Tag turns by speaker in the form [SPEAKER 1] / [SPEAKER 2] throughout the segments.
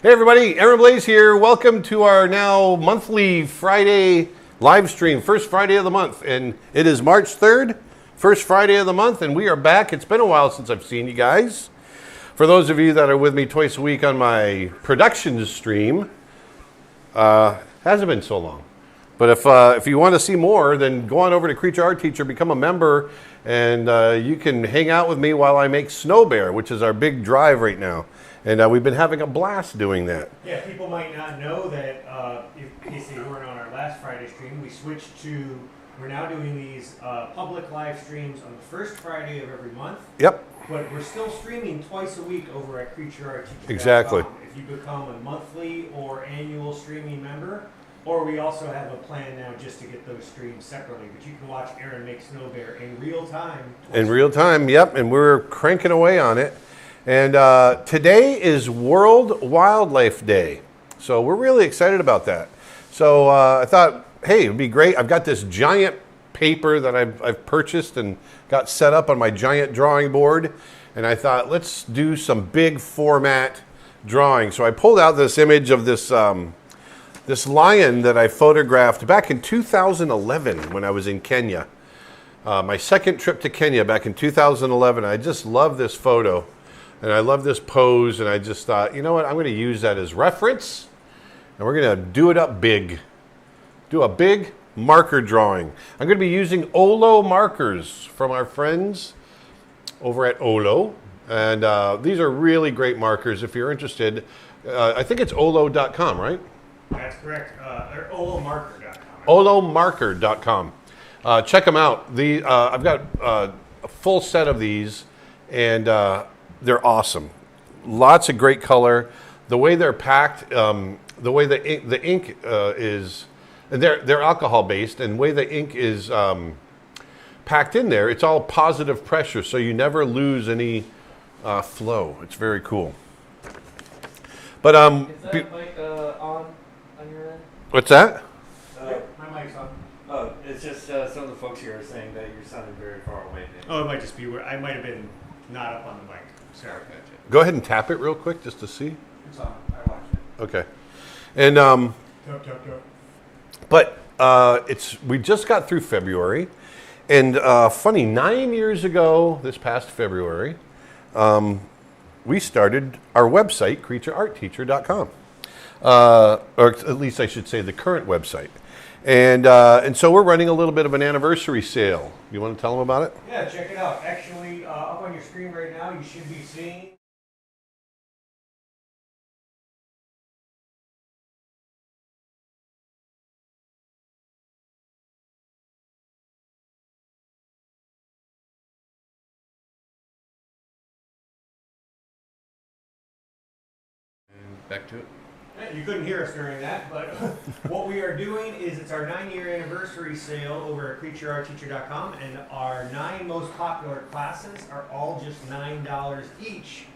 [SPEAKER 1] Hey everybody, Aaron Blaze here. Welcome to our now monthly Friday live stream, first Friday of the month. And it is March 3rd, first Friday of the month, and we are back. It's been a while since I've seen you guys. For those of you that are with me twice a week on my production stream, hasn't been so long. But if you want to see more, then go on over to Creature Art Teacher, become a member, and you can hang out with me while I make Snow Bear, which is our big drive right now. And we've been having a blast doing that.
[SPEAKER 2] Yeah, people might not know that, in case they weren't on our last Friday stream, we're now doing these public live streams on the first Friday of every month.
[SPEAKER 1] Yep.
[SPEAKER 2] But we're still streaming twice a week over at CreatureArtTeacher.com.
[SPEAKER 1] Exactly.
[SPEAKER 2] If you become a monthly or annual streaming member, or we also have a plan now just to get those streams separately. But you can watch Aaron make Snow Bear in real time.
[SPEAKER 1] In real time, yep. And we're cranking away on it. And today is World Wildlife Day. So we're really excited about that. So I thought, hey, it would be great. I've got this giant paper that I've purchased and got set up on my giant drawing board. And I thought, let's do some big format drawing. So I pulled out this image of this this lion that I photographed back in 2011 when I was in Kenya. My second trip to Kenya back in 2011. I just love this photo and I love this pose, and I just thought, you know what, I'm going to use that as reference and we're going to do it up big. Do a big marker drawing. I'm going to be using Olo markers from our friends over at Olo. And these are really great markers if you're interested. I think it's olo.com, right?
[SPEAKER 2] That's correct. Or olomarker.com.
[SPEAKER 1] olomarker.com. Check them out. I've got a full set of these, and they're awesome. Lots of great color. The way they're packed, the way the ink is, they're alcohol based, and the way the ink is packed in there, it's all positive pressure, so you never lose any flow. It's very cool. But
[SPEAKER 3] is that mic on your end?
[SPEAKER 1] What's that?
[SPEAKER 2] My mic's on.
[SPEAKER 3] Oh, it's just some of the folks here are saying that you're sounding very far away. Maybe.
[SPEAKER 2] Oh, it might just be where I might have been not up on the mic. Sorry.
[SPEAKER 1] Go ahead and tap it real quick just to see.
[SPEAKER 2] It's on. I watched it.
[SPEAKER 1] Okay. And
[SPEAKER 2] Tap.
[SPEAKER 1] but we just got through February, and funny, 9 years ago, this past February, we started our website, CreatureArtTeacher.com, or at least I should say the current website, and so we're running a little bit of an anniversary sale. You want to tell them about it?
[SPEAKER 2] Yeah, check it out. Actually, up on your screen right now, you should be seeing.
[SPEAKER 1] Back to it.
[SPEAKER 2] You couldn't hear us during that, but what we are doing is it's our 9-year anniversary sale over at CreatureArtTeacher.com, and our 9 most popular classes are all just $9 each.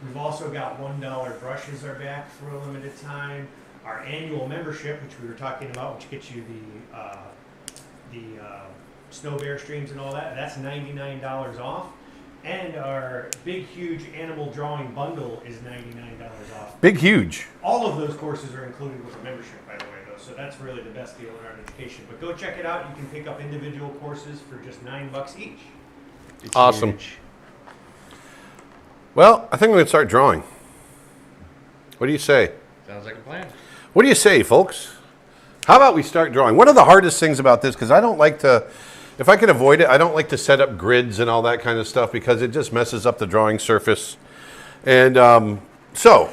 [SPEAKER 2] We've also got $1 brushes are back for a limited time. Our annual membership, which we were talking about, which gets you the Snow Bear streams and all that, that's $99 off. And our big, huge animal drawing bundle is $99 off.
[SPEAKER 1] Big, huge.
[SPEAKER 2] All of those courses are included with a membership, by the way, though, so that's really the best deal in art education. But go check it out. You can pick up individual courses for just $9 each.
[SPEAKER 1] It's awesome. Huge. Well, I think I'm going to start drawing. What do you say?
[SPEAKER 3] Sounds like a plan.
[SPEAKER 1] What do you say, folks? How about we start drawing? One of the hardest things about this, because I don't like to, if I can avoid it, I don't like to set up grids and all that kind of stuff because it just messes up the drawing surface. And so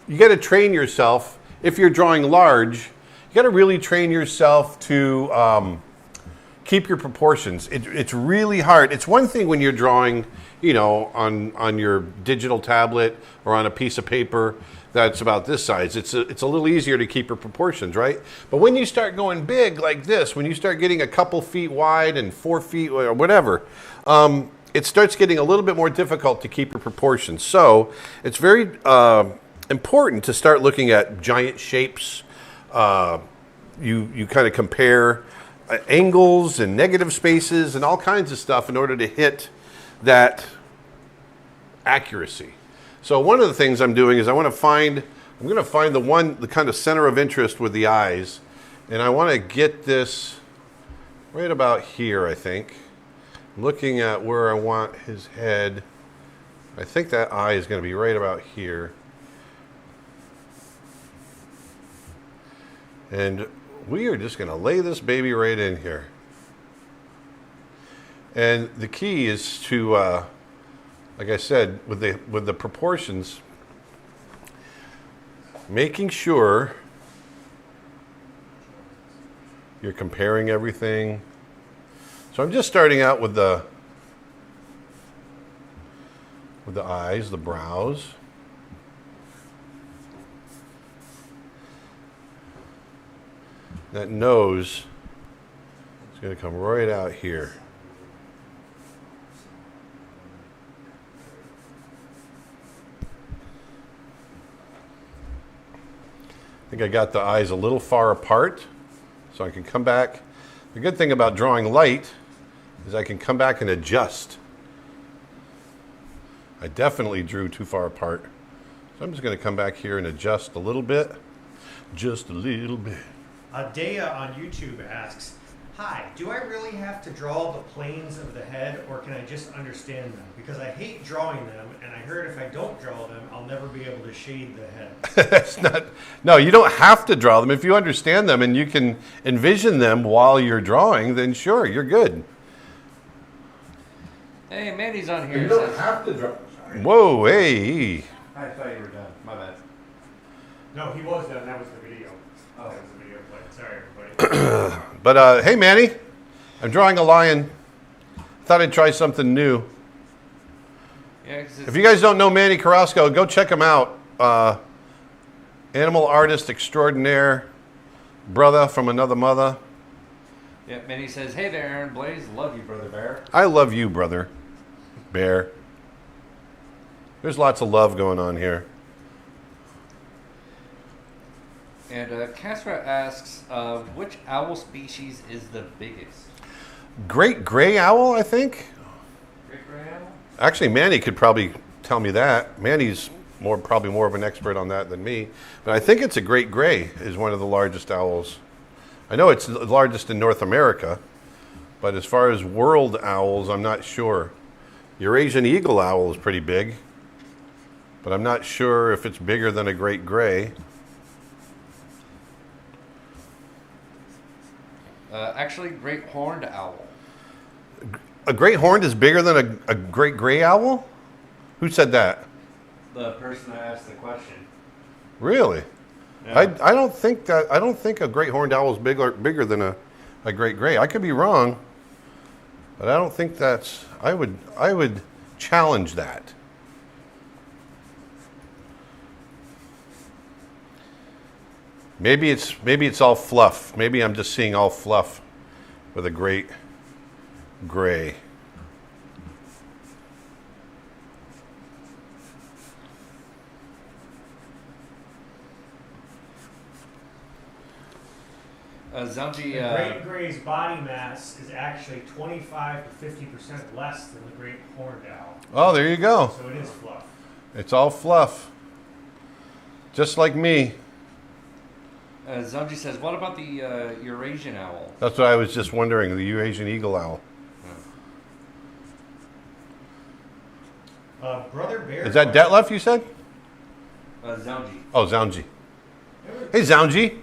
[SPEAKER 1] you got to train yourself. If you're drawing large, you got to really train yourself to keep your proportions. It's really hard. It's one thing when you're drawing, you know, on your digital tablet or on a piece of paper that's about this size. It's a little easier to keep your proportions, right? But when you start going big like this, when you start getting a couple feet wide and 4 feet or whatever, it starts getting a little bit more difficult to keep your proportions. So it's very important to start looking at giant shapes. You kind of compare angles and negative spaces and all kinds of stuff in order to hit that accuracy. So one of the things I'm doing is I want to find I'm going to find the kind of center of interest with the eyes. And I want to get this right about here, I think. Looking at where I want his head. I think that eye is going to be right about here. And we are just going to lay this baby right in here. And the key is to, like I said, with the proportions, making sure you're comparing everything. So I'm just starting out with the eyes, the brows. That nose is going to come right out here. I think I got the eyes a little far apart, so I can come back. The good thing about drawing light is I can come back and adjust. I definitely drew too far apart. So I'm just going to come back here and adjust a little bit. Just a little bit.
[SPEAKER 2] Dea on YouTube asks, "Hi, do I really have to draw the planes of the head, or can I just understand them? Because I hate drawing them, and I heard if I don't draw them, I'll never be able to shade the head."
[SPEAKER 1] That's not. No, you don't have to draw them. If you understand them and you can envision them while you're drawing, then sure, you're good.
[SPEAKER 3] Hey, Mandy's on here.
[SPEAKER 1] You don't have to draw. Whoa, hey.
[SPEAKER 3] I thought you were done. My bad.
[SPEAKER 2] No, he was done. That was the video.
[SPEAKER 3] Oh.
[SPEAKER 2] That was the video play. Sorry, everybody.
[SPEAKER 1] But hey, Manny, I'm drawing a lion. Thought I'd try something new.
[SPEAKER 3] Yeah, 'cause
[SPEAKER 1] If you guys don't know Manny Carrasco, go check him out. Animal artist extraordinaire, brother from another mother.
[SPEAKER 3] yeah, Mandy says, "Hey there, Aaron Blaze. Love you, brother bear."
[SPEAKER 1] I love you, brother bear. There's lots of love going on here.
[SPEAKER 3] And Castra asks, which owl species is the biggest?
[SPEAKER 1] Great gray owl, I think.
[SPEAKER 3] Great gray owl?
[SPEAKER 1] Actually, Manny could probably tell me that. Manny's probably more of an expert on that than me. But I think it's a great gray is one of the largest owls. I know it's the largest in North America, but as far as world owls, I'm not sure. Eurasian eagle owl is pretty big, but I'm not sure if it's bigger than a great gray.
[SPEAKER 3] Actually, great horned owl.
[SPEAKER 1] A great horned is bigger than a great gray owl? Who said that?
[SPEAKER 3] The person that asked the question.
[SPEAKER 1] Really?
[SPEAKER 3] Yeah.
[SPEAKER 1] I don't think a great horned owl is bigger than a great gray. I could be wrong, but I don't think that's. I would challenge that. Maybe it's all fluff. Maybe I'm just seeing all fluff with a great gray.
[SPEAKER 3] Zamji,
[SPEAKER 2] The great gray's body mass is actually 25 to 50% less than the great horned owl.
[SPEAKER 1] Oh, there you go.
[SPEAKER 2] So it is fluff.
[SPEAKER 1] It's all fluff. Just like me.
[SPEAKER 3] Zamji says, what about the Eurasian owl?
[SPEAKER 1] That's what I was just wondering, the Eurasian eagle owl.
[SPEAKER 2] Brother Bear.
[SPEAKER 1] Is that Detlef you said?
[SPEAKER 3] Zamji.
[SPEAKER 1] Oh, Zounji. Hey, Zounji.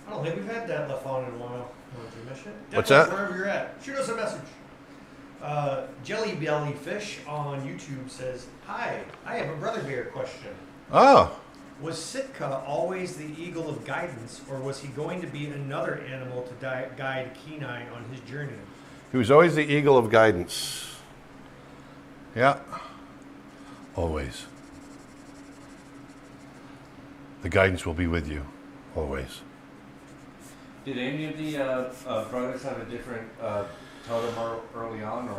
[SPEAKER 2] I don't think we've had that left on in a while. Did you miss it?
[SPEAKER 1] What's
[SPEAKER 2] Definitely
[SPEAKER 1] that?
[SPEAKER 2] Wherever you're at, shoot us a message. Jelly Belly Fish on YouTube says, "Hi, I have a Brother Bear question.
[SPEAKER 1] Oh,
[SPEAKER 2] Was Sitka always the eagle of guidance, or was he going to be another animal to guide Kenai on his journey?"
[SPEAKER 1] he was always the eagle of guidance. Yeah. Always. The guidance will be with you. Always.
[SPEAKER 3] Did any of the brothers have a different totem early on? Or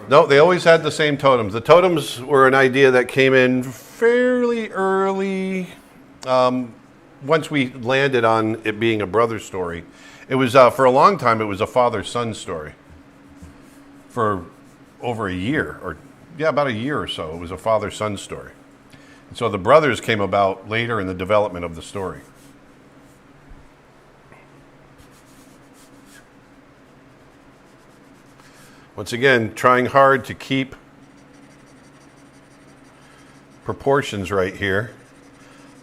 [SPEAKER 1] No, they always had the same totems. The totems were an idea that came in fairly early. Once we landed on it being a brother story, it was for a long time. It was a father-son story. For over a year, about a year or so, it was a father-son story, So the brothers came about later in the development of the story. Once again, trying hard to keep proportions right here.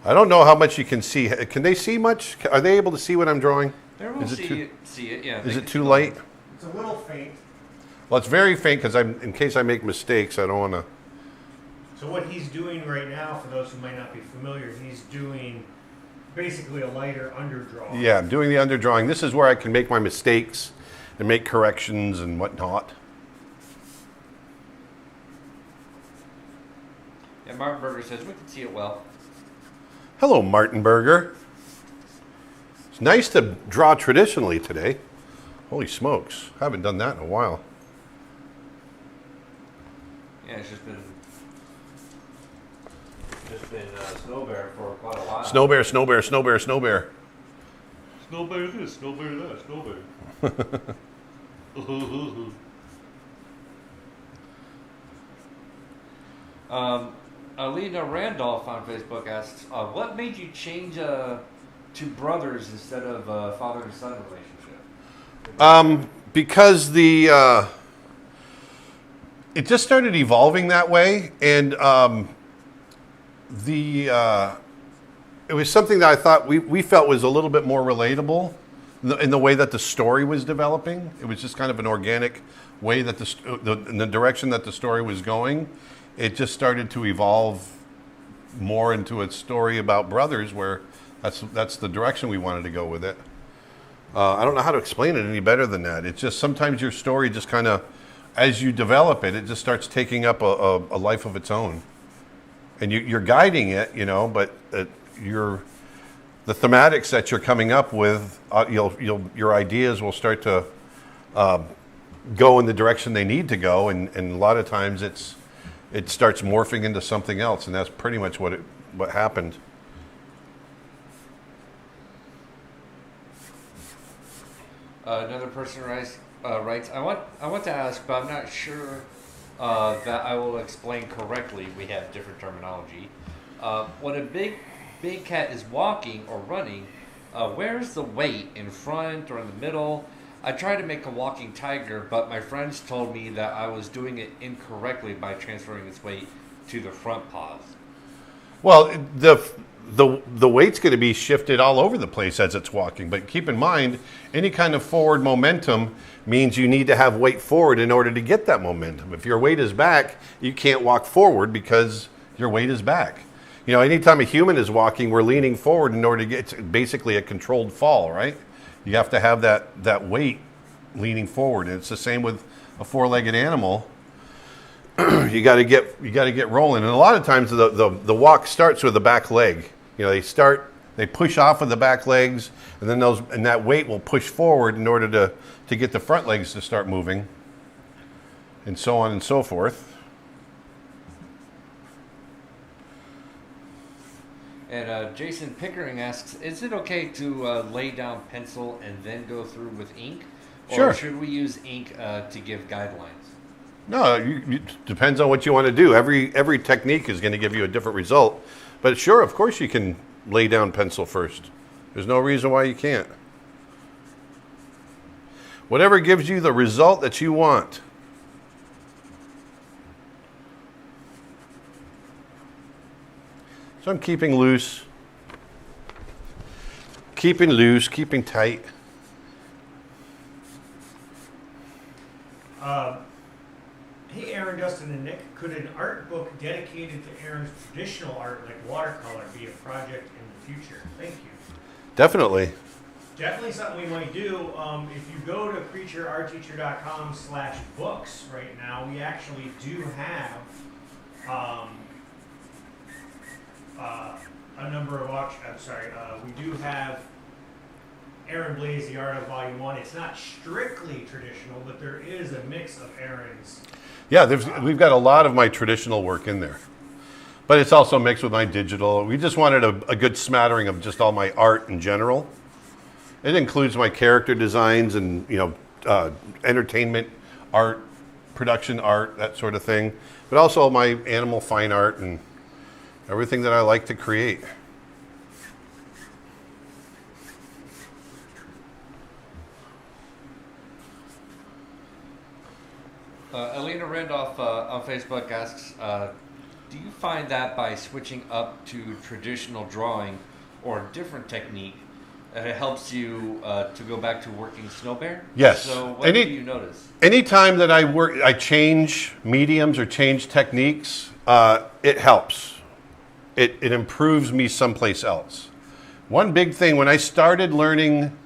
[SPEAKER 1] I don't know how much you can see. Can they see much? Are they able to see what I'm drawing?
[SPEAKER 3] Everyone
[SPEAKER 1] Is it
[SPEAKER 3] see
[SPEAKER 1] too-
[SPEAKER 3] it, see it, yeah.
[SPEAKER 1] Is
[SPEAKER 3] they
[SPEAKER 1] it
[SPEAKER 3] can
[SPEAKER 1] too
[SPEAKER 3] see
[SPEAKER 1] light?
[SPEAKER 2] It's a little faint.
[SPEAKER 1] Well, it's very faint because in case I make mistakes, I don't want to.
[SPEAKER 2] So what he's doing right now, for those who might not be familiar, he's doing basically a lighter underdraw.
[SPEAKER 1] Yeah, I'm doing the underdrawing. This is where I can make my mistakes and make corrections and whatnot.
[SPEAKER 3] Yeah, Martin Berger says we can see it well.
[SPEAKER 1] Hello, Martin Berger. It's nice to draw traditionally today. Holy smokes, I haven't done that in a while.
[SPEAKER 3] Yeah, it's just been Snow Bear for quite a while.
[SPEAKER 1] Snow bear, snow bear, snow bear, snow bear.
[SPEAKER 3] Snow Bear this, Snow Bear that, Snow Bear. Alina Randolph on Facebook asks, what made you change to brothers instead of father and son relationship?
[SPEAKER 1] Because it just started evolving that way, and it was something that I thought we felt was a little bit more relatable in the way that the story was developing. It was just kind of an organic way that in the direction that the story was going. It just started to evolve more into a story about brothers, where that's the direction we wanted to go with it. I don't know how to explain it any better than that. It's just sometimes your story just kind of, as you develop it, it just starts taking up a life of its own, and you're guiding it, but the thematics that you're coming up with, your ideas will start to go in the direction they need to go, and a lot of times it starts morphing into something else, and that's pretty much what happened.
[SPEAKER 3] Another person writes, I want to ask, but I'm not sure that I will explain correctly. We have different terminology. When a big cat is walking or running, where's the weight? In front or in the middle? I tried to make a walking tiger, but my friends told me that I was doing it incorrectly by transferring its weight to the front paws.
[SPEAKER 1] Well, the weight's going to be shifted all over the place as it's walking, but keep in mind, any kind of forward momentum means you need to have weight forward in order to get that momentum. If your weight is back, you can't walk forward because your weight is back. Anytime a human is walking, we're leaning forward in order to get basically a controlled fall, right? You have to have that weight leaning forward, and it's the same with a four-legged animal. You got to get rolling, and a lot of times the walk starts with the back leg. They push off of the back legs, and then that weight will push forward in order to get the front legs to start moving, and so on and so forth.
[SPEAKER 3] And Jason Pickering asks, is it okay to lay down pencil and then go through with ink? Or
[SPEAKER 1] Sure.
[SPEAKER 3] should we use ink to give guidelines?
[SPEAKER 1] No, it depends on what you want to do. Every technique is going to give you a different result. But sure, of course you can lay down pencil first. There's no reason why you can't. Whatever gives you the result that you want. So I'm keeping loose. Keeping loose, keeping tight.
[SPEAKER 2] Hey, Aaron, Dustin, and Nick, could an art book dedicated to Aaron's traditional art, like watercolor, be a project in the future? Thank you.
[SPEAKER 1] Definitely.
[SPEAKER 2] Definitely something we might do. If you go to creatureartteacher.com/books right now, we actually do have a number of we do have Aaron Blaise, The Art of Volume 1. It's not strictly traditional, but there is a mix of Aaron's.
[SPEAKER 1] Yeah, we've got a lot of my traditional work in there. But it's also mixed with my digital. We just wanted a good smattering of just all my art in general. It includes my character designs and, entertainment art, production art, that sort of thing. But also my animal fine art and Everything that I like to create.
[SPEAKER 3] Alina Randolph on Facebook asks, do you find that by switching up to traditional drawing or a different technique, that it helps you to go back to working Snow Bear?
[SPEAKER 1] Yes.
[SPEAKER 3] So what do you notice?
[SPEAKER 1] Anytime that I change mediums or change techniques, it helps. It improves me someplace else. One big thing, when I started learning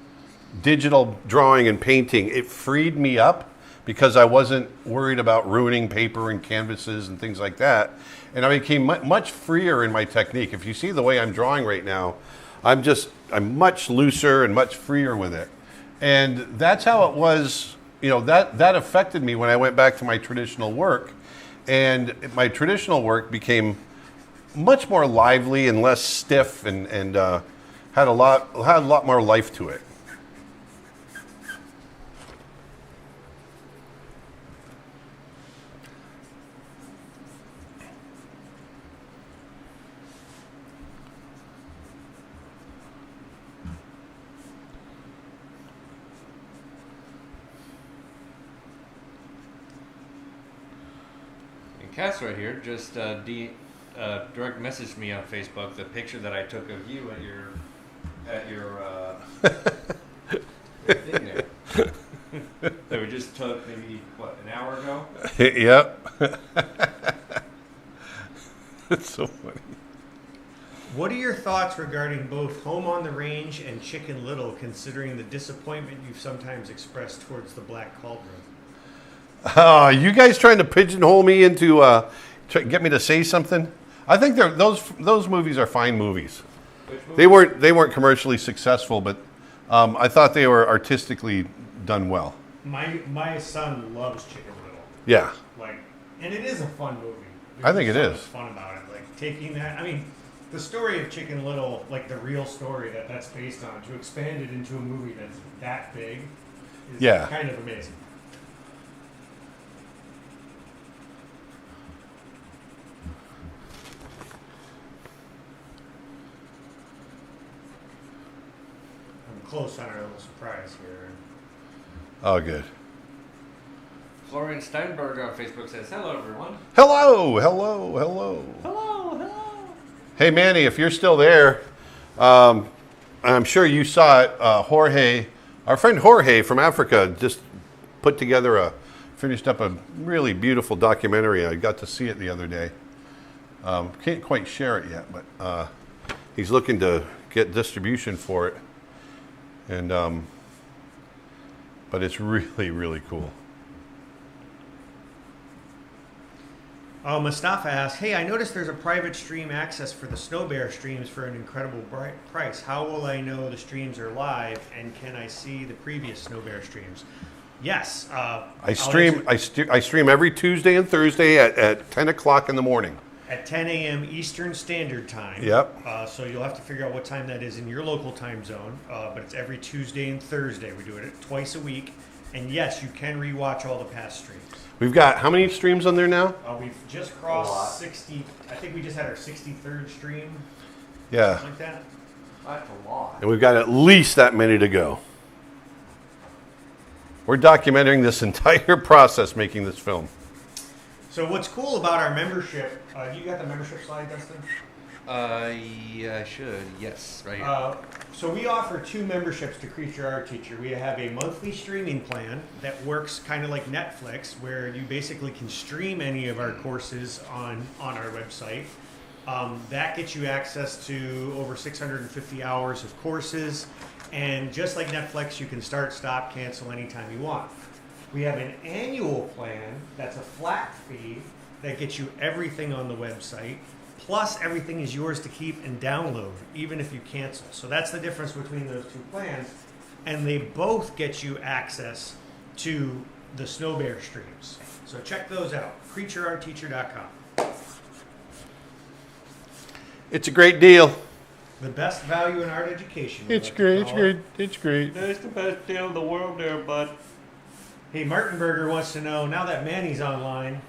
[SPEAKER 1] digital drawing and painting, it freed me up because I wasn't worried about ruining paper and canvases and things like that. And I became much freer in my technique. If you see the way I'm drawing right now, I'm much looser and much freer with it. And that's how it was, that affected me when I went back to my traditional work. And my traditional work became much more lively and less stiff and had a lot more life to it.
[SPEAKER 3] Cass right here just direct messaged me on Facebook the picture that I took of you at your thing there. That we just took maybe an hour ago.
[SPEAKER 1] Yep. That's so funny.
[SPEAKER 2] What are your thoughts regarding both Home on the Range and Chicken Little, considering the disappointment you've sometimes expressed towards the Black Cauldron?
[SPEAKER 1] You guys trying to pigeonhole me into get me to say something? I think those movies are fine movies. They weren't commercially successful, but I thought they were artistically done well.
[SPEAKER 2] My son loves Chicken Little.
[SPEAKER 1] Yeah.
[SPEAKER 2] And it is a fun movie.
[SPEAKER 1] I think it is.
[SPEAKER 2] What's fun about it, taking that. I mean, the story of Chicken Little, the real story that's based on, to expand it into a movie that's that big, is kind of amazing. Close on our little surprise here.
[SPEAKER 1] Oh, good.
[SPEAKER 3] Florian Steinberg on Facebook says, hello, everyone.
[SPEAKER 1] Hello.
[SPEAKER 2] Hello.
[SPEAKER 1] Hey, Manny, if you're still there, I'm sure you saw it. Jorge, our friend Jorge from Africa, just finished up a really beautiful documentary. I got to see it the other day. Can't quite share it yet, but he's looking to get distribution for it. And but it's really, really cool.
[SPEAKER 2] Mustafa asks, hey, I noticed there's a private stream access for the Snow Bear streams for an incredible price. How will I know the streams are live, and can I see the previous Snow Bear streams? Yes.
[SPEAKER 1] I stream every Tuesday and Thursday at 10 o'clock in the morning.
[SPEAKER 2] At 10 a.m. Eastern Standard Time.
[SPEAKER 1] Yep.
[SPEAKER 2] So you'll have to figure out what time that is in your local time zone. But it's every Tuesday and Thursday. We do it twice a week. And yes, you can rewatch all the past streams.
[SPEAKER 1] We've got how many streams on there now?
[SPEAKER 2] We've just crossed 60. I think we just had our 63rd stream.
[SPEAKER 1] Yeah.
[SPEAKER 2] Something like that.
[SPEAKER 3] That's a lot.
[SPEAKER 1] And we've got at least that many to go. We're documenting this entire process making this film.
[SPEAKER 2] So what's cool about our membership, you got the membership slide, Dustin?
[SPEAKER 3] Yeah, I should. Yes, right here.
[SPEAKER 2] So we offer 2 memberships to Creature Art Teacher. We have a monthly streaming plan that works kind of like Netflix, where you basically can stream any of our courses on our website. That gets you access to over 650 hours of courses. And just like Netflix, you can start, stop, cancel anytime you want. We have an annual plan that's a flat fee that gets you everything on the website, plus everything is yours to keep and download, even if you cancel. So that's the difference between those 2 plans, and they both get you access to the Snow Bear streams. So check those out, creatureartteacher.com.
[SPEAKER 1] It's a great deal.
[SPEAKER 2] The best value in art education.
[SPEAKER 1] It's great.
[SPEAKER 3] That's the best deal in the world there, bud.
[SPEAKER 2] Hey, Martinberger wants to know, now that Manny's online,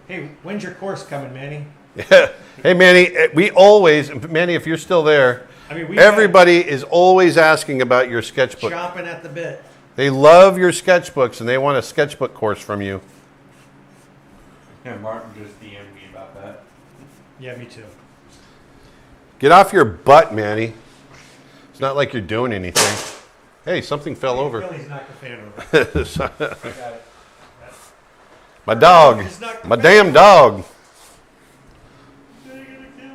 [SPEAKER 2] hey, when's your course coming, Manny?
[SPEAKER 1] Hey, Manny, we always, Manny, if you're still there,
[SPEAKER 2] I mean, we
[SPEAKER 1] everybody is always asking about your sketchbook.
[SPEAKER 2] chomping at the bit.
[SPEAKER 1] They love your sketchbooks and they want a sketchbook course from you.
[SPEAKER 3] Yeah, Martin just DM'd me about that.
[SPEAKER 2] Yeah, me too.
[SPEAKER 1] Get off your butt, Manny. It's not like you're doing anything. Hey, something fell over.
[SPEAKER 2] Billy's knocked the fan over.
[SPEAKER 3] I got it.
[SPEAKER 1] My dog.
[SPEAKER 2] Just knocked the
[SPEAKER 1] My
[SPEAKER 2] fan
[SPEAKER 1] damn dog.
[SPEAKER 2] They're gonna kill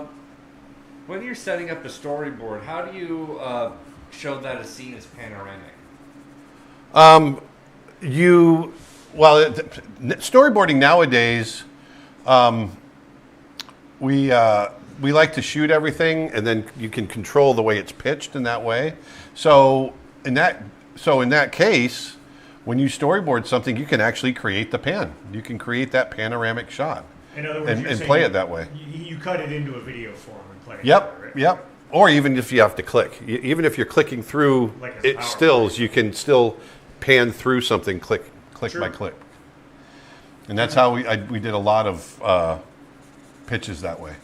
[SPEAKER 2] it.
[SPEAKER 3] When you're setting up a storyboard, how do you show that a scene is panoramic?
[SPEAKER 1] Storyboarding nowadays, we like to shoot everything, and then you can control the way it's pitched in that way. So in that case, when you storyboard something, you can actually create the pan. You can create that panoramic shot
[SPEAKER 2] In other words,
[SPEAKER 1] and,
[SPEAKER 2] you're
[SPEAKER 1] and
[SPEAKER 2] saying
[SPEAKER 1] play it that way.
[SPEAKER 2] You cut it into a video form and play it.
[SPEAKER 1] Yep,
[SPEAKER 2] right?
[SPEAKER 1] yep. Or even if you have to click, even if you're clicking through
[SPEAKER 2] Like a
[SPEAKER 1] it
[SPEAKER 2] PowerPoint.
[SPEAKER 1] stills, you can still pan through something, click
[SPEAKER 2] Sure.
[SPEAKER 1] by click. And that's how we did a lot of pitches that way.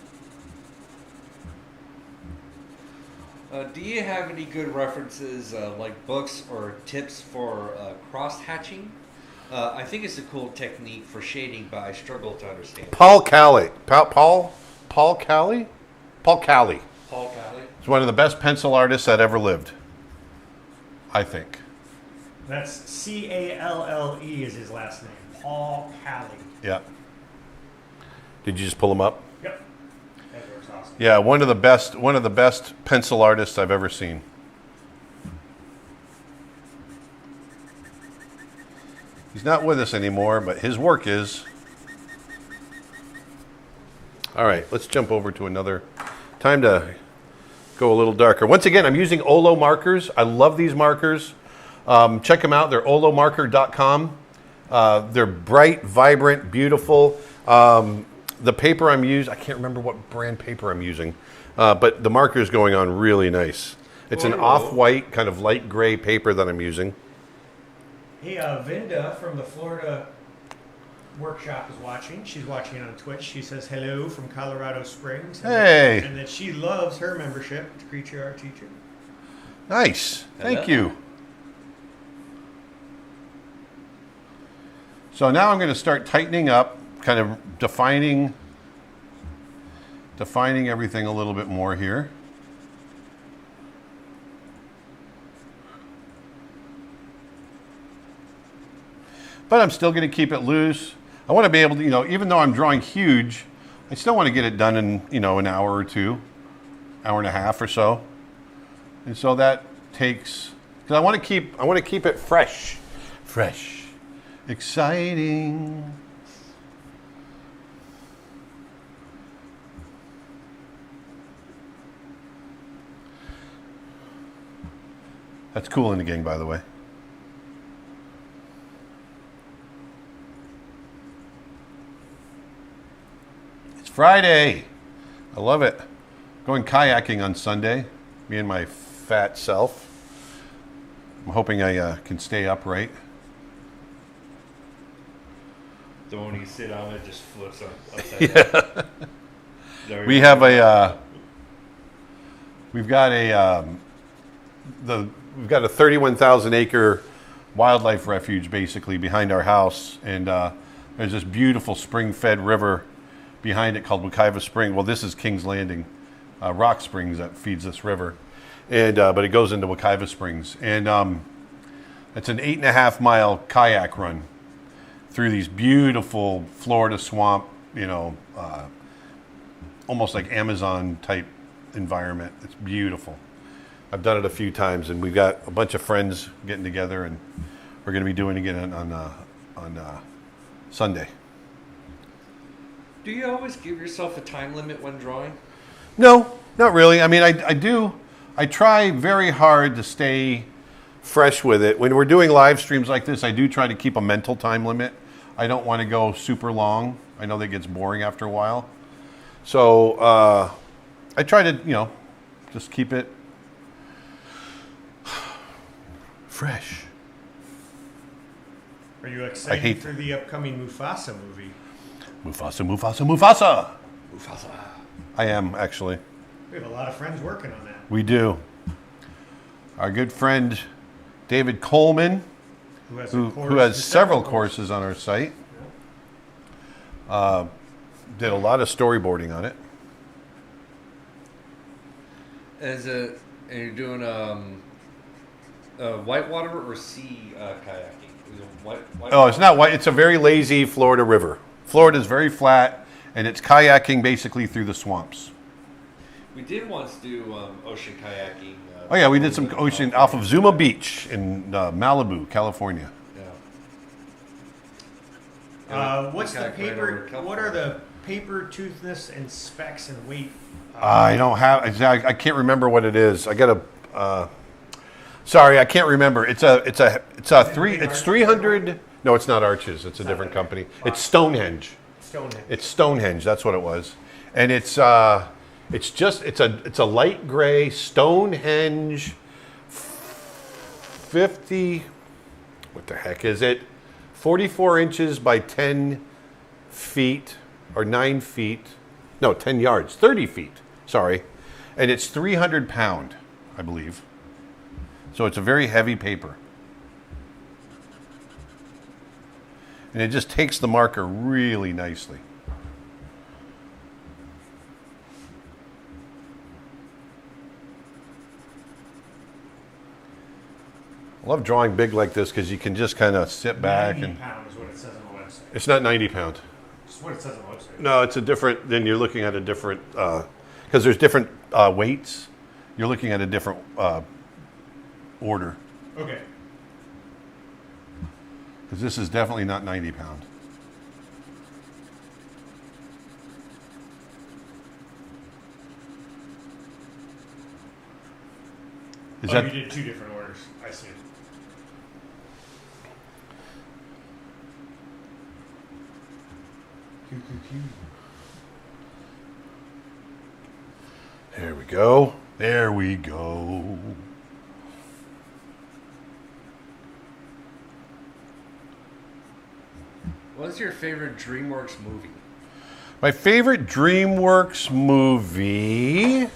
[SPEAKER 3] Do you have any good references, like books or tips for cross hatching? I think it's a cool technique for shading, but I struggle to understand.
[SPEAKER 1] Paul Cali. Paul Cali? Paul Cali.
[SPEAKER 3] Paul Cali?
[SPEAKER 1] He's one of the best pencil artists that ever lived, I think.
[SPEAKER 2] That's Calle is his last name. Paul Cali.
[SPEAKER 1] Yeah. Did you just pull him up?
[SPEAKER 2] Yep. That works awesome.
[SPEAKER 1] Yeah, one of the best pencil artists I've ever seen. He's not with us anymore, but his work is. All right, let's jump over to another. Time to go a little darker. Once again, I'm using Olo markers. I love these markers. Check them out. They're olomarker.com. They're bright, vibrant, beautiful. The paper I'm using, I can't remember what brand paper I'm using, but the marker is going on really nice. It's an
[SPEAKER 3] Olo.
[SPEAKER 1] off-white, kind of light gray paper that I'm using.
[SPEAKER 2] Hey, Vinda from the Florida workshop is watching. She's watching on Twitch. She says hello from Colorado Springs. And
[SPEAKER 1] Hey.
[SPEAKER 2] and that she loves her membership to Creature Art Teacher.
[SPEAKER 1] Nice. Thank
[SPEAKER 3] Hello.
[SPEAKER 1] you. So now I'm going to start tightening up, kind of defining everything a little bit more here. But I'm still going to keep it loose. I want to be able to, even though I'm drawing huge, I still want to get it done in, an hour or two, hour and a half or so. And so that takes, because I want to keep it fresh, exciting. That's Cool in the Gang, by the way. It's Friday. I love it. Going kayaking on Sunday, me and my fat self. I'm hoping I can stay upright.
[SPEAKER 3] The one you sit on, it just flips upside down. There
[SPEAKER 1] We
[SPEAKER 3] you
[SPEAKER 1] have
[SPEAKER 3] go.
[SPEAKER 1] we've got a 31,000 acre wildlife refuge basically behind our house, and there's this beautiful spring-fed river behind it called Wekiva Spring. Well, this is King's Landing, Rock Springs that feeds this river, and but it goes into Wekiva Springs, and it's an 8.5 mile kayak run through these beautiful Florida swamp, almost like Amazon type environment. It's beautiful. I've done it a few times, and we've got a bunch of friends getting together, and we're going to be doing it again on Sunday.
[SPEAKER 3] Do you always give yourself a time limit when drawing?
[SPEAKER 1] No, not really. I mean, I do. I try very hard to stay fresh with it. When we're doing live streams like this, I do try to keep a mental time limit. I don't want to go super long. I know that gets boring after a while. So I try to, just keep it fresh.
[SPEAKER 2] Are you
[SPEAKER 1] I
[SPEAKER 2] excited
[SPEAKER 1] hate
[SPEAKER 2] for the upcoming Mufasa movie?
[SPEAKER 1] Mufasa, Mufasa, Mufasa.
[SPEAKER 3] Mufasa.
[SPEAKER 1] I am, actually.
[SPEAKER 2] We have a lot of friends working on that.
[SPEAKER 1] We do. Our good friend David Coleman,
[SPEAKER 2] Who has,
[SPEAKER 1] who has several courses on our site, did a lot of storyboarding on it.
[SPEAKER 3] And you're doing whitewater or sea kayaking? Is it white
[SPEAKER 1] Oh, it's not white. It's a very lazy Florida river. Florida is very flat, and it's kayaking basically through the swamps.
[SPEAKER 3] We did once do ocean kayaking.
[SPEAKER 1] Oh yeah, we did some ocean off of Zuma Beach in Malibu, California.
[SPEAKER 3] Yeah.
[SPEAKER 2] What's the
[SPEAKER 3] Kayak right over
[SPEAKER 2] paper?
[SPEAKER 3] California.
[SPEAKER 2] What are the paper toothness and specs and weight?
[SPEAKER 1] I don't have. I can't remember what it is. I gotta. Sorry, I can't remember. It's three. It's 300. No, it's not Arches. It's a different company. It's Stonehenge.
[SPEAKER 2] Stonehenge.
[SPEAKER 1] It's Stonehenge. That's what it was, and it's a light gray Stonehenge 50. What the heck is it? 44 inches by 10 feet or 9 feet. No, 10 yards. 30 feet. Sorry, and it's 300 pound, I believe. So it's a very heavy paper. And it just takes the marker really nicely. I love drawing big like this because you can just kind of sit back
[SPEAKER 2] 90
[SPEAKER 1] and
[SPEAKER 2] pound is what it says on the website.
[SPEAKER 1] it's not 90 pound.
[SPEAKER 2] It's what it says on the website.
[SPEAKER 1] No, it's a different, then you're looking at a different, because there's different weights. You're looking at a different order.
[SPEAKER 2] Okay.
[SPEAKER 1] Because this is definitely not 90 pound. Is
[SPEAKER 2] Oh,
[SPEAKER 1] that,
[SPEAKER 2] you did two different orders. I see.
[SPEAKER 1] there we go. There we go.
[SPEAKER 3] What's your favorite DreamWorks movie?
[SPEAKER 1] My favorite DreamWorks movie.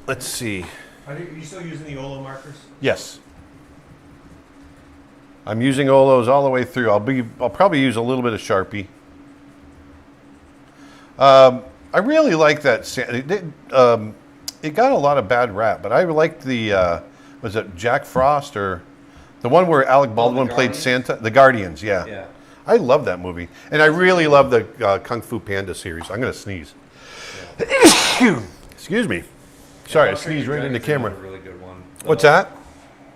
[SPEAKER 1] Let's see.
[SPEAKER 2] Are you still using the Olo markers?
[SPEAKER 1] Yes. I'm using Olos all the way through. I'll probably use a little bit of Sharpie. I really like that. It got a lot of bad rap, but I liked the was it Jack Frost or the one where Alec Baldwin played
[SPEAKER 3] Guardians?
[SPEAKER 1] Santa? The Guardians, yeah.
[SPEAKER 3] Yeah.
[SPEAKER 1] I love that movie, and I really love the Kung Fu Panda series. I'm gonna sneeze. Excuse me. Sorry, I
[SPEAKER 3] How to Train
[SPEAKER 1] sneezed
[SPEAKER 3] Your
[SPEAKER 1] right in the
[SPEAKER 3] Dragon's
[SPEAKER 1] camera.
[SPEAKER 3] another really good one.
[SPEAKER 1] What's that?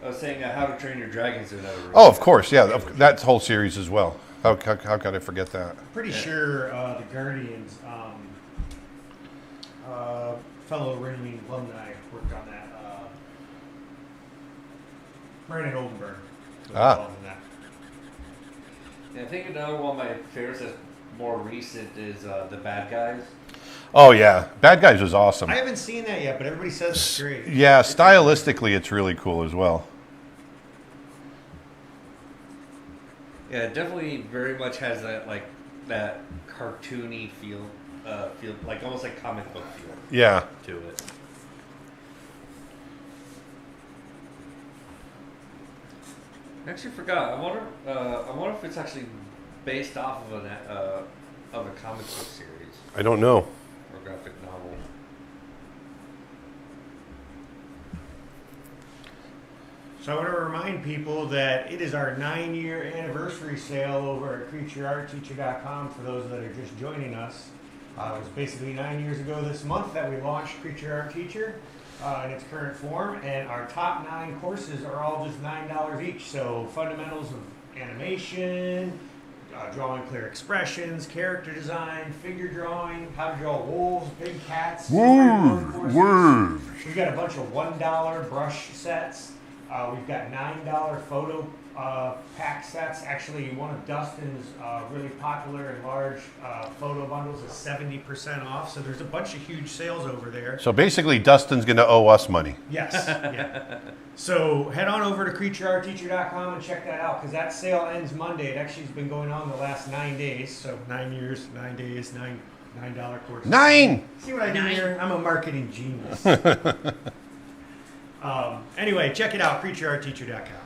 [SPEAKER 3] I was saying How to Train Your Dragons is another really
[SPEAKER 1] Oh, of
[SPEAKER 3] good
[SPEAKER 1] course, yeah.
[SPEAKER 3] one.
[SPEAKER 1] That whole series as well. How could I forget that?
[SPEAKER 2] Pretty sure the Guardians, fellow Ringling alumni worked on that. Brandon Oldenburg was involved in that.
[SPEAKER 3] And I think another one of my favorites that's more recent is The Bad Guys.
[SPEAKER 1] Oh yeah, Bad Guys was awesome.
[SPEAKER 2] I haven't seen that yet, but everybody says it's great.
[SPEAKER 1] Yeah, stylistically, it's really cool as well.
[SPEAKER 3] Yeah, it definitely very much has that cartoony feel like almost like comic book feel
[SPEAKER 1] Yeah.
[SPEAKER 3] to it. I actually forgot. I wonder if it's actually based off of a comic book series
[SPEAKER 1] I don't know.
[SPEAKER 3] or graphic novel.
[SPEAKER 2] So I want to remind people that it is our 9-year anniversary sale over at CreatureArtTeacher.com for those that are just joining us. It was basically 9 years ago this month that we launched Creature Art Teacher in its current form, and our top 9 courses are all just $9 each. So fundamentals of animation, drawing clear expressions, character design, figure drawing, how to draw wolves, big cats. superhero courses. We've got a bunch of $1 brush sets. We've got $9 photo pack sets. Actually, one of Dustin's really popular and large photo bundles is 70% off. So there's a bunch of huge sales over there.
[SPEAKER 1] So basically, Dustin's going to owe us money.
[SPEAKER 2] Yes. Yeah. So head on over to creatureartteacher.com and check that out because that sale ends Monday. It actually has been going on the last 9 days. So 9 years, 9 days, $9 course.
[SPEAKER 1] 9!
[SPEAKER 2] See what I did here? I'm a marketing genius. Anyway, check it out, creatureartteacher.com.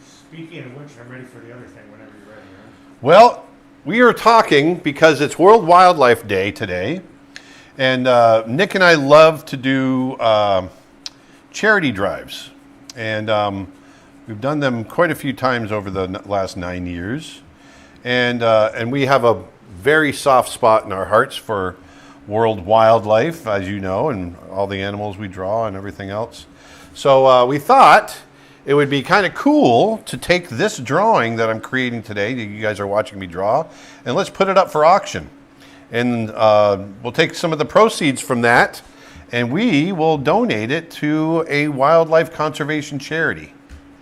[SPEAKER 2] Speaking of which, I'm ready for the other thing whenever you're ready, Aaron.
[SPEAKER 1] Well, we are talking because it's World Wildlife Day today. And Nick and I love to do charity drives. And we've done them quite a few times over the last 9 years. And we have a very soft spot in our hearts for world wildlife, as you know, and all the animals we draw and everything else. So we thought it would be kind of cool to take this drawing that I'm creating today, that you guys are watching me draw, and let's put it up for auction. And we'll take some of the proceeds from that, and we will donate it to a wildlife conservation charity.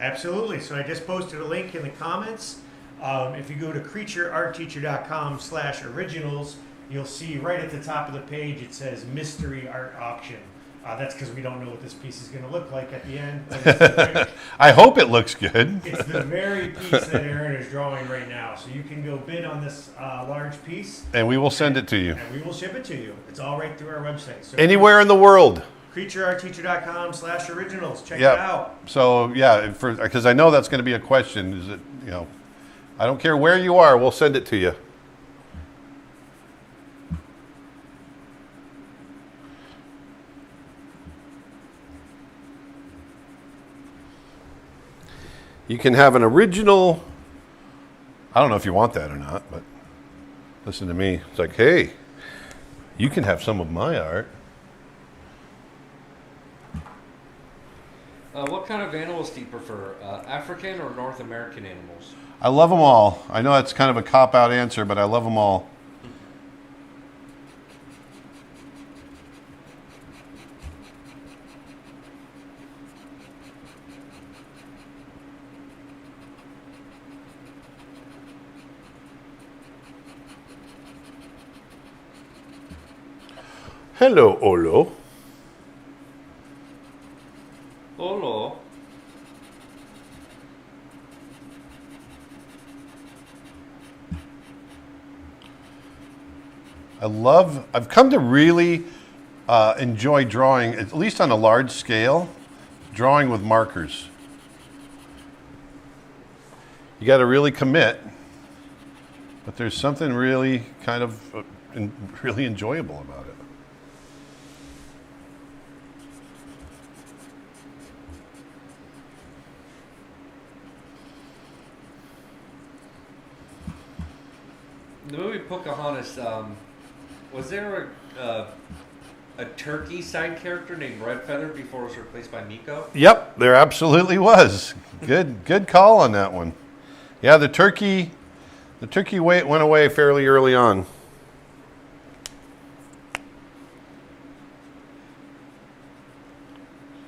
[SPEAKER 2] Absolutely. So I just posted a link in the comments. If you go to creatureartteacher.com/originals, you'll see right at the top of the page it says Mystery Art Auction. That's because we don't know what this piece is going to look like at the end.
[SPEAKER 1] I hope it looks good.
[SPEAKER 2] It's the very piece that Aaron is drawing right now. So you can go bid on this large piece.
[SPEAKER 1] And we will send it to you.
[SPEAKER 2] And we will ship it to you. It's all right through our website. So
[SPEAKER 1] Anywhere in the world.
[SPEAKER 2] creatureartteacher.com/originals. Check
[SPEAKER 1] Yep.
[SPEAKER 2] it out.
[SPEAKER 1] So yeah, because I know that's going to be a question. Is it, I don't care where you are, we'll send it to you. You can have an original. I don't know if you want that or not, but listen to me. It's like, hey, you can have some of my art.
[SPEAKER 3] What kind of animals do you prefer? African or North American animals?
[SPEAKER 1] I love them all. I know that's kind of a cop-out answer, but I love them all. Hello, Olo.
[SPEAKER 3] Olo.
[SPEAKER 1] I've come to really enjoy drawing, at least on a large scale, drawing with markers. You got to really commit, but there's something really kind of really enjoyable about it.
[SPEAKER 3] The movie Pocahontas, was there a turkey side character named Red Feather before it was replaced by Miko?
[SPEAKER 1] Yep, there absolutely was. Good call on that one. Yeah, the turkey went away fairly early on.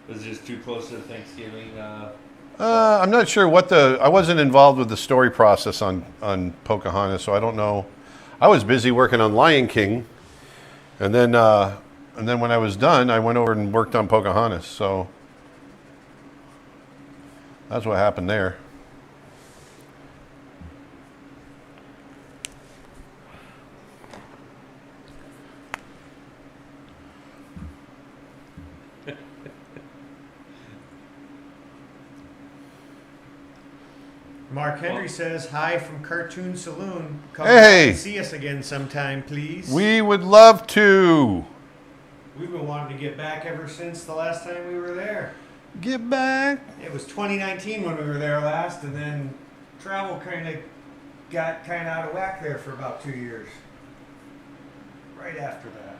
[SPEAKER 3] Was it just too close to Thanksgiving?
[SPEAKER 1] I'm not sure I wasn't involved with the story process on Pocahontas, so I don't know. I was busy working on Lion King, and then when I was done, I went over and worked on Pocahontas. So that's what happened there.
[SPEAKER 2] Mark Henry says, hi from Cartoon Saloon. Come
[SPEAKER 1] Hey.
[SPEAKER 2] see us again sometime, please.
[SPEAKER 1] We would love to.
[SPEAKER 2] We've been wanting to get back ever since the last time we were there.
[SPEAKER 1] Get back.
[SPEAKER 2] It was 2019 when we were there last, and then travel got kind of out of whack there for about 2 years. Right after that.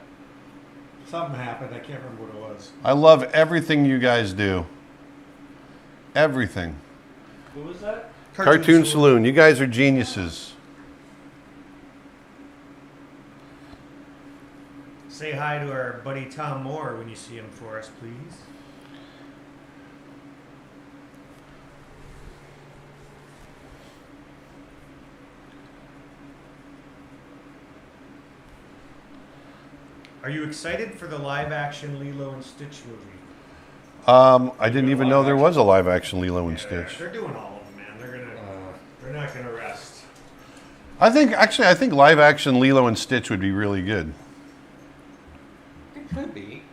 [SPEAKER 2] Something happened. I can't remember what it was.
[SPEAKER 1] I love everything you guys do. Everything.
[SPEAKER 3] Who was that?
[SPEAKER 1] Cartoon Saloon. You guys are geniuses.
[SPEAKER 2] Say hi to our buddy Tom Moore when you see him for us, please. Are you excited for the live-action Lilo and Stitch movie?
[SPEAKER 1] I didn't even know there was a live action Lilo and
[SPEAKER 2] Yeah,
[SPEAKER 1] Stitch.
[SPEAKER 2] they're doing all of them, man. They're not gonna rest.
[SPEAKER 1] I think live action Lilo and Stitch would be really good.
[SPEAKER 3] It could be.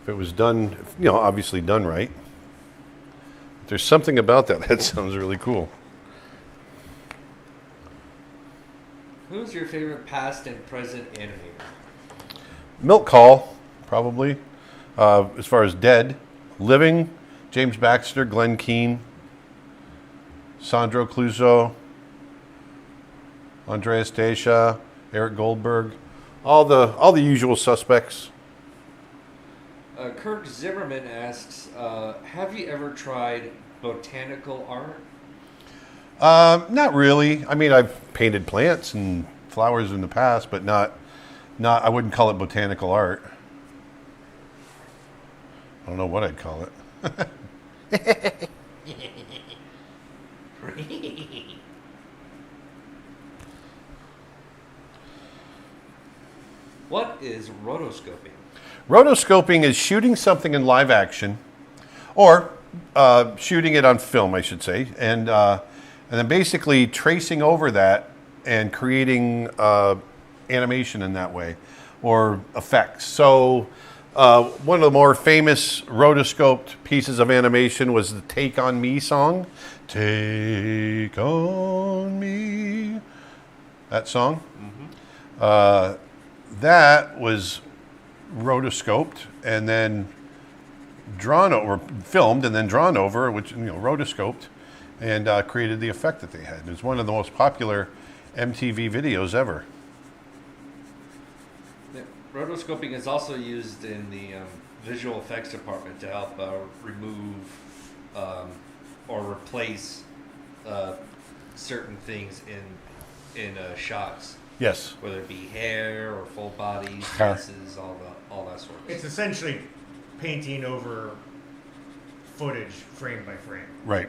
[SPEAKER 1] If it was done, obviously done right. There's something about that that sounds really cool.
[SPEAKER 3] Who's your favorite past and present animator?
[SPEAKER 1] Milk Call, probably. As far as dead, living, James Baxter, Glenn Keane, Sandro Clouseau, Andreas Deisha, Eric Goldberg, all the usual suspects.
[SPEAKER 3] Kirk Zimmerman asks, have you ever tried botanical art?
[SPEAKER 1] Not really. I mean, I've painted plants and flowers in the past, but not. I wouldn't call it botanical art. I don't know what I'd call it.
[SPEAKER 3] What is rotoscoping?
[SPEAKER 1] Rotoscoping is shooting something in live action, or shooting it on film, I should say, and then basically tracing over that and creating animation in that way, or effects. So one of the more famous rotoscoped pieces of animation was the "Take on Me" song. Take on me. That song. That was rotoscoped and then drawn over, filmed and then drawn over, which rotoscoped, and created the effect that they had. It was one of the most popular MTV videos ever.
[SPEAKER 3] Rotoscoping is also used in the visual effects department to help remove or replace certain things in shots,
[SPEAKER 1] Yes.
[SPEAKER 3] whether it be hair or full bodies,
[SPEAKER 1] Hair.
[SPEAKER 3] faces, all that sort of
[SPEAKER 2] It's
[SPEAKER 3] stuff.
[SPEAKER 2] essentially painting over footage frame by frame.
[SPEAKER 1] Right.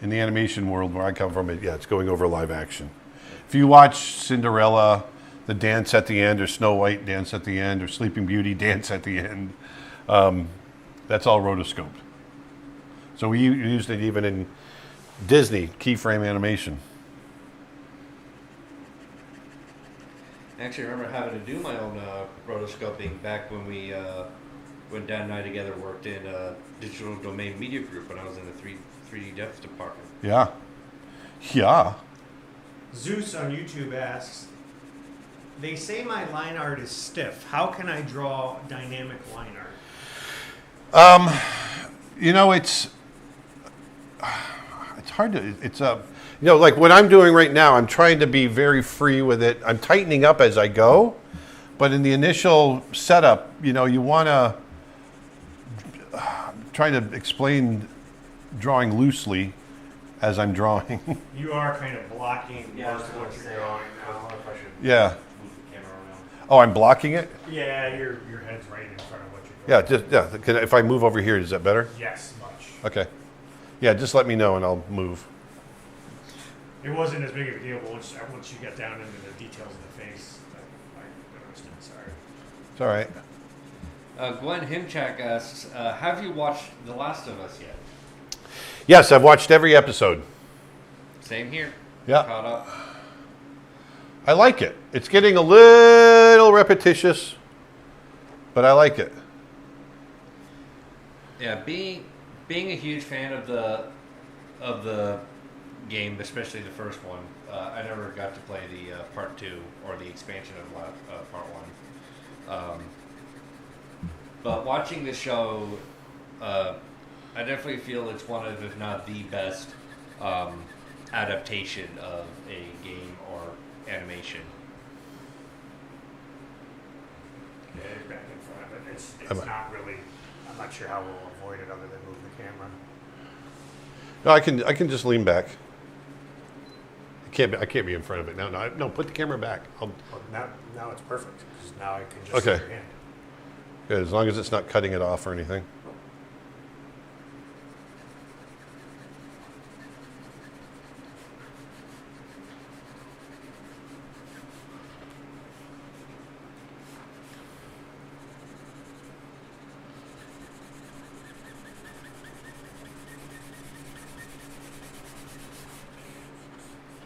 [SPEAKER 1] In the animation world where I come from, it's going over live action. If you watch Cinderella, the dance at the end, or Snow White dance at the end, or Sleeping Beauty dance at the end, that's all rotoscoped. So we used it even in Disney keyframe animation.
[SPEAKER 3] I actually remember having to do my own rotoscoping back when Dan and I together worked in Digital Domain Media Group when I was in the 3D depth department.
[SPEAKER 1] Yeah. Yeah.
[SPEAKER 2] Zeus on YouTube asks, they say my line art is stiff. How can I draw dynamic line art?
[SPEAKER 1] It's hard to, like what I'm doing right now, I'm trying to be very free with it. I'm tightening up as I go, but in the initial setup, you want to try to explain drawing loosely as I'm drawing.
[SPEAKER 2] You are kind of blocking most of what you're drawing now.
[SPEAKER 1] Yeah.
[SPEAKER 3] Move the camera around.
[SPEAKER 1] Oh, I'm blocking it?
[SPEAKER 2] Yeah, your head's right in front of what you're drawing.
[SPEAKER 1] Yeah. If I move over here, is that better?
[SPEAKER 2] Yes, much.
[SPEAKER 1] Okay. Yeah, just let me know and I'll move.
[SPEAKER 2] It wasn't as big of a deal, but once you get down into the details of the face, I understood. Sorry.
[SPEAKER 1] It's all right.
[SPEAKER 3] Glenn Himchak asks, have you watched The Last of Us yet?
[SPEAKER 1] Yes, I've watched every episode.
[SPEAKER 3] Same here.
[SPEAKER 1] Yeah.
[SPEAKER 3] Caught up.
[SPEAKER 1] I like it. It's getting a little repetitious, but I like it.
[SPEAKER 3] Yeah, being a huge fan of the game, especially the first one, I never got to play the part 2 or the expansion of part 1. But watching the show, I definitely feel it's one of, if not the best, adaptation of a game or animation.
[SPEAKER 2] Yeah, it's back in front of it. It's
[SPEAKER 1] I'm-
[SPEAKER 2] not really. I'm not sure how we'll avoid it other than move the camera.
[SPEAKER 1] No, I can just lean back. I can't be in front of it now. No, put the camera back.
[SPEAKER 2] Well, now it's perfect, because now I can just see
[SPEAKER 1] Okay.
[SPEAKER 2] your hand.
[SPEAKER 1] Good, as long as it's not cutting it off or anything.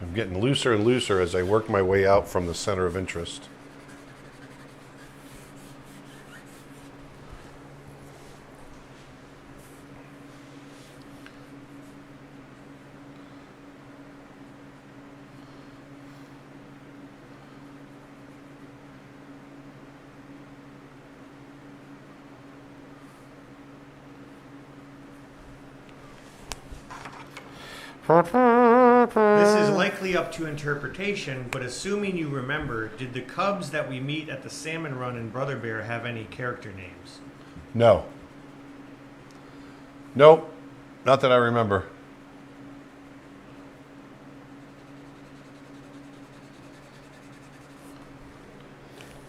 [SPEAKER 1] I'm getting looser and looser as I work my way out from the center of interest.
[SPEAKER 2] This is likely up to interpretation, but assuming you remember, did the cubs that we meet at the salmon run in Brother Bear have any character names?
[SPEAKER 1] No. Nope. Not that I remember.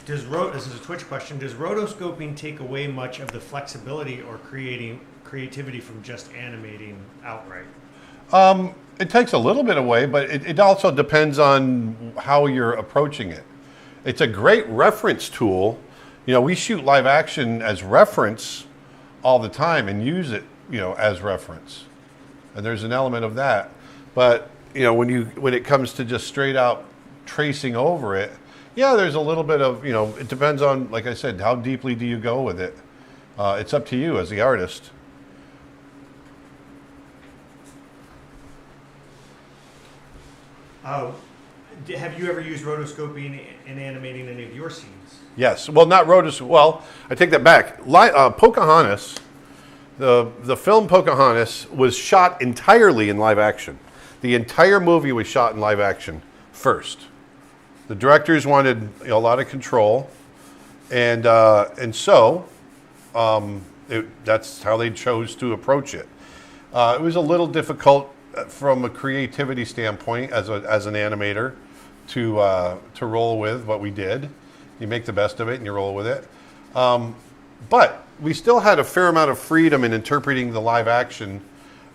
[SPEAKER 2] This is a Twitch question. Does rotoscoping take away much of the flexibility or creativity from just animating outright?
[SPEAKER 1] It takes a little bit away, but it also depends on how you're approaching it. It's a great reference tool. You know, we shoot live action as reference all the time and use it, you know, as reference. And there's an element of that. But, you know, when it comes to just straight out tracing over it, yeah, there's a little bit of, you know, it depends on, like I said, how deeply do you go with it? It's up to you as the artist.
[SPEAKER 2] Have you ever used rotoscoping in animating any of your scenes?
[SPEAKER 1] Yes. Well, not Rotus. Well, I take that back. Pocahontas, the film Pocahontas was shot entirely in live action. The entire movie was shot in live action first. The directors wanted, you know, a lot of control, and so that's how they chose to approach it. It was a little difficult from a creativity standpoint as an animator to roll with what we did. You make the best of it and you roll with it. But we still had a fair amount of freedom in interpreting the live action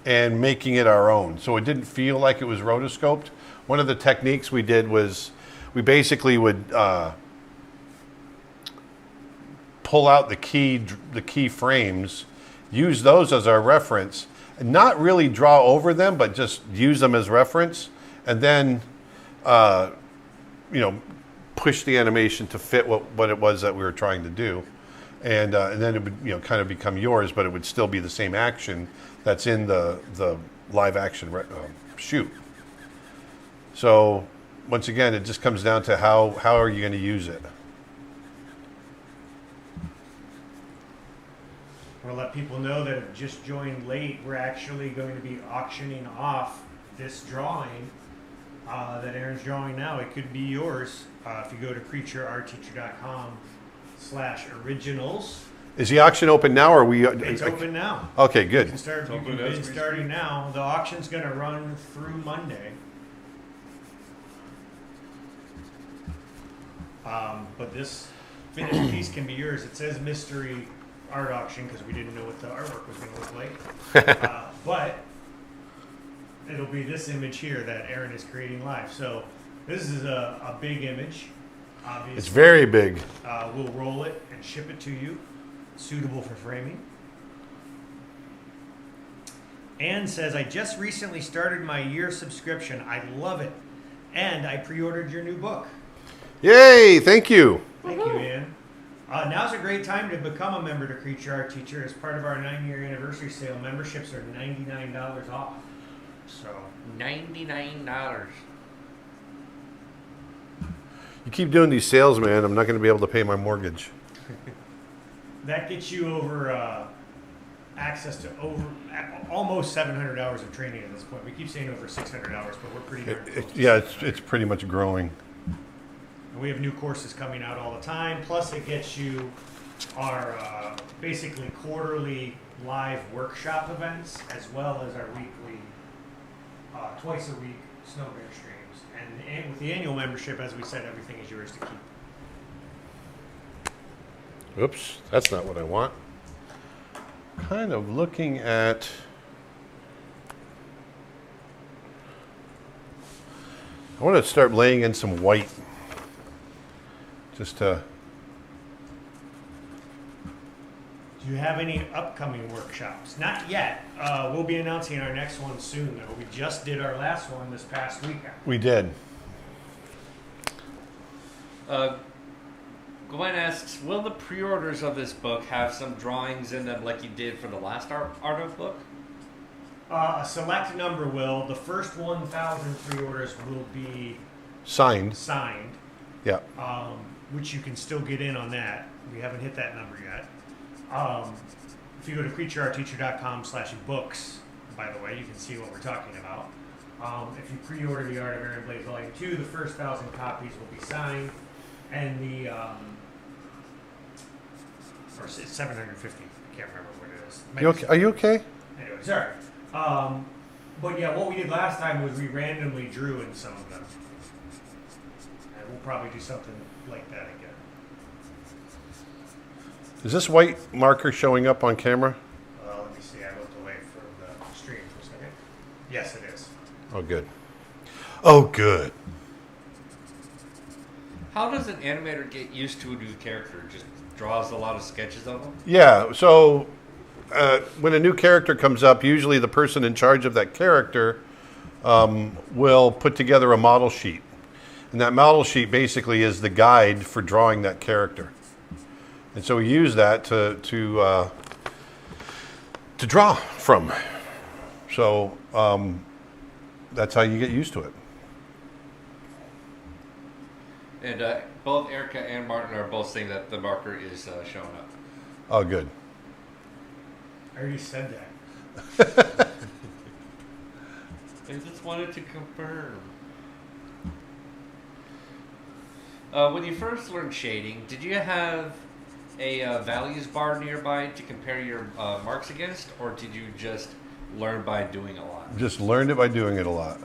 [SPEAKER 1] and making it our own. So it didn't feel like it was rotoscoped. One of the techniques we did was we basically would pull out the key frames, use those as our reference, and not really draw over them, but just use them as reference, and then you know, push the animation to fit what it was that we were trying to do, and then it would, you know, kind of become yours, but it would still be the same action that's in the live action shoot. So once again, it just comes down to how are you going to use it.
[SPEAKER 2] I want to let people know that have just joined late, we're actually going to be auctioning off this drawing that Aaron's drawing now. It could be yours if you go to creatureartteacher.com/originals.
[SPEAKER 1] Is the auction open now, or are we?
[SPEAKER 2] It's open now.
[SPEAKER 1] Okay,
[SPEAKER 2] You
[SPEAKER 1] good.
[SPEAKER 2] can start. You can bid starting now. The auction's going to run through Monday. But this finished piece can be yours. It says mystery art auction because we didn't know what the artwork was going to look like. But it'll be this image here that Aaron is creating live. So this is a big image. Obviously,
[SPEAKER 1] It's very big.
[SPEAKER 2] we'll roll it and ship it to you, suitable for framing. Ann says, I just recently started my year subscription. I love it. And I pre-ordered your new book.
[SPEAKER 1] Yay! Thank you.
[SPEAKER 2] Thank you, Ann. Now's a great time to become a member to Creature Art Teacher. As part of our 9-year anniversary sale, memberships are $99 off. So
[SPEAKER 3] $99.
[SPEAKER 1] You keep doing these sales, man. I'm not going to be able to pay my mortgage.
[SPEAKER 2] that gets you over access to almost 700 hours of training at this point. We keep saying over 600 hours, but we're pretty darn close.
[SPEAKER 1] Yeah, it's pretty much growing.
[SPEAKER 2] And we have new courses coming out all the time. Plus, it gets you our basically quarterly live workshop events, as well as our weekly, twice a week snow bear streams. And with the annual membership, as we said, everything is yours to keep.
[SPEAKER 1] Oops, that's not what I want. Kind of looking at. I want to start laying in some white. Just to.
[SPEAKER 2] Do you have any upcoming workshops? Not yet. We'll be announcing our next one soon, though. We just did our last one this past weekend.
[SPEAKER 1] We did.
[SPEAKER 3] Glenn asks, will the pre-orders of this book have some drawings in them like you did for the last art of book?
[SPEAKER 2] A select number will. The first 1,000 pre-orders will be
[SPEAKER 1] Signed.
[SPEAKER 2] signed,
[SPEAKER 1] Yeah.
[SPEAKER 2] which you can still get in on that. We haven't hit that number yet. If you go to creatureartteacher.com/books, by the way, you can see what we're talking about. If you pre-order the Art of Aaron Blaze Volume 2, the first 1,000 copies will be signed, and the or it's 750. I can't remember what it is.
[SPEAKER 1] You okay? Are you okay?
[SPEAKER 2] Anyway, sorry. But yeah, what we did last time was we randomly drew in some of them, and we'll probably do something like that again.
[SPEAKER 1] Is this white marker showing up on camera?
[SPEAKER 2] Let me see. I looked away from the stream for a second. Yes, it is.
[SPEAKER 1] Oh, good. Oh, good.
[SPEAKER 3] How does an animator get used to a new character? Just draws a lot of sketches of them?
[SPEAKER 1] Yeah, so when a new character comes up, usually the person in charge of that character will put together a model sheet. And that model sheet basically is the guide for drawing that character. And so we use that to draw from. So that's how you get used to it.
[SPEAKER 3] And both Erica and Martin are both saying that the marker is showing up.
[SPEAKER 1] Oh, good.
[SPEAKER 2] I already said that.
[SPEAKER 3] I just wanted to confirm. When you first learned shading, did you have a values bar nearby to compare your marks against, or did you just learn by doing a lot?
[SPEAKER 1] Just learned it by doing it a lot.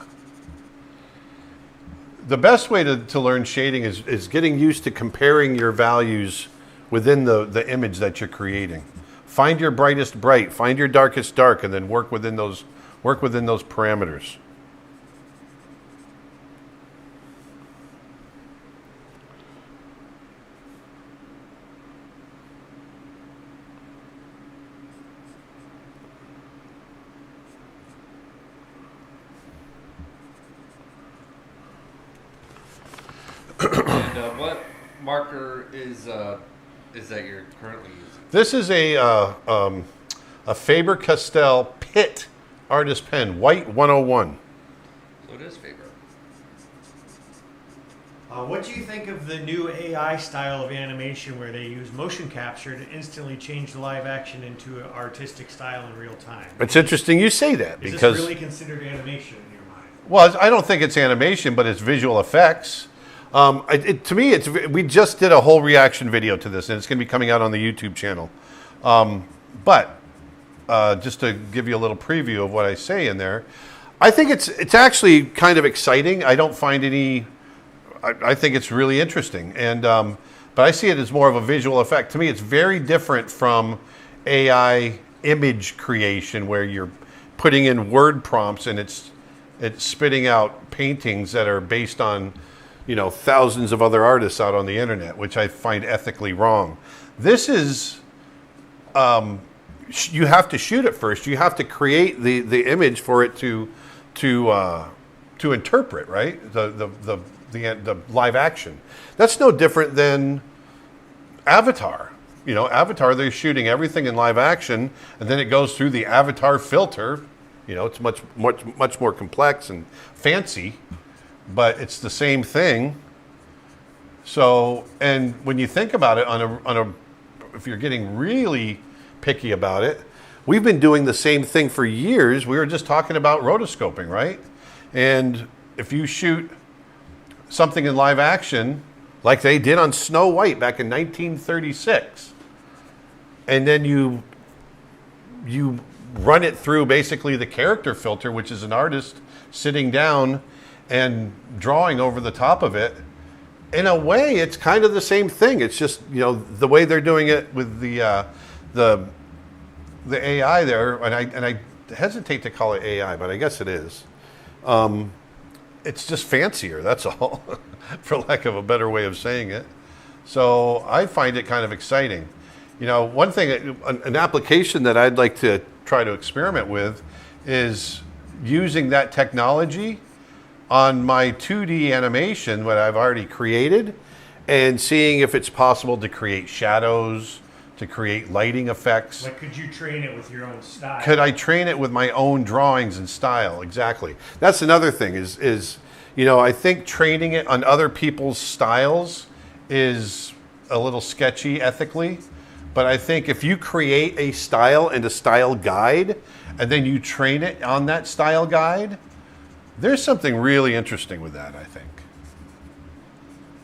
[SPEAKER 1] The best way to learn shading is getting used to comparing your values within the image that you're creating. Find your brightest bright, find your darkest dark, and then work within those parameters.
[SPEAKER 3] And what marker is that you're currently using?
[SPEAKER 1] This is a Faber-Castell Pitt Artist Pen, White 101.
[SPEAKER 3] So it is Faber.
[SPEAKER 2] What do you think of the new AI style of animation where they use motion capture to instantly change the live action into an artistic style in real time?
[SPEAKER 1] It's interesting you say that
[SPEAKER 2] Is
[SPEAKER 1] because
[SPEAKER 2] this really considered animation in your mind?
[SPEAKER 1] well, I don't think it's animation, but it's visual effects. To me, we just did a whole reaction video to this, and it's going to be coming out on the YouTube channel. But just to give you a little preview of what I say in there, I think it's actually kind of exciting. I don't find any. I think it's really interesting, and but I see it as more of a visual effect. To me, it's very different from AI image creation, where you're putting in word prompts and it's spitting out paintings that are based on, thousands of other artists out on the internet, which I find ethically wrong. This is, you have to shoot it first. You have to create the image for it to interpret, right? The live action. That's no different than Avatar. Avatar, they're shooting everything in live action, and then it goes through the Avatar filter. It's much more complex and fancy, but it's the same thing. So, and when you think about it, if you're getting really picky about it, we've been doing the same thing for years. We were just talking about rotoscoping, right? And if you shoot something in live action, like they did on Snow White back in 1936, and then you run it through basically the character filter, which is an artist sitting down and drawing over the top of it. In a way, it's kind of the same thing. It's just, you know, the way they're doing it with the AI there, and I hesitate to call it AI, but I guess it is. It's just fancier, that's all, for lack of a better way of saying it. So I find it kind of exciting. You know, one thing, an application that I'd like to try to experiment with is using that technology on my 2D animation, what I've already created, and seeing if it's possible to create shadows, to create lighting effects.
[SPEAKER 2] Like, could you train it with your own style?
[SPEAKER 1] Could I train it with my own drawings and style? Exactly. That's another thing is, you know, I think training it on other people's styles is a little sketchy ethically. But I think if you create a style and a style guide, and then you train it on that style guide, there's something really interesting with that, I think.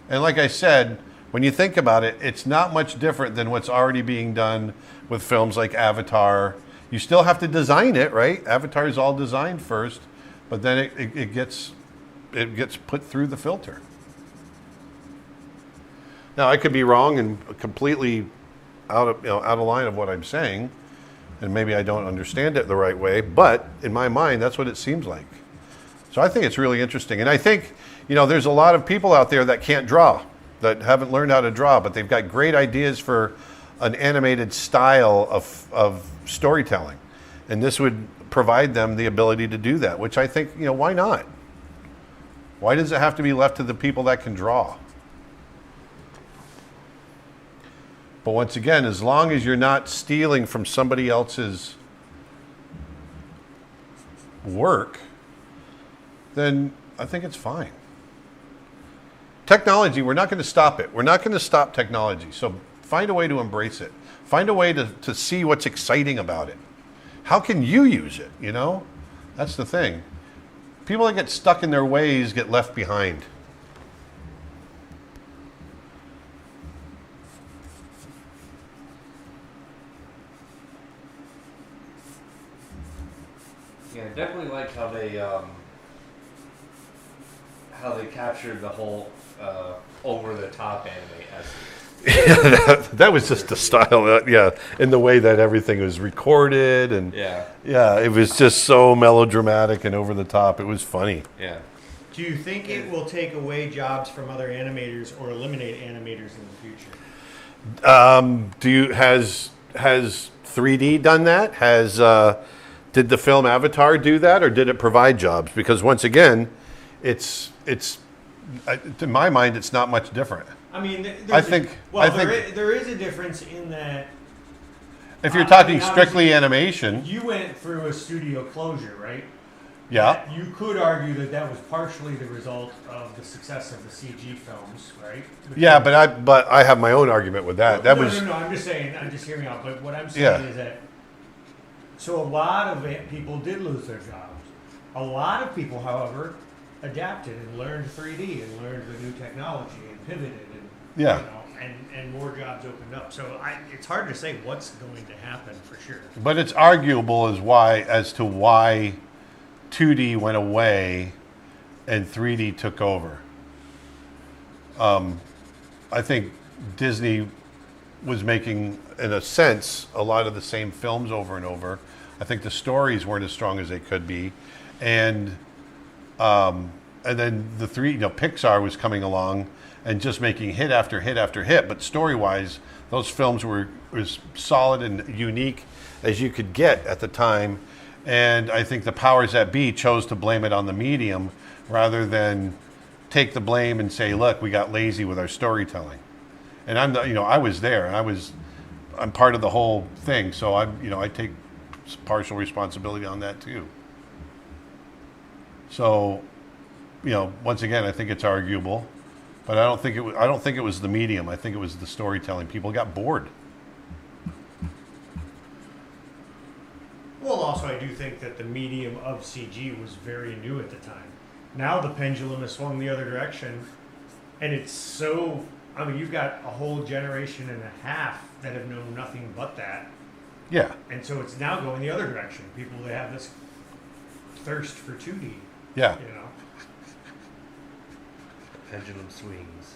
[SPEAKER 1] And like I said, when you think about it, it's not much different than what's already being done with films like Avatar. You still have to design it, right? Avatar is all designed first, but then it gets put through the filter. Now, I could be wrong and completely out of line of what I'm saying, and maybe I don't understand it the right way, but in my mind, that's what it seems like. So I think it's really interesting. And I think, you know, there's a lot of people out there that can't draw, that haven't learned how to draw, but they've got great ideas for an animated style of storytelling. And this would provide them the ability to do that, which I think, you know, why not? Why does it have to be left to the people that can draw? But once again, as long as you're not stealing from somebody else's work, then I think it's fine. Technology, we're not going to stop it. We're not going to stop technology. So find a way to embrace it. Find a way to see what's exciting about it. How can you use it, you know? That's the thing. People that get stuck in their ways get left behind.
[SPEAKER 3] Yeah, I definitely like how they captured the whole over the top anime essence.
[SPEAKER 1] Yeah, that was just the style, yeah, in the way that everything was recorded, and yeah, it was just so melodramatic and over the top. It was funny.
[SPEAKER 3] Yeah.
[SPEAKER 2] Do you think it will take away jobs from other animators or eliminate animators in the future?
[SPEAKER 1] Has 3D done that? Did the film Avatar do that, or did it provide jobs? Because once again, it's in my mind, it's not much different.
[SPEAKER 2] I mean, there is a difference in that.
[SPEAKER 1] If you're talking strictly animation,
[SPEAKER 2] you went through a studio closure, right?
[SPEAKER 1] Yeah.
[SPEAKER 2] You could argue that was partially the result of the success of the CG films, right?
[SPEAKER 1] Yeah, but I have my own argument with that.
[SPEAKER 2] No, I'm just saying. I'm just hearing me out. But what I'm saying is that. So a lot of people did lose their jobs. A lot of people, however, adapted and learned 3D and learned the new technology and pivoted and you know, and more jobs opened up. So it's hard to say what's going to happen for sure.
[SPEAKER 1] But it's arguable as to why 2D went away and 3D took over. I think Disney was making, in a sense, a lot of the same films over and over. I think the stories weren't as strong as they could be, and then Pixar was coming along and just making hit after hit after hit. But story-wise, those films were as solid and unique as you could get at the time. And I think the powers that be chose to blame it on the medium rather than take the blame and say, "Look, we got lazy with our storytelling." And I was there, and I'm part of the whole thing, so I take partial responsibility on that too. So, once again, I think it's arguable, but I don't think it was the medium. I think it was the storytelling. People got bored.
[SPEAKER 2] Well, also, I do think that the medium of CG was very new at the time. Now the pendulum has swung the other direction, and it's so. I mean, you've got a whole generation and a half that have known nothing but that.
[SPEAKER 1] Yeah.
[SPEAKER 2] And so it's now going the other direction. People, they have this thirst for 2D.
[SPEAKER 1] Yeah.
[SPEAKER 3] pendulum swings.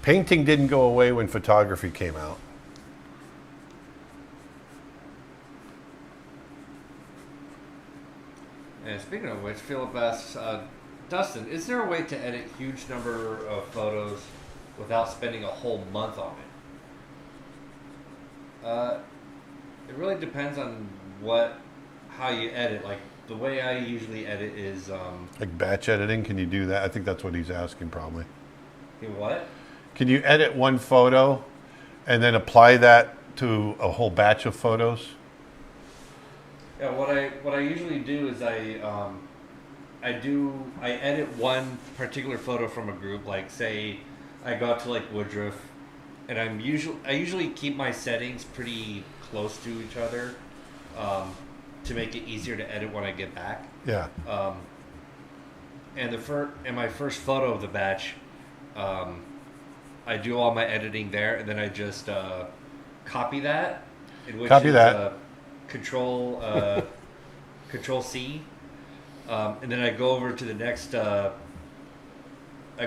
[SPEAKER 1] Painting didn't go away when photography came out.
[SPEAKER 3] And speaking of which, Philip asks, Dustin, is there a way to edit huge number of photos without spending a whole month on it? It really depends on how you edit. Like the way I usually edit is
[SPEAKER 1] Like batch editing, can you do that? I think that's what he's asking probably.
[SPEAKER 3] what?
[SPEAKER 1] Can you edit one photo and then apply that to a whole batch of photos?
[SPEAKER 3] Yeah, what I usually do is I edit one particular photo from a group. Like say I go out to like Woodruff, and I usually keep my settings pretty close to each other to make it easier to edit when I get back.
[SPEAKER 1] Yeah.
[SPEAKER 3] And my first photo of the batch, I do all my editing there, and then I just copy that. Control C, and then I go over to the next. I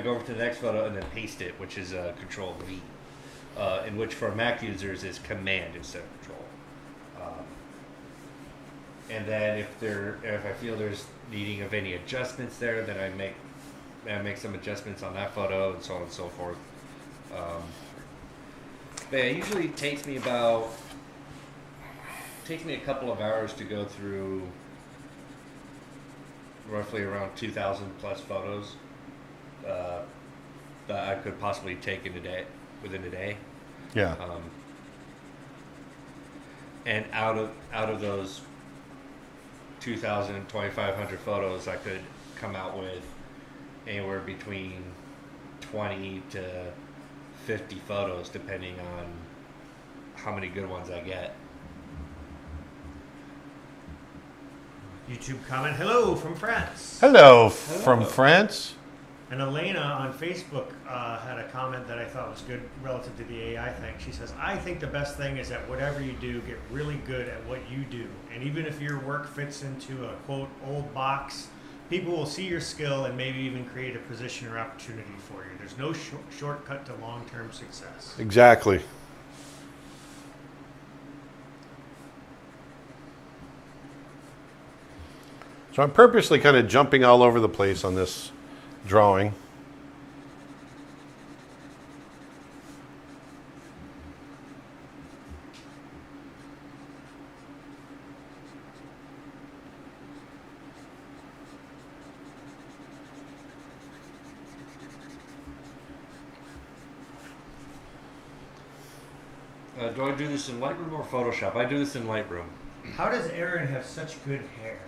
[SPEAKER 3] go over to the next photo and then paste it, which is Control V, in which for Mac users is Command instead of Control. And then if I feel there's needing of any adjustments there, then I make some adjustments on that photo and so on and so forth. But it usually takes me a couple of hours to go through roughly around 2,000 plus photos that I could possibly take within a day.
[SPEAKER 1] Yeah.
[SPEAKER 3] And out of those 2,000 and 2,500 photos, I could come out with anywhere between 20 to 50 photos, depending on how many good ones I get.
[SPEAKER 2] YouTube comment, hello from France.
[SPEAKER 1] Hello, from France.
[SPEAKER 2] And Elena on Facebook had a comment that I thought was good relative to the AI thing. She says, I think the best thing is that whatever you do, get really good at what you do. And even if your work fits into a, quote, old box, people will see your skill and maybe even create a position or opportunity for you. There's no shortcut to long-term success.
[SPEAKER 1] Exactly. So I'm purposely kind of jumping all over the place on this drawing.
[SPEAKER 3] Do I do this in Lightroom or Photoshop? I do this in Lightroom.
[SPEAKER 2] How does Aaron have such good hair?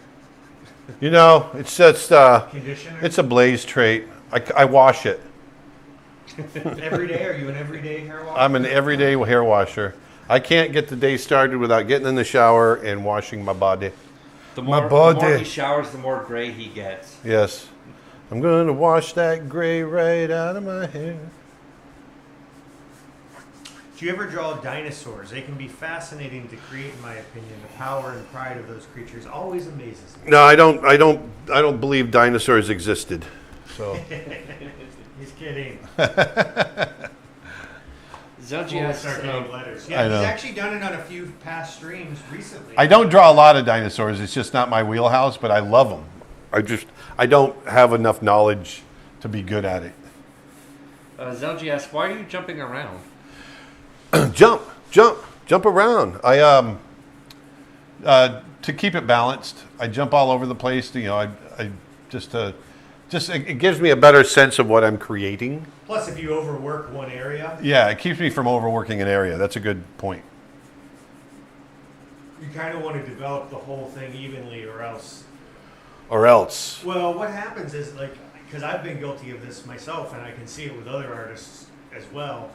[SPEAKER 1] You know, it's just,
[SPEAKER 2] Conditioner?
[SPEAKER 1] it's a Blaze trait. I wash it.
[SPEAKER 2] Every day? Are you an everyday hair washer?
[SPEAKER 1] I'm an everyday hair washer. I can't get the day started without getting in the shower and washing my body.
[SPEAKER 3] The
[SPEAKER 1] My
[SPEAKER 3] more
[SPEAKER 1] body.
[SPEAKER 3] he showers, the more gray he gets.
[SPEAKER 1] Yes. I'm going to wash that gray right out of my hair.
[SPEAKER 2] Do you ever draw dinosaurs? They can be fascinating to create, in my opinion. The power and pride of those creatures always amazes me.
[SPEAKER 1] No, I don't believe dinosaurs existed. So
[SPEAKER 2] He's kidding.
[SPEAKER 3] Zelgi
[SPEAKER 2] We'll
[SPEAKER 3] asks,
[SPEAKER 2] start getting letters.
[SPEAKER 1] I
[SPEAKER 2] Yeah,
[SPEAKER 1] know.
[SPEAKER 2] he's actually done it on a few past streams recently.
[SPEAKER 1] I don't draw a lot of dinosaurs. It's just not my wheelhouse, but I love them. I don't have enough knowledge to be good at it.
[SPEAKER 3] Zelgi asks, why are you jumping around?
[SPEAKER 1] Jump around. To keep it balanced, I jump all over the place. You know, I just it gives me a better sense of what I'm creating.
[SPEAKER 2] Plus, if you overwork one area,
[SPEAKER 1] Yeah, it keeps me from overworking an area. That's a good point.
[SPEAKER 2] you kind of want to develop the whole thing evenly, or else.
[SPEAKER 1] Or else.
[SPEAKER 2] Well, what happens is, like, because I've been guilty of this myself, and I can see it with other artists as well.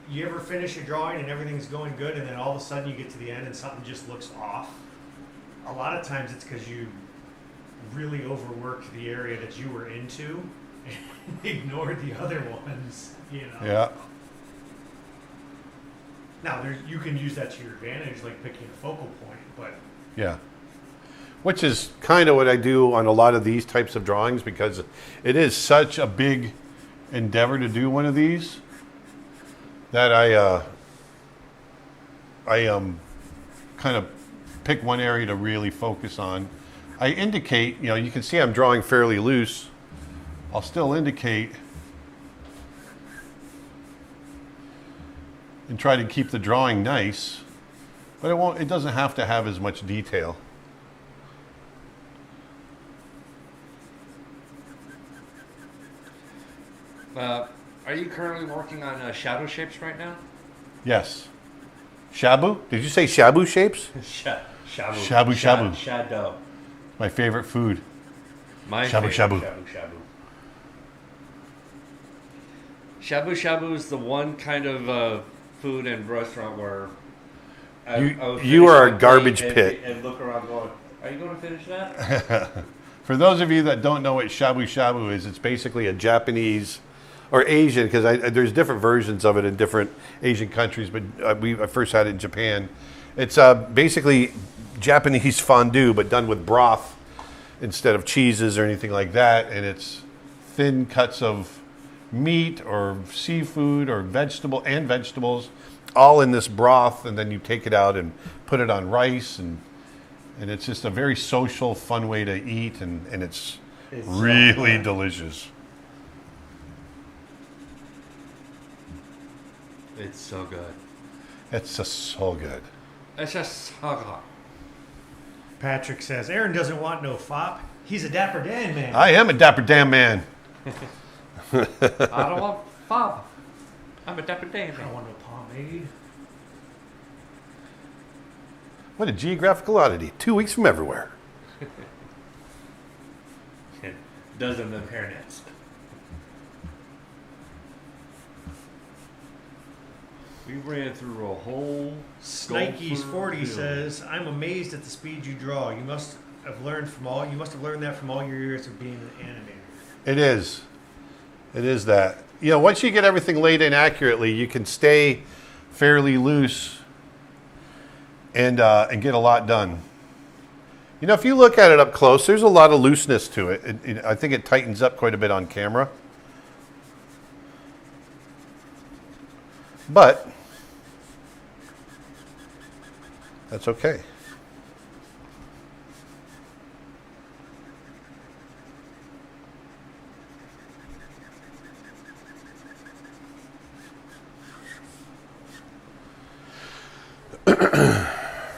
[SPEAKER 2] You ever finish a drawing and everything's going good, and then all of a sudden you get to the end and something just looks off? A lot of times it's because you really overworked the area that you were into and ignored the other ones, you know?
[SPEAKER 1] Yeah.
[SPEAKER 2] Now, you can use that to your advantage, like picking a focal point, but
[SPEAKER 1] Yeah. which is kind of what I do on a lot of these types of drawings because it is such a big endeavor to do one of these that I kind of pick one area to really focus on. I indicate, you know, you can see I'm drawing fairly loose. I'll still indicate and try to keep the drawing nice, but it doesn't have to have as much detail.
[SPEAKER 3] Are you currently working on shadow shapes right now?
[SPEAKER 1] Yes. Shabu? Did you say shabu shapes?
[SPEAKER 3] Shabu.
[SPEAKER 1] Shabu.
[SPEAKER 3] Shadow.
[SPEAKER 1] My favorite food.
[SPEAKER 3] My
[SPEAKER 1] Shabu
[SPEAKER 3] favorite,
[SPEAKER 1] shabu.
[SPEAKER 3] Shabu shabu is the one kind of food and restaurant where I would
[SPEAKER 1] You
[SPEAKER 3] finish
[SPEAKER 1] are a
[SPEAKER 3] my
[SPEAKER 1] garbage
[SPEAKER 3] plate
[SPEAKER 1] pit.
[SPEAKER 3] and look around going, are you going to finish that?
[SPEAKER 1] For those of you that don't know what shabu shabu is, it's basically a Japanese or Asian, because there's different versions of it in different Asian countries, but I first had it in Japan. It's basically Japanese fondue, but done with broth instead of cheeses or anything like that, and it's thin cuts of meat or seafood or vegetables, all in this broth, and then you take it out and put it on rice, and it's just a very social, fun way to eat, and it's really delicious.
[SPEAKER 3] It's so good.
[SPEAKER 1] It's just so good.
[SPEAKER 3] It's just so good.
[SPEAKER 2] Patrick says, Aaron doesn't want no fop. He's a Dapper Dan man.
[SPEAKER 1] I am a Dapper Dan man.
[SPEAKER 3] I don't want fob. I'm a Dapper Dan
[SPEAKER 2] I don't
[SPEAKER 3] man.
[SPEAKER 2] want no pomade.
[SPEAKER 1] What a geographical oddity. 2 weeks from everywhere.
[SPEAKER 3] Dozen of hairnets. We ran through a whole
[SPEAKER 2] Snikey's
[SPEAKER 3] Gopher
[SPEAKER 2] 40
[SPEAKER 3] field.
[SPEAKER 2] says, I'm amazed at the speed you draw. You must have learned that from all your years of being an animator.
[SPEAKER 1] It is. It is that. You know, once you get everything laid in accurately, you can stay fairly loose and get a lot done. You know, if you look at it up close, there's a lot of looseness to it. I think it tightens up quite a bit on camera. But that's okay.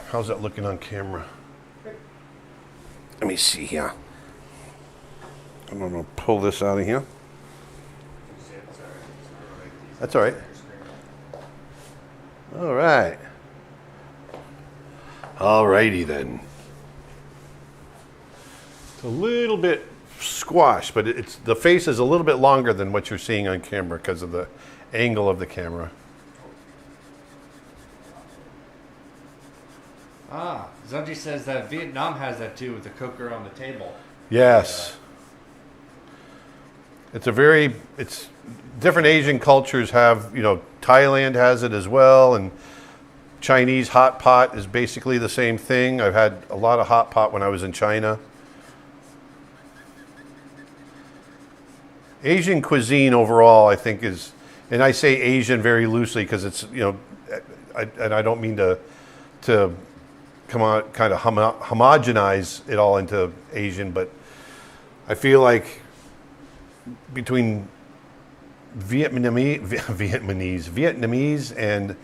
[SPEAKER 1] How's that looking on camera? Let me see here. I'm going to pull this out of here. That's all right. All right. All righty then. It's a little bit squashed, but the face is a little bit longer than what you're seeing on camera because of the angle of the camera.
[SPEAKER 3] Ah, Zunji says that Vietnam has that too with the cooker on the table.
[SPEAKER 1] Yes. It's different Asian cultures have, you know, Thailand has it as well, and Chinese hot pot is basically the same thing. I've had a lot of hot pot when I was in China. Asian cuisine overall, I think is, and I say Asian very loosely because it's, you know, I don't mean to come on, kind of homogenize it all into Asian, but I feel like between Vietnamese and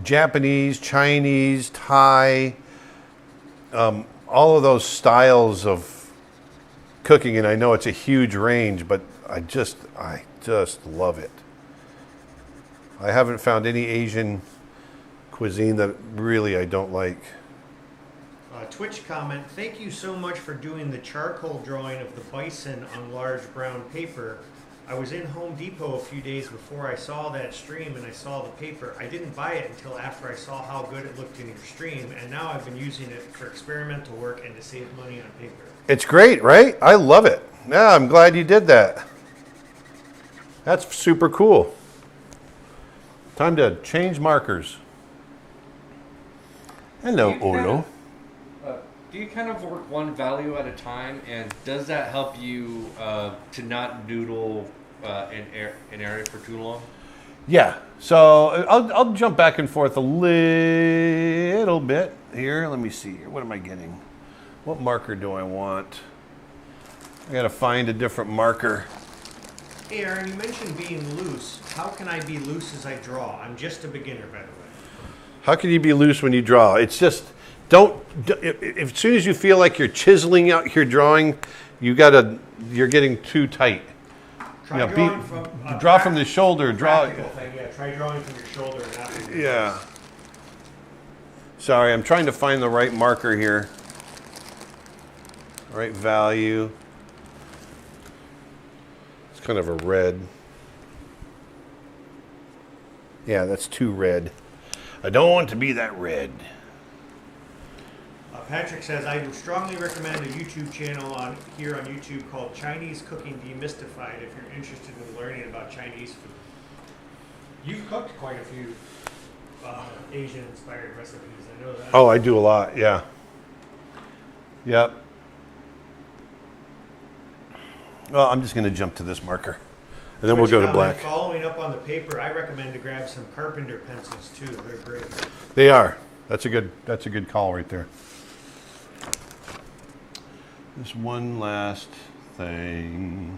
[SPEAKER 1] Japanese, Chinese, Thai, all of those styles of cooking, and I know it's a huge range, but I just love it. I haven't found any Asian cuisine that really I don't like.
[SPEAKER 2] Twitch comment, thank you so much for doing the charcoal drawing of the bison on large brown paper. I was in Home Depot a few days before I saw that stream and I saw the paper. I didn't buy it until after I saw how good it looked in your stream, and now I've been using it for experimental work and to save money on paper.
[SPEAKER 1] It's great, right? I love it. Yeah, I'm glad you did that. That's super cool. Time to change markers. Hello, Olo.
[SPEAKER 3] do you kind of work one value at a time, and does that help you to not noodle an area for too long?
[SPEAKER 1] Yeah. So I'll jump back and forth a little bit here. Let me see here. What am I getting? What marker do I want? I got to find a different marker.
[SPEAKER 2] Hey Aaron, you mentioned being loose. How can I be loose as I draw? I'm just a beginner, by the way.
[SPEAKER 1] How can you be loose when you draw? It's just as soon as you feel like you're chiseling out your drawing, you're getting too tight.
[SPEAKER 2] Try
[SPEAKER 1] Yeah,
[SPEAKER 2] drawing from
[SPEAKER 1] draw from the shoulder. Draw.
[SPEAKER 2] practical thing. Yeah, try drawing from your shoulder and not from your
[SPEAKER 1] Yeah. Sorry, I'm trying to find the right marker here. Right value. It's kind of a red. Yeah, that's too red. I don't want to be that red.
[SPEAKER 2] Patrick says, I would strongly recommend a YouTube channel here on YouTube called Chinese Cooking Demystified if you're interested in learning about Chinese food. You've cooked quite a few Asian-inspired recipes, I know that.
[SPEAKER 1] Oh, I do a lot, yeah. Yep. Well, I'm just going to jump to this marker. And then we'll go to black.
[SPEAKER 2] Following up on the paper, I recommend to grab some Carpenter pencils too. They're great.
[SPEAKER 1] They are. That's a good call right there. Just one last thing.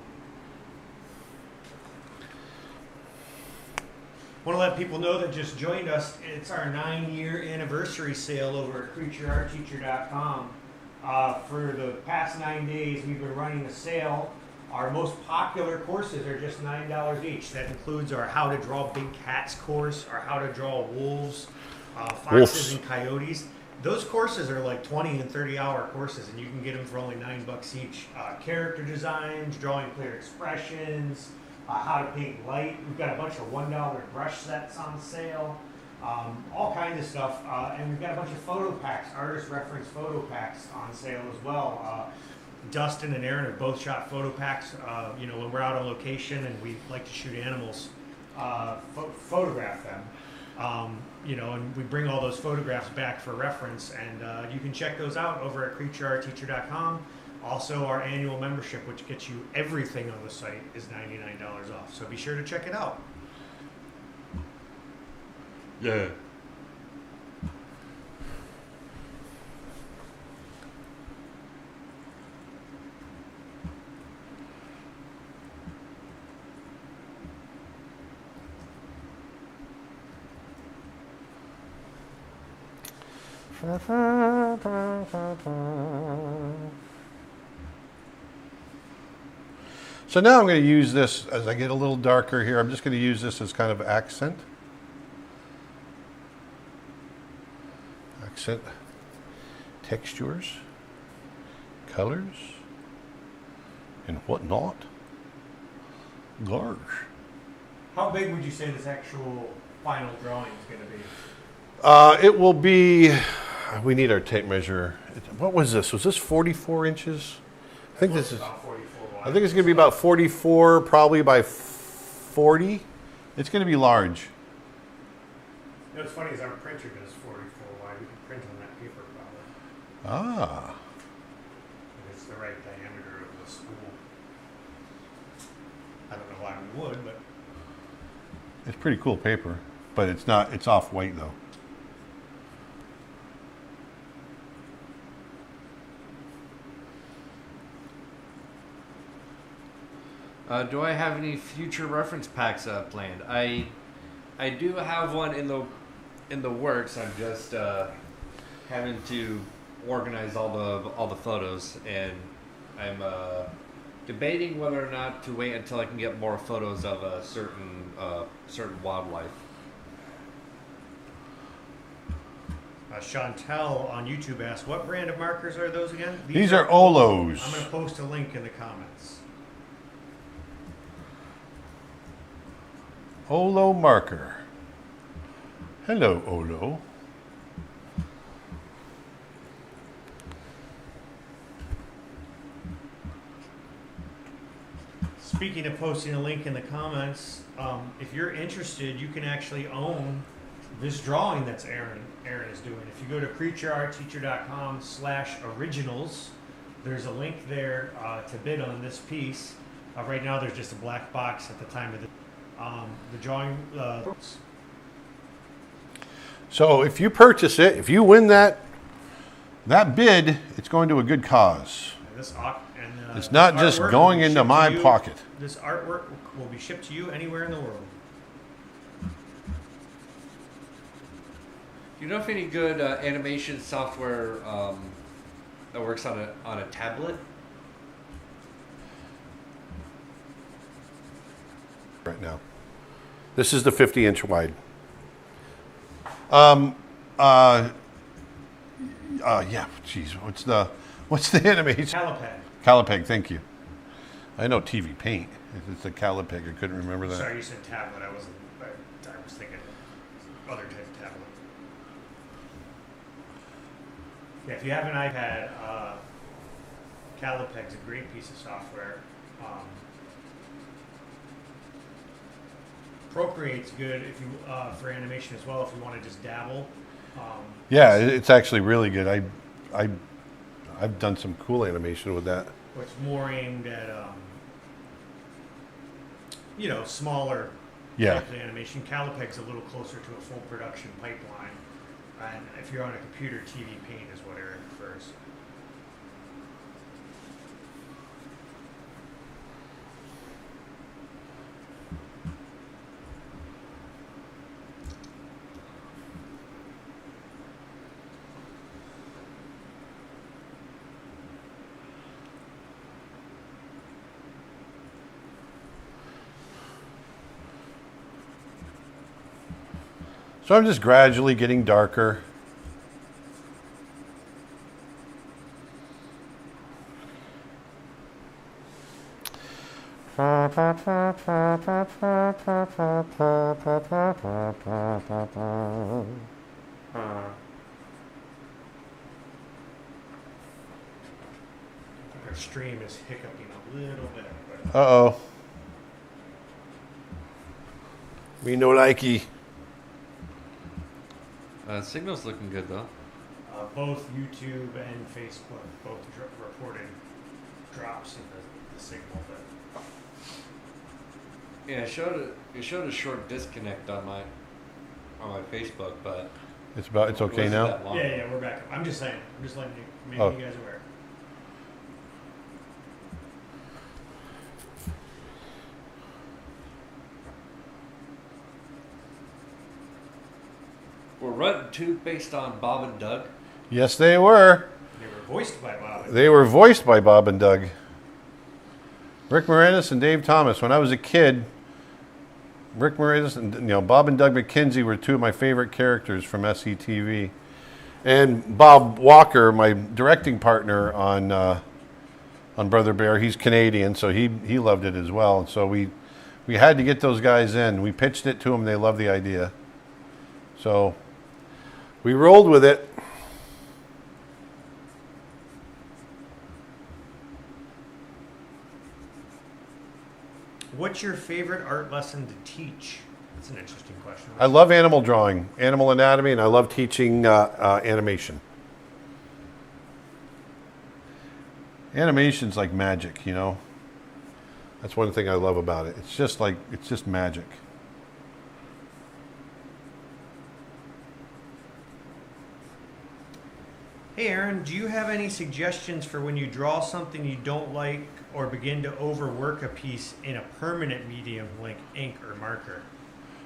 [SPEAKER 2] Want to let people know that just joined us. It's our 9-year anniversary sale over at CreatureArtTeacher.com. For the past 9 days, we've been running a sale. Our most popular courses are just $9 each. That includes our How to Draw Big Cats course, our How to Draw Wolves, Foxes and Coyotes. Those courses are like 20 and 30-hour courses, and you can get them for only $9 each. Character designs, drawing clear expressions, how to paint light. We've got a bunch of $1 brush sets on sale, all kinds of stuff. And we've got a bunch of photo packs, artist reference photo packs on sale as well. Dustin and Aaron have both shot photo packs. When we're out on location and we like to shoot animals, photograph them. And we bring all those photographs back for reference, and you can check those out over at CreatureArtTeacher.com. Also, our annual membership, which gets you everything on the site, is $99 off. So be sure to check it out.
[SPEAKER 3] Yeah.
[SPEAKER 1] So now I'm going to use this, as I get a little darker here, I'm just going to use this as kind of accent. Accent, textures, colors, and whatnot. Gosh.
[SPEAKER 2] How big would you say this actual final drawing is going to be?
[SPEAKER 1] It will be, we need our tape measure. What was this? Was this 44 inches? I think this is,
[SPEAKER 2] About 44 wide.
[SPEAKER 1] I think it's going to be about 44, probably by 40. It's going to be large.
[SPEAKER 2] You know, what's funny is our printer does 44 wide. We can print on that paper probably.
[SPEAKER 1] Ah.
[SPEAKER 2] If it's the right diameter of the spool. I don't know why we would, but
[SPEAKER 1] It's pretty cool paper, but it's not, it's off white though.
[SPEAKER 3] Do I have any future reference packs planned? I do have one in the works. I'm just having to organize all the photos, and I'm debating whether or not to wait until I can get more photos of a certain wildlife.
[SPEAKER 2] Chantel on YouTube asked, what brand of markers are those again?
[SPEAKER 1] These are Olos.
[SPEAKER 2] I'm going to post a link in the comments.
[SPEAKER 1] Olo marker. Hello, Olo.
[SPEAKER 2] Speaking of posting a link in the comments, if you're interested, you can actually own this drawing that's Aaron is doing, if you go to creatureartteacher.com/originals, there's a link there to bid on this piece. Right now, there's just a black box at the time of the drawing.
[SPEAKER 1] So if you purchase it, if you win that bid, it's going to a good cause. It's not
[SPEAKER 2] this
[SPEAKER 1] just
[SPEAKER 2] artwork
[SPEAKER 1] going
[SPEAKER 2] will be
[SPEAKER 1] into
[SPEAKER 2] shipped
[SPEAKER 1] my
[SPEAKER 2] to you.
[SPEAKER 1] pocket.
[SPEAKER 2] This artwork will be shipped to you anywhere in the world.
[SPEAKER 3] Do you know if any good animation software that works on a tablet?
[SPEAKER 1] Right now, this is the 50-inch wide. Yeah. Geez, what's the animation?
[SPEAKER 2] Calipeg.
[SPEAKER 1] Calipeg. Thank you. I know TV Paint. It's a Calipeg. I couldn't remember that.
[SPEAKER 2] Sorry, you said tablet. I was thinking other type of tablet. Yeah, if you have an iPad, Calipeg's a great piece of software. Procreate's good if you for animation as well. If you want to just dabble.
[SPEAKER 1] Yeah, it's actually really good. I've done some cool animation with that.
[SPEAKER 2] It's more aimed at smaller types of animation. Calipeg's a little closer to a full production pipeline. And if you're on a computer, TV Paint is what Aaron prefers.
[SPEAKER 1] So I'm just gradually getting darker.
[SPEAKER 2] Our stream is hiccuping a little bit. But
[SPEAKER 1] Uh-oh. We no likey.
[SPEAKER 3] Signal's looking good though.
[SPEAKER 2] both YouTube and Facebook both reported drops in the signal. But
[SPEAKER 3] Yeah, it showed a short disconnect on my Facebook, but
[SPEAKER 1] It's
[SPEAKER 3] it
[SPEAKER 1] okay
[SPEAKER 3] wasn't
[SPEAKER 1] now?
[SPEAKER 3] that long.
[SPEAKER 2] yeah, we're back. I'm just saying. I'm just letting you, making
[SPEAKER 1] Oh.
[SPEAKER 2] you guys aware.
[SPEAKER 3] Were Runt and Toot based on Bob and Doug?
[SPEAKER 1] Yes, they were.
[SPEAKER 2] They were voiced by Bob.
[SPEAKER 1] They were voiced by Bob and Doug. Rick Moranis and Dave Thomas. When I was a kid, Rick Moranis and Bob and Doug McKenzie were two of my favorite characters from SCTV. And Bob Walker, my directing partner on Brother Bear, he's Canadian, so he loved it as well. And so we had to get those guys in. We pitched it to them. They loved the idea. So we rolled with it.
[SPEAKER 2] What's your favorite art lesson to teach? That's an interesting question.
[SPEAKER 1] I love animal drawing, animal anatomy, and I love teaching animation. Animation's like magic, you know? That's one thing I love about it. It's just magic.
[SPEAKER 2] Hey Aaron, do you have any suggestions for when you draw something you don't like or begin to overwork a piece in a permanent medium like ink or marker?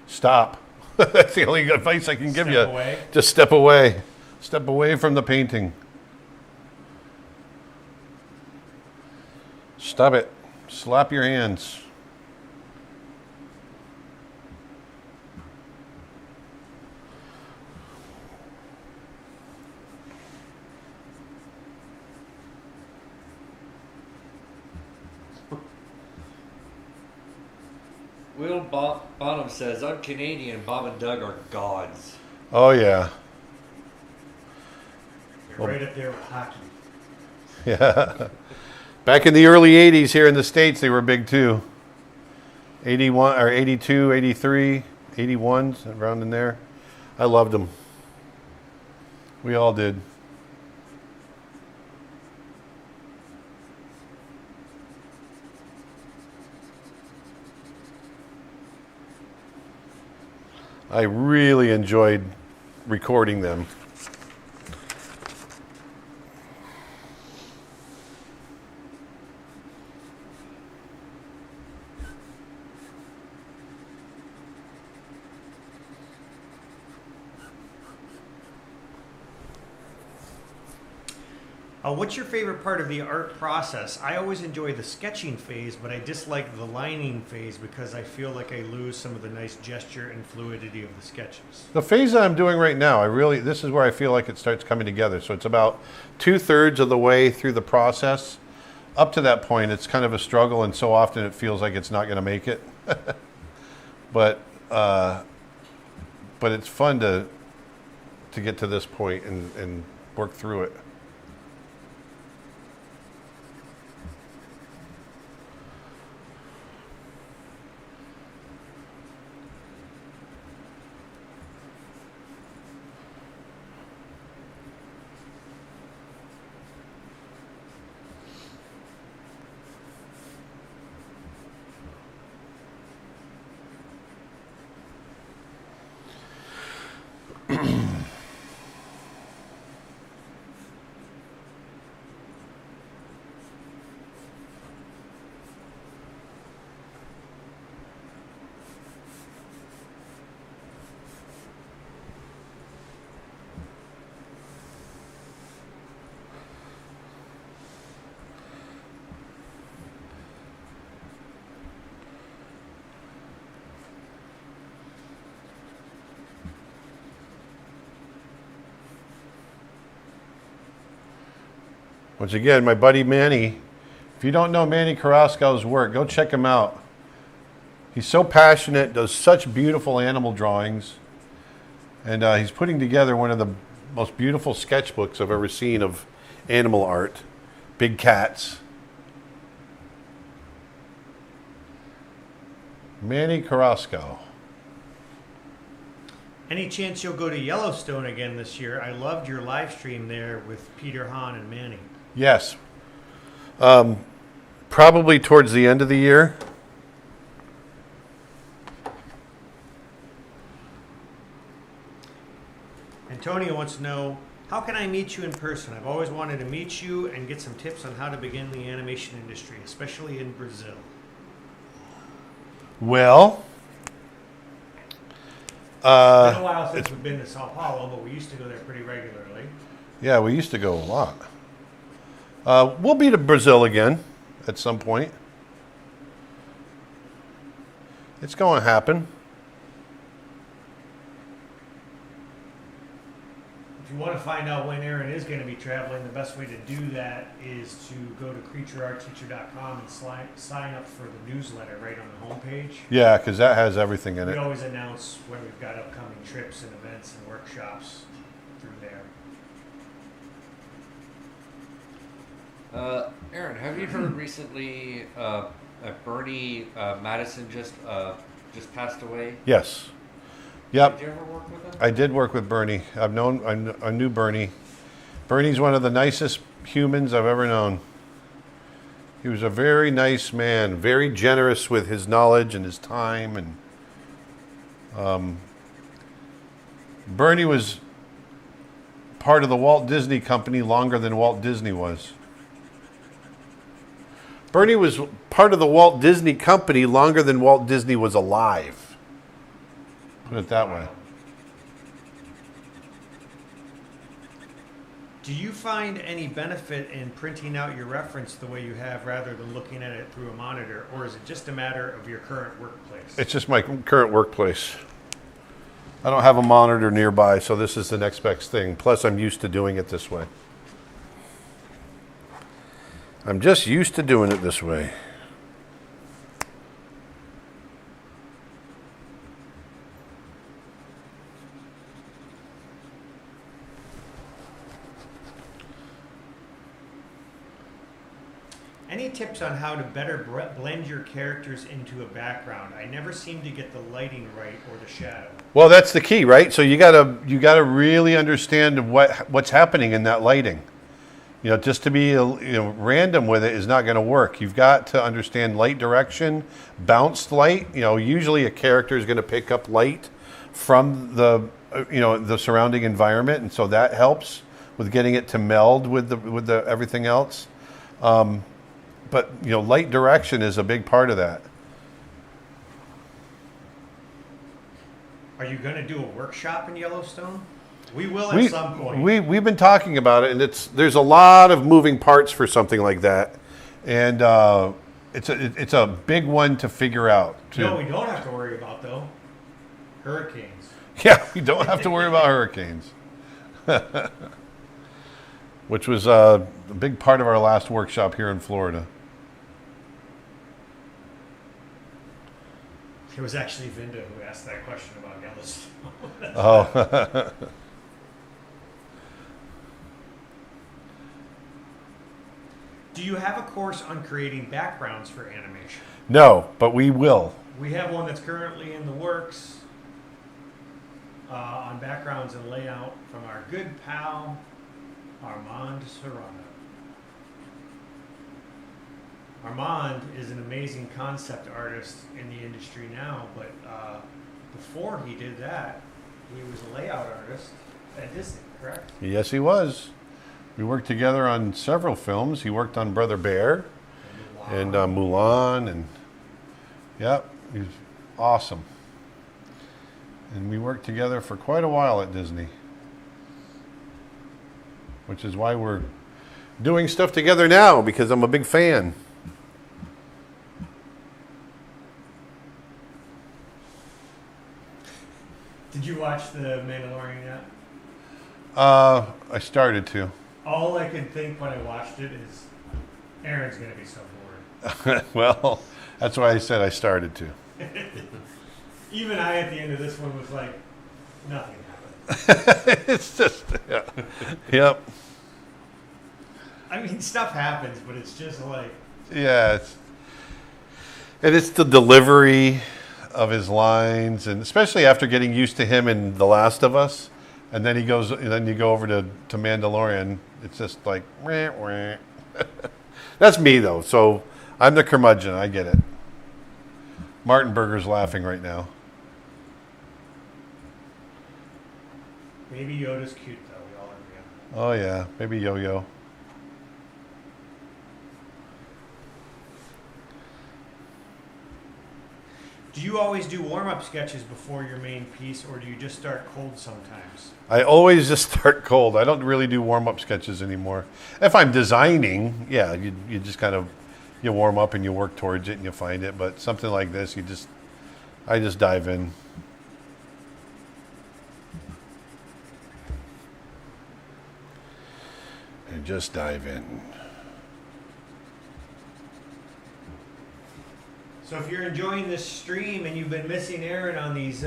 [SPEAKER 1] Stop. That's the only advice I can give you.
[SPEAKER 2] Step away?
[SPEAKER 1] Just step away. Step away from the painting. Stop it. Slap your hands.
[SPEAKER 3] Will Bonham says, I'm Canadian, Bob and Doug are gods.
[SPEAKER 1] Oh, yeah.
[SPEAKER 2] You're right up there with hockey.
[SPEAKER 1] Yeah. Back in the early 80s here in the States, they were big too. 81 or 82, 83, 81, around in there. I loved them. We all did. I really enjoyed recording them.
[SPEAKER 2] What's your favorite part of the art process? I always enjoy the sketching phase, but I dislike the lining phase because I feel like I lose some of the nice gesture and fluidity of the sketches.
[SPEAKER 1] The phase that I'm doing right now, this is where I feel like it starts coming together. So it's about 2/3 of the way through the process. Up to that point, it's kind of a struggle, and so often it feels like it's not going to make it. but it's fun to get to this point and work through it. Once again, my buddy Manny. If you don't know Manny Carrasco's work, go check him out. He's so passionate, does such beautiful animal drawings, and he's putting together one of the most beautiful sketchbooks I've ever seen of animal art. Big cats. Manny Carrasco.
[SPEAKER 2] Any chance you'll go to Yellowstone again this year? I loved your live stream there with Peter Hahn and Manny.
[SPEAKER 1] Yes. Probably towards the end of the year.
[SPEAKER 2] Antonio wants to know, how can I meet you in person? I've always wanted to meet you and get some tips on how to begin the animation industry, especially in Brazil.
[SPEAKER 1] Well,
[SPEAKER 2] It's been a while since we've been to Sao Paulo, but we used to go there pretty regularly.
[SPEAKER 1] yeah, we used to go a lot. We'll be to Brazil again at some point. It's going to happen.
[SPEAKER 2] If you want to find out when Aaron is going to be traveling, the best way to do that is to go to creatureartteacher.com and sign up for the newsletter right on the homepage.
[SPEAKER 1] Yeah, because that has everything in
[SPEAKER 2] We
[SPEAKER 1] it.
[SPEAKER 2] always announce when we've got upcoming trips and events and workshops through there.
[SPEAKER 3] Aaron, have you heard recently Bernie Madison just passed away?
[SPEAKER 1] Yes. Yep.
[SPEAKER 3] Did you ever work with him?
[SPEAKER 1] I did work with Bernie. I knew Bernie. Bernie's one of the nicest humans I've ever known. He was a very nice man, very generous with his knowledge and his time. And Bernie was part of the Walt Disney Company longer than Walt Disney was. Bernie was part of the Walt Disney Company longer than Walt Disney was alive. Put it that way.
[SPEAKER 2] Do you find any benefit in printing out your reference the way you have rather than looking at it through a monitor, or is it just a matter of your current workplace?
[SPEAKER 1] It's just my current workplace. I don't have a monitor nearby, so this is the next best thing. Plus, I'm used to doing it this way. I'm just used to doing it this way.
[SPEAKER 2] Any tips on how to better blend your characters into a background? I never seem to get the lighting right or the shadow.
[SPEAKER 1] Well, that's the key, right? So you gotta really understand what's happening in that lighting. You know, just to be random with it is not going to work. You've got to understand light direction, bounced light. You know, usually a character is going to pick up light from the surrounding environment, and so that helps with getting it to meld with the everything else. But light direction is a big part of that.
[SPEAKER 2] Are you going to do a workshop in Yellowstone? We will at some point.
[SPEAKER 1] We've been talking about it, and there's a lot of moving parts for something like that, and it's a big one to figure out.
[SPEAKER 2] No, we don't have to worry about though. Hurricanes.
[SPEAKER 1] Yeah, we don't have to worry about hurricanes, which was a big part of our last workshop here in Florida.
[SPEAKER 2] It was actually Vinda who asked that question about Yellowstone.
[SPEAKER 1] Oh.
[SPEAKER 2] Do you have a course on creating backgrounds for animation?
[SPEAKER 1] No, but we will.
[SPEAKER 2] We have one that's currently in the works on backgrounds and layout from our good pal, Armand Serrano. Armand is an amazing concept artist in the industry now, but before he did that, he was a layout artist at Disney, correct?
[SPEAKER 1] Yes, he was. We worked together on several films. He worked on Brother Bear and Mulan, and yep, he was awesome. And we worked together for quite a while at Disney, which is why we're doing stuff together now, because I'm a big fan.
[SPEAKER 2] Did you watch The Mandalorian yet?
[SPEAKER 1] I started to.
[SPEAKER 2] All I could think when I watched it is, Aaron's going to be so bored.
[SPEAKER 1] Well, that's why I said I started to.
[SPEAKER 2] Even I, at the end of this one, was like, nothing happened.
[SPEAKER 1] It's just, yeah. Yep.
[SPEAKER 2] I mean, stuff happens, but it's just like...
[SPEAKER 1] Yeah. And it's the delivery of his lines, and especially after getting used to him in The Last of Us. And then then you go over to Mandalorian. It's just like, wah, wah. That's me though. So I'm the curmudgeon. I get it. Martin Berger's laughing right now.
[SPEAKER 2] Maybe Yoda's cute, though. We all agree on that.
[SPEAKER 1] Oh yeah, maybe Yo-Yo.
[SPEAKER 2] Do you always do warm-up sketches before your main piece, or do you just start cold sometimes?
[SPEAKER 1] I always just start cold. I don't really do warm-up sketches anymore. If I'm designing, yeah, you just kind of, you warm up and you work towards it and you find it. But something like this, I just dive in. And just dive in.
[SPEAKER 2] So if you're enjoying this stream and you've been missing Aaron on these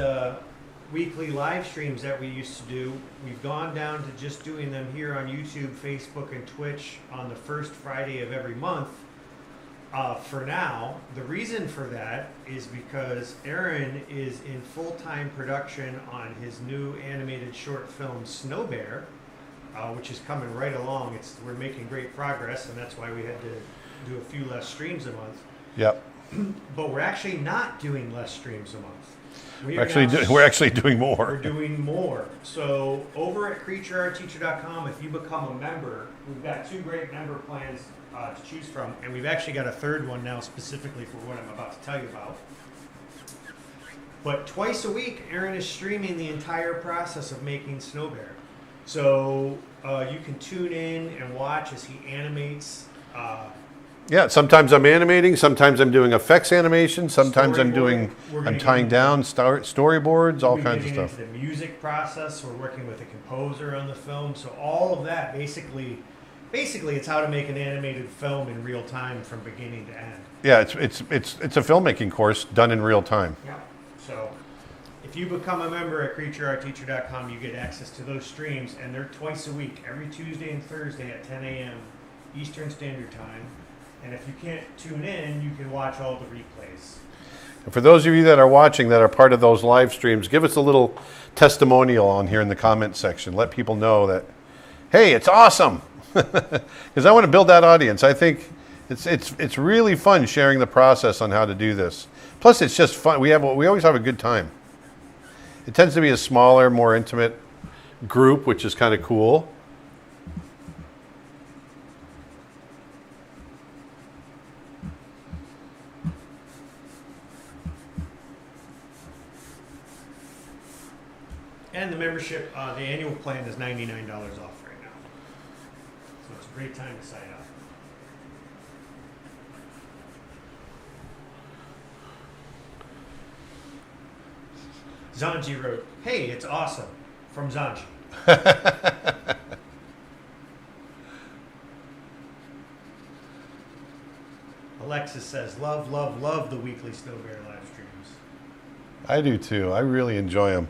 [SPEAKER 2] weekly live streams that we used to do, we've gone down to just doing them here on YouTube, Facebook, and Twitch on the first Friday of every month. For now, the reason for that is because Aaron is in full-time production on his new animated short film, Snow Bear, which is coming right along. We're making great progress, and that's why we had to do a few less streams a month.
[SPEAKER 1] Yep.
[SPEAKER 2] But we're actually not doing less streams a month.
[SPEAKER 1] We're actually doing more.
[SPEAKER 2] We're doing more. So over at creatureartteacher.com, if you become a member, we've got 2 great member plans to choose from, and we've actually got a 3rd one now specifically for what I'm about to tell you about. But twice a week, Aaron is streaming the entire process of making Snow Bear. So you can tune in and watch as he animates.
[SPEAKER 1] Yeah, sometimes I'm animating, sometimes I'm doing effects animation, sometimes I'm tying down storyboards, all kinds of stuff.
[SPEAKER 2] Into the music process, we're working with a composer on the film, so all of that basically it's how to make an animated film in real time from beginning to end.
[SPEAKER 1] Yeah, it's a filmmaking course done in real time.
[SPEAKER 2] Yeah. So if you become a member at creatureartteacher.com, you get access to those streams, and they're twice a week, every Tuesday and Thursday at 10 a.m. Eastern Standard Time. And if you can't tune in, you can watch all the replays.
[SPEAKER 1] And for those of you that are watching that are part of those live streams, give us a little testimonial on here in the comment section. Let people know that, hey, it's awesome. Because I want to build that audience. I think it's really fun sharing the process on how to do this. Plus, it's just fun. We always have a good time. It tends to be a smaller, more intimate group, which is kind of cool.
[SPEAKER 2] And the membership, the annual plan is $99 off right now. So it's a great time to sign up. Zanji wrote, "Hey, it's awesome," from Zanji. Alexis says, "Love, love, love the weekly Snow Bear live streams."
[SPEAKER 1] I do too. I really enjoy them.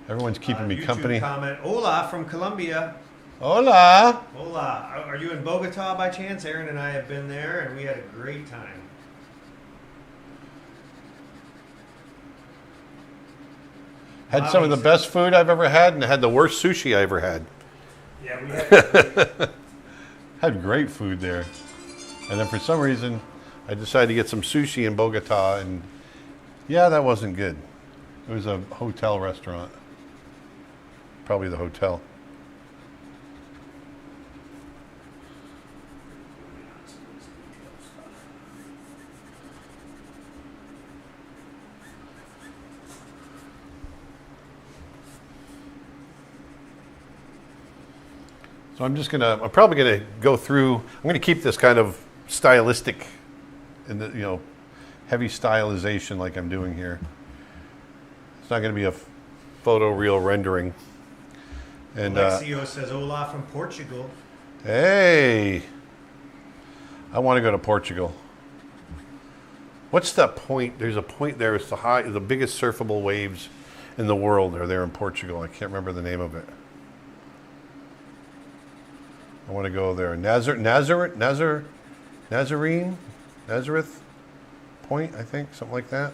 [SPEAKER 1] Everyone's keeping me
[SPEAKER 2] YouTube
[SPEAKER 1] company.
[SPEAKER 2] Comment, "Hola from Colombia."
[SPEAKER 1] Hola.
[SPEAKER 2] Hola. Are you in Bogota by chance? Aaron and I have been there, and we had a great time.
[SPEAKER 1] Had some of the best food I've ever had, and had the worst sushi I ever had.
[SPEAKER 2] Yeah, we had.
[SPEAKER 1] Had great food there. And then for some reason, I decided to get some sushi in Bogota, and yeah, that wasn't good. It was a hotel restaurant. Probably the hotel. So I'm probably gonna go through, I'm gonna keep this kind of stylistic, and heavy stylization like I'm doing here. It's not gonna be a photoreal rendering. And
[SPEAKER 2] Alexio says, "Hola from Portugal."
[SPEAKER 1] hey, I want to go to Portugal. What's that point? There's a point there. It's the biggest surfable waves in the world are there in Portugal. I can't remember the name of it. I want to go there. Nazareth Point, I think, something like that.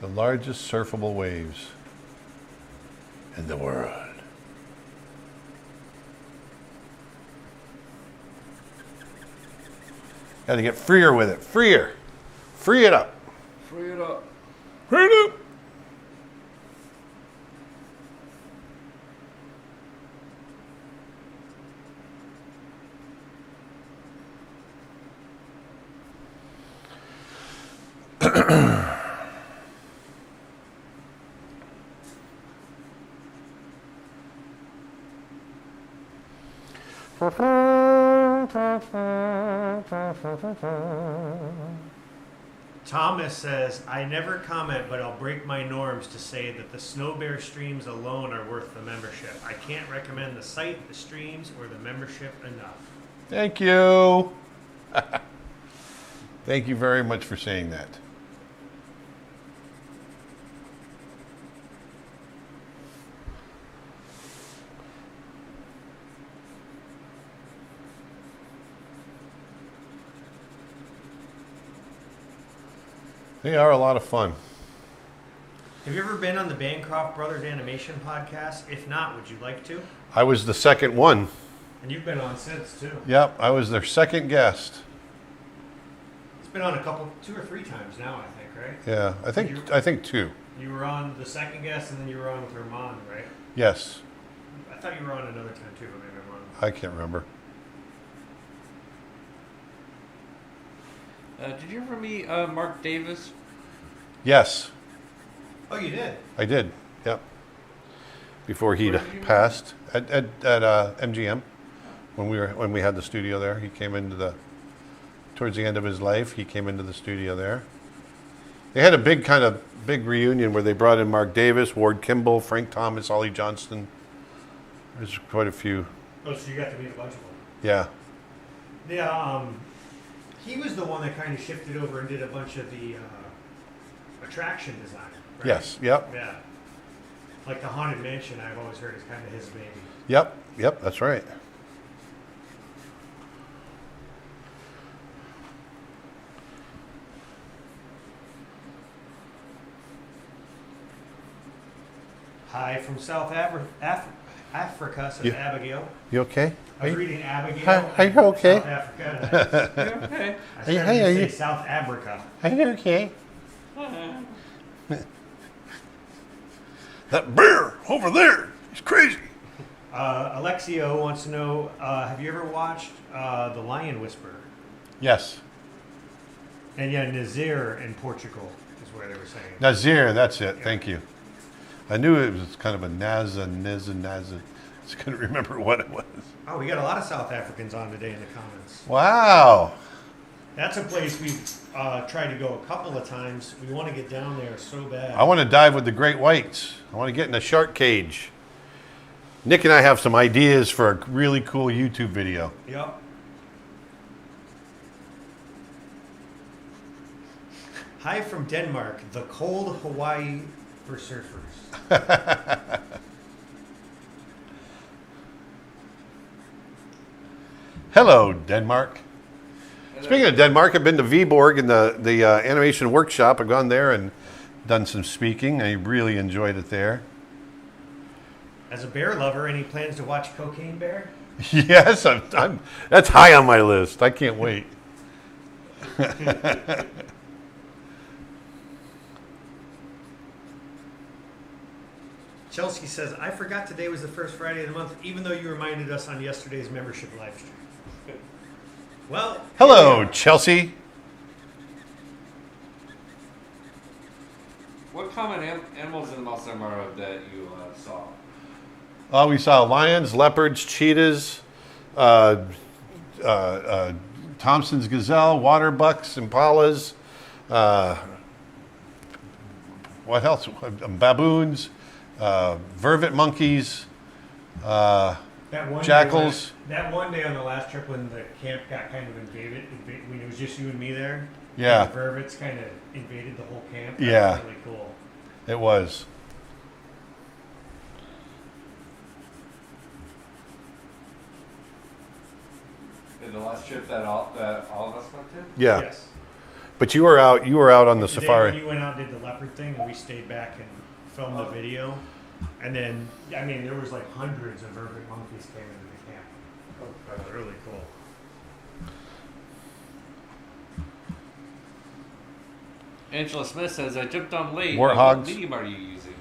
[SPEAKER 1] The largest surfable waves in the world. Got to get freer with it. Freer. Free it up.
[SPEAKER 3] Free it up.
[SPEAKER 1] Free it up.
[SPEAKER 2] Thomas says, "I never comment, but I'll break my norms to say that the Snow Bear streams alone are worth the membership. I can't recommend the site, the streams, or the membership enough."
[SPEAKER 1] Thank you. Thank you very much for saying that. They are a lot of fun.
[SPEAKER 2] Have you ever been on the Bancroft Brothers Animation podcast? If not, would you like to?
[SPEAKER 1] I was the second one.
[SPEAKER 2] And you've been on since, too.
[SPEAKER 1] Yep, I was their second guest.
[SPEAKER 2] It's been on 2 or 3 times now, I think, right?
[SPEAKER 1] Yeah, I think two.
[SPEAKER 2] You were on the second guest, and then you were on with Herman, right?
[SPEAKER 1] Yes,
[SPEAKER 2] I thought you were on another time, too, but maybe I'm wrong.
[SPEAKER 1] I can't remember.
[SPEAKER 3] Did you ever meet Mark Davis?
[SPEAKER 1] Yes,
[SPEAKER 2] Oh, you did?
[SPEAKER 1] I did. Yep. Before he
[SPEAKER 3] Where did you meet
[SPEAKER 1] passed at MGM, when we had the studio there, he came towards the end of his life. He came into the studio there. They had a big reunion where they brought in Mark Davis, Ward Kimball, Frank Thomas, Ollie Johnston. There's quite a few.
[SPEAKER 2] Oh, so you got to meet a bunch of them.
[SPEAKER 1] Yeah.
[SPEAKER 2] Yeah, he was the one that kind of shifted over and did a bunch of the attraction designer. Right?
[SPEAKER 1] Yes. Yep.
[SPEAKER 2] Yeah. Like the Haunted Mansion, I've always heard is kind of his baby.
[SPEAKER 1] Yep. Yep. That's right.
[SPEAKER 2] Hi from South Africa, says
[SPEAKER 1] Yeah.
[SPEAKER 2] Abigail.
[SPEAKER 1] You okay?
[SPEAKER 2] I was reading Abigail.
[SPEAKER 1] Hi, are you
[SPEAKER 2] in
[SPEAKER 1] okay?
[SPEAKER 2] South Africa. And
[SPEAKER 3] Okay.
[SPEAKER 2] I started
[SPEAKER 1] Hey,
[SPEAKER 2] to
[SPEAKER 1] are
[SPEAKER 2] say
[SPEAKER 1] you-
[SPEAKER 2] South Africa.
[SPEAKER 1] Are you okay? That bear over there, he's crazy.
[SPEAKER 2] Alexio wants to know, have you ever watched The Lion Whisperer?
[SPEAKER 1] Yes.
[SPEAKER 2] And yeah, Nazir in Portugal is where they were saying.
[SPEAKER 1] Nazir, that's it. Thank you. I knew it was kind of a Naza. Just couldn't remember what it was.
[SPEAKER 2] Oh, we got a lot of South Africans on today in the comments.
[SPEAKER 1] Wow.
[SPEAKER 2] That's a place we've tried to go a couple of times. We want to get down there so bad.
[SPEAKER 1] I want to dive with the great whites. I want to get in a shark cage. Nick and I have some ideas for a really cool YouTube video.
[SPEAKER 2] Yep. Hi from Denmark, the cold Hawaii for surfers.
[SPEAKER 1] Hello, Denmark. Speaking of Denmark, I've been to Viborg in the animation workshop. I've gone there and done some speaking. I really enjoyed it there.
[SPEAKER 2] As a bear lover, any plans to watch Cocaine Bear?
[SPEAKER 1] Yes, I'm that's high on my list. I can't wait.
[SPEAKER 2] Chelsea says, I forgot today was the first Friday of the month, even though you reminded us on yesterday's membership live stream. Well,
[SPEAKER 1] Hello, Chelsea.
[SPEAKER 3] What common animals in the Maasai that you saw?
[SPEAKER 1] We saw lions, leopards, cheetahs, Thompson's gazelle, water bucks, impalas. What else? Baboons, vervet monkeys,
[SPEAKER 2] that one
[SPEAKER 1] jackals.
[SPEAKER 2] Day that one day on the last trip when the camp got kind of invaded, when it was just you and me there.
[SPEAKER 1] Yeah.
[SPEAKER 2] And the vervets kind of invaded the whole camp. That
[SPEAKER 1] Yeah.
[SPEAKER 2] was really cool.
[SPEAKER 1] It was.
[SPEAKER 3] In the last trip that all of us went to?
[SPEAKER 1] Yeah.
[SPEAKER 2] Yes.
[SPEAKER 1] But you were out. You were out on the
[SPEAKER 2] The day when
[SPEAKER 1] safari.
[SPEAKER 2] you went out and did the leopard thing, and we stayed back and filmed the video. And then, I mean, there was like hundreds of vervet monkeys came into the camp. That was really cool.
[SPEAKER 3] Angela Smith says, I jumped on late.
[SPEAKER 1] Warthogs.
[SPEAKER 3] What medium are you using?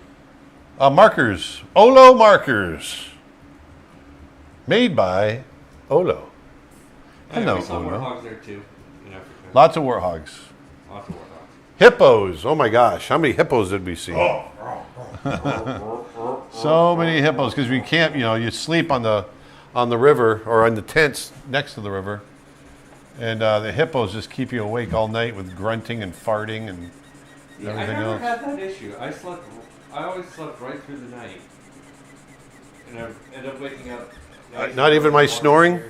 [SPEAKER 1] Markers. Olo markers. Made by Olo. I know
[SPEAKER 3] We saw
[SPEAKER 1] Olo.
[SPEAKER 3] warthogs there too in Africa.
[SPEAKER 1] Lots of warthogs.
[SPEAKER 3] Lots of warthogs.
[SPEAKER 1] Hippos. Oh my gosh. How many hippos did we see? So many hippos because we can't, you sleep on the river or on the tents next to the river. And the hippos just keep you awake all night with grunting and farting and
[SPEAKER 3] Yeah, I
[SPEAKER 1] everything
[SPEAKER 3] never
[SPEAKER 1] else.
[SPEAKER 3] had that issue. I always slept right through the night. And I ended up waking up.
[SPEAKER 1] Not even my snoring?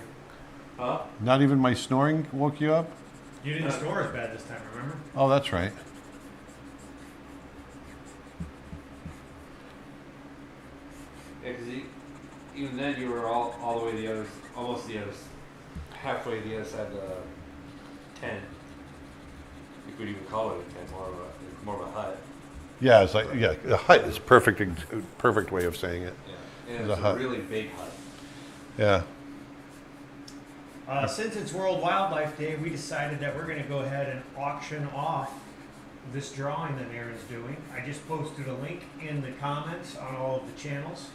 [SPEAKER 3] Huh?
[SPEAKER 1] Not even my snoring woke you up?
[SPEAKER 2] You didn't snore as bad this time, remember?
[SPEAKER 1] Oh, that's right.
[SPEAKER 3] Yeah, because even then you were all the way halfway the other side of the tent. You could even call it a tent, more of a hut.
[SPEAKER 1] Yeah, it's like, the hut is perfect way of saying it.
[SPEAKER 3] Yeah, and
[SPEAKER 1] The
[SPEAKER 3] it's a
[SPEAKER 1] hut.
[SPEAKER 3] really big hut.
[SPEAKER 1] Yeah.
[SPEAKER 2] Since it's World Wildlife Day, we decided that we're going to go ahead and auction off this drawing that Aaron's doing. I just posted a link in the comments on all of the channels.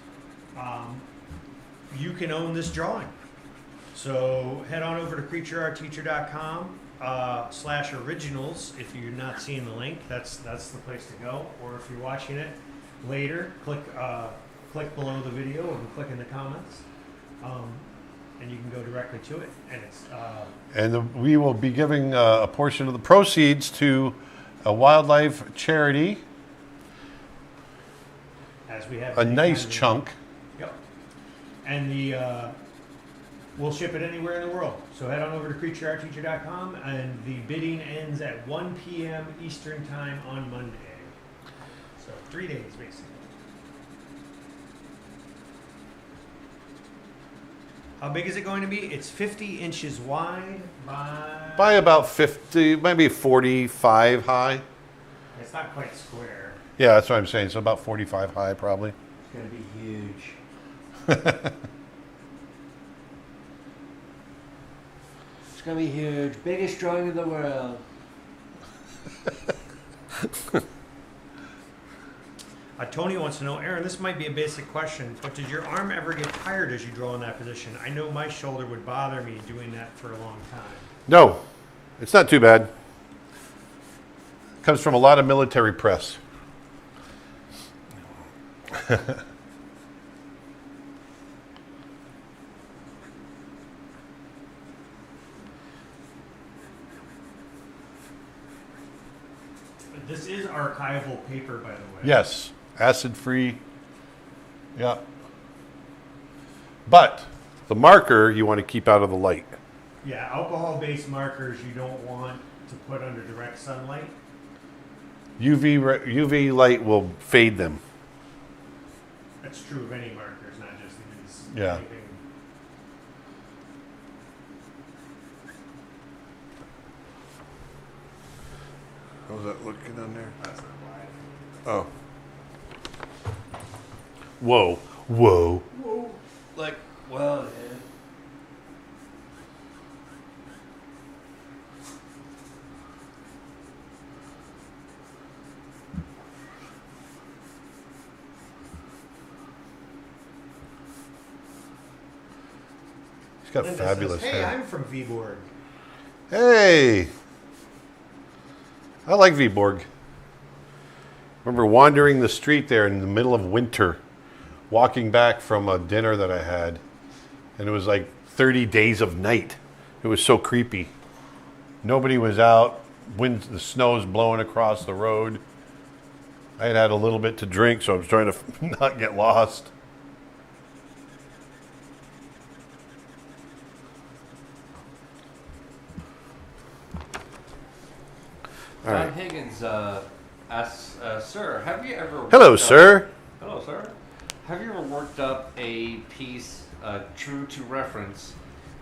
[SPEAKER 2] You can own this drawing. So head on over to creatureartteacher.com /originals. If you're not seeing the link, that's the place to go. Or if you're watching it later, click below the video and click in the comments. And you can go directly to it. And it's
[SPEAKER 1] And we will be giving a portion of the proceeds to a wildlife charity,
[SPEAKER 2] as we have
[SPEAKER 1] a
[SPEAKER 2] many
[SPEAKER 1] nice
[SPEAKER 2] times.
[SPEAKER 1] chunk.
[SPEAKER 2] Yep. And we'll ship it anywhere in the world. So head on over to creatureartteacher.com, and the bidding ends at 1 p.m. Eastern time on Monday. 3 days, basically. How big is it going to be? It's 50 inches wide
[SPEAKER 1] By about 50, maybe 45 high.
[SPEAKER 2] It's not quite square.
[SPEAKER 1] Yeah, that's what I'm saying. So about 45 high, probably.
[SPEAKER 2] It's going to be huge.
[SPEAKER 3] It's gonna be huge. Biggest drawing in the world.
[SPEAKER 2] Tony wants to know, Aaron, this might be a basic question, but did your arm ever get tired as you draw in that position? I know my shoulder would bother me doing that for a long time.
[SPEAKER 1] No, it's not too bad. Comes from a lot of military press.
[SPEAKER 2] This is archival paper, by the way.
[SPEAKER 1] Yes, acid free. Yeah. But the marker you want to keep out of the light.
[SPEAKER 2] Yeah, alcohol-based markers you don't want to put under direct sunlight.
[SPEAKER 1] UV light will fade them.
[SPEAKER 2] That's true of any markers, not just these.
[SPEAKER 1] Yeah.
[SPEAKER 2] Anything.
[SPEAKER 1] How's that looking on there?
[SPEAKER 2] That's not wide.
[SPEAKER 1] Oh. Whoa. Whoa.
[SPEAKER 2] Whoa.
[SPEAKER 3] Like, well, yeah.
[SPEAKER 1] He's got
[SPEAKER 2] Linda
[SPEAKER 1] fabulous
[SPEAKER 2] says, hey,
[SPEAKER 1] hair.
[SPEAKER 2] I'm from Viborg.
[SPEAKER 1] Hey. I like Viborg. Remember wandering the street there in the middle of winter, walking back from a dinner that I had, and it was like 30 days of night. It was so creepy. Nobody was out. The snow's blowing across the road. I had had a little bit to drink, so I was trying to not get lost. All right.
[SPEAKER 3] John Higgins asks, sir, have you ever...
[SPEAKER 1] Hello,
[SPEAKER 3] worked up-
[SPEAKER 1] sir.
[SPEAKER 3] Hello, sir. Have you ever worked up a piece true to reference,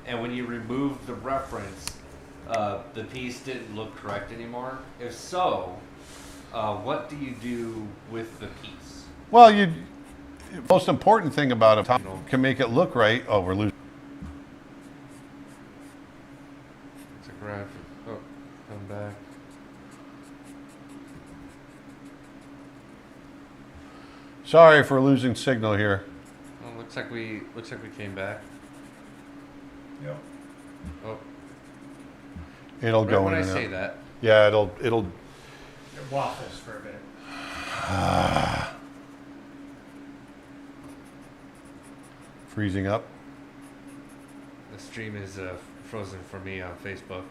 [SPEAKER 3] and when you removed the reference, the piece didn't look correct anymore? If so, what do you do with the piece?
[SPEAKER 1] Well, most important thing about it can make it look right. Oh, we're losing.
[SPEAKER 3] It's a graphic. Oh, come back.
[SPEAKER 1] Sorry for losing signal here.
[SPEAKER 3] Oh, looks like we came back.
[SPEAKER 2] Yep.
[SPEAKER 3] Oh,
[SPEAKER 1] It'll
[SPEAKER 3] right
[SPEAKER 1] go
[SPEAKER 3] when
[SPEAKER 1] in
[SPEAKER 3] I
[SPEAKER 1] and
[SPEAKER 3] say
[SPEAKER 1] out.
[SPEAKER 3] that.
[SPEAKER 1] Yeah, it'll.
[SPEAKER 2] It waffles for a bit.
[SPEAKER 1] Freezing up.
[SPEAKER 3] The stream is frozen for me on Facebook.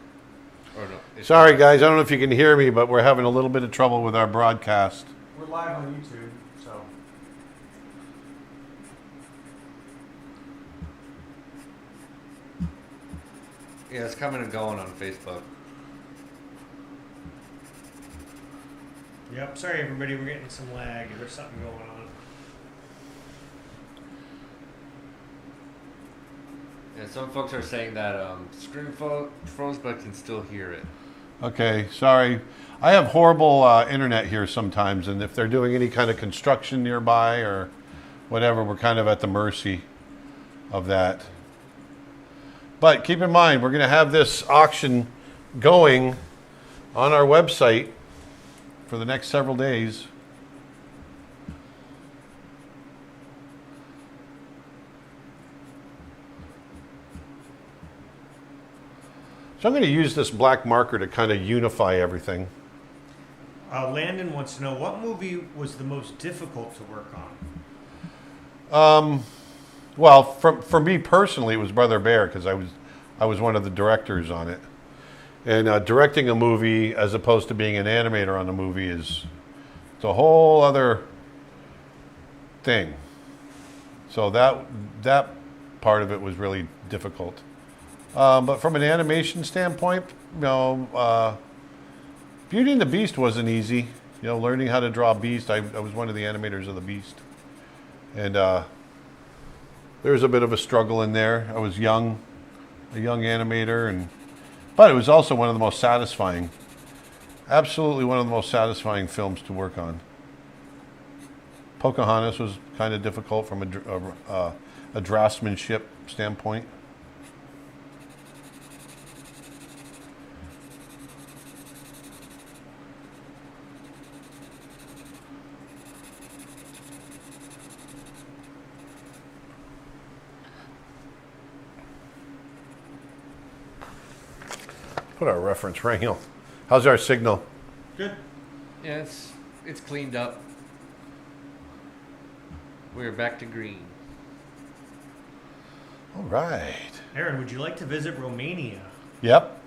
[SPEAKER 3] Or no.
[SPEAKER 1] Sorry, guys. I don't know if you can hear me, but we're having a little bit of trouble with our broadcast.
[SPEAKER 2] We're live on YouTube, so.
[SPEAKER 3] Yeah, it's coming and going on Facebook.
[SPEAKER 2] Yep. Sorry, everybody. We're getting some lag. There's something going on.
[SPEAKER 3] And some folks are saying that screen froze, but can still hear it.
[SPEAKER 1] Okay, sorry. I have horrible internet here sometimes, and if they're doing any kind of construction nearby or whatever, we're kind of at the mercy of that. But keep in mind, we're going to have this auction going on our website for the next several days. So I'm going to use this black marker to kind of unify everything.
[SPEAKER 2] Landon wants to know, what movie was the most difficult to work on?
[SPEAKER 1] Well, for me personally, it was Brother Bear because I was one of the directors on it. And directing a movie as opposed to being an animator on a movie it's a whole other thing. So that part of it was really difficult. But from an animation standpoint, Beauty and the Beast wasn't easy. You know, learning how to draw Beast. I was one of the animators of the Beast. And there was a bit of a struggle in there. I was a young animator, but it was also one of the most satisfying, absolutely one of the most satisfying films to work on. Pocahontas was kind of difficult from a draftsmanship standpoint. Put our reference right here. How's our signal?
[SPEAKER 2] Good.
[SPEAKER 3] Yeah, it's cleaned up. We're back to green.
[SPEAKER 1] All right.
[SPEAKER 2] Aaron, would you like to visit Romania?
[SPEAKER 1] Yep.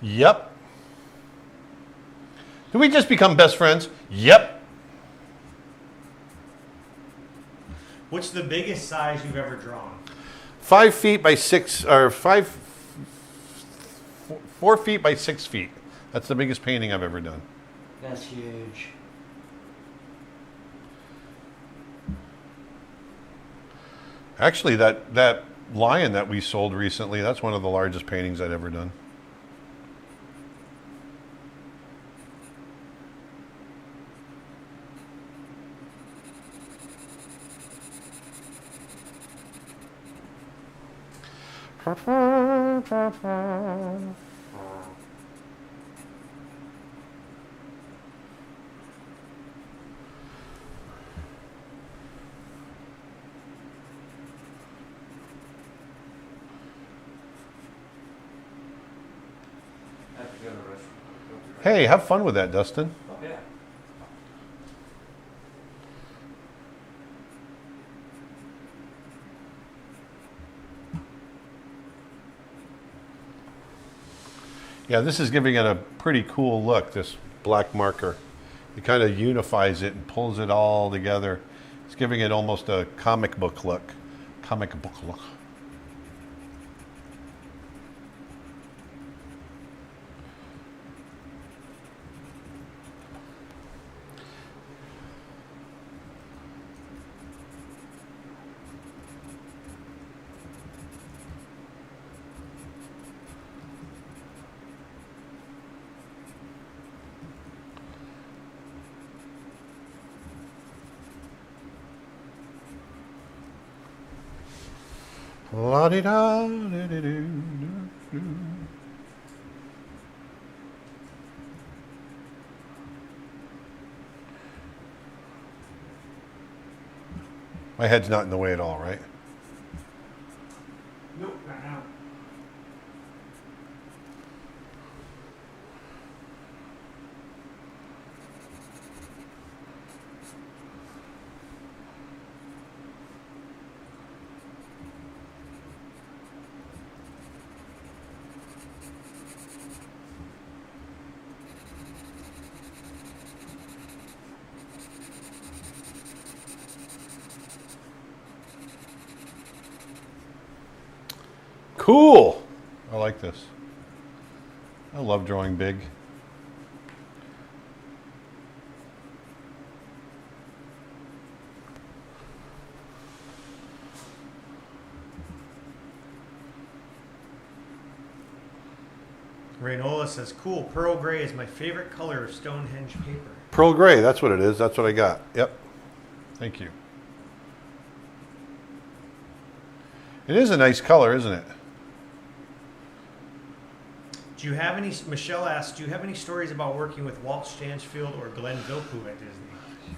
[SPEAKER 1] Yep. Did we just become best friends? Yep.
[SPEAKER 2] What's the biggest size you've ever drawn?
[SPEAKER 1] 5 feet by 6, or 4 feet by 6 feet. That's the biggest painting I've ever done.
[SPEAKER 3] That's huge.
[SPEAKER 1] Actually, that lion that we sold recently, that's one of the largest paintings I'd ever done.
[SPEAKER 3] I have to go to the restroom.
[SPEAKER 1] Hey, have fun with that, Dustin.
[SPEAKER 3] Oh, yeah.
[SPEAKER 1] Yeah, this is giving it a pretty cool look, this black marker. It kind of unifies it and pulls it all together. It's giving it almost a comic book look. Comic book look. La-di-da-di-di-do-do-do. My head's not in the way at all, right?
[SPEAKER 2] Nope, not now.
[SPEAKER 1] Cool. I like this. I love drawing big.
[SPEAKER 2] Raynola says, cool, pearl gray is my favorite color of Stonehenge paper.
[SPEAKER 1] Pearl gray, that's what it is. That's what I got. Yep. Thank you. It is a nice color, isn't it?
[SPEAKER 2] Do you have any, Michelle asks, do you have any stories about working with Walt Stansfield or Glenn Vilppu at Disney?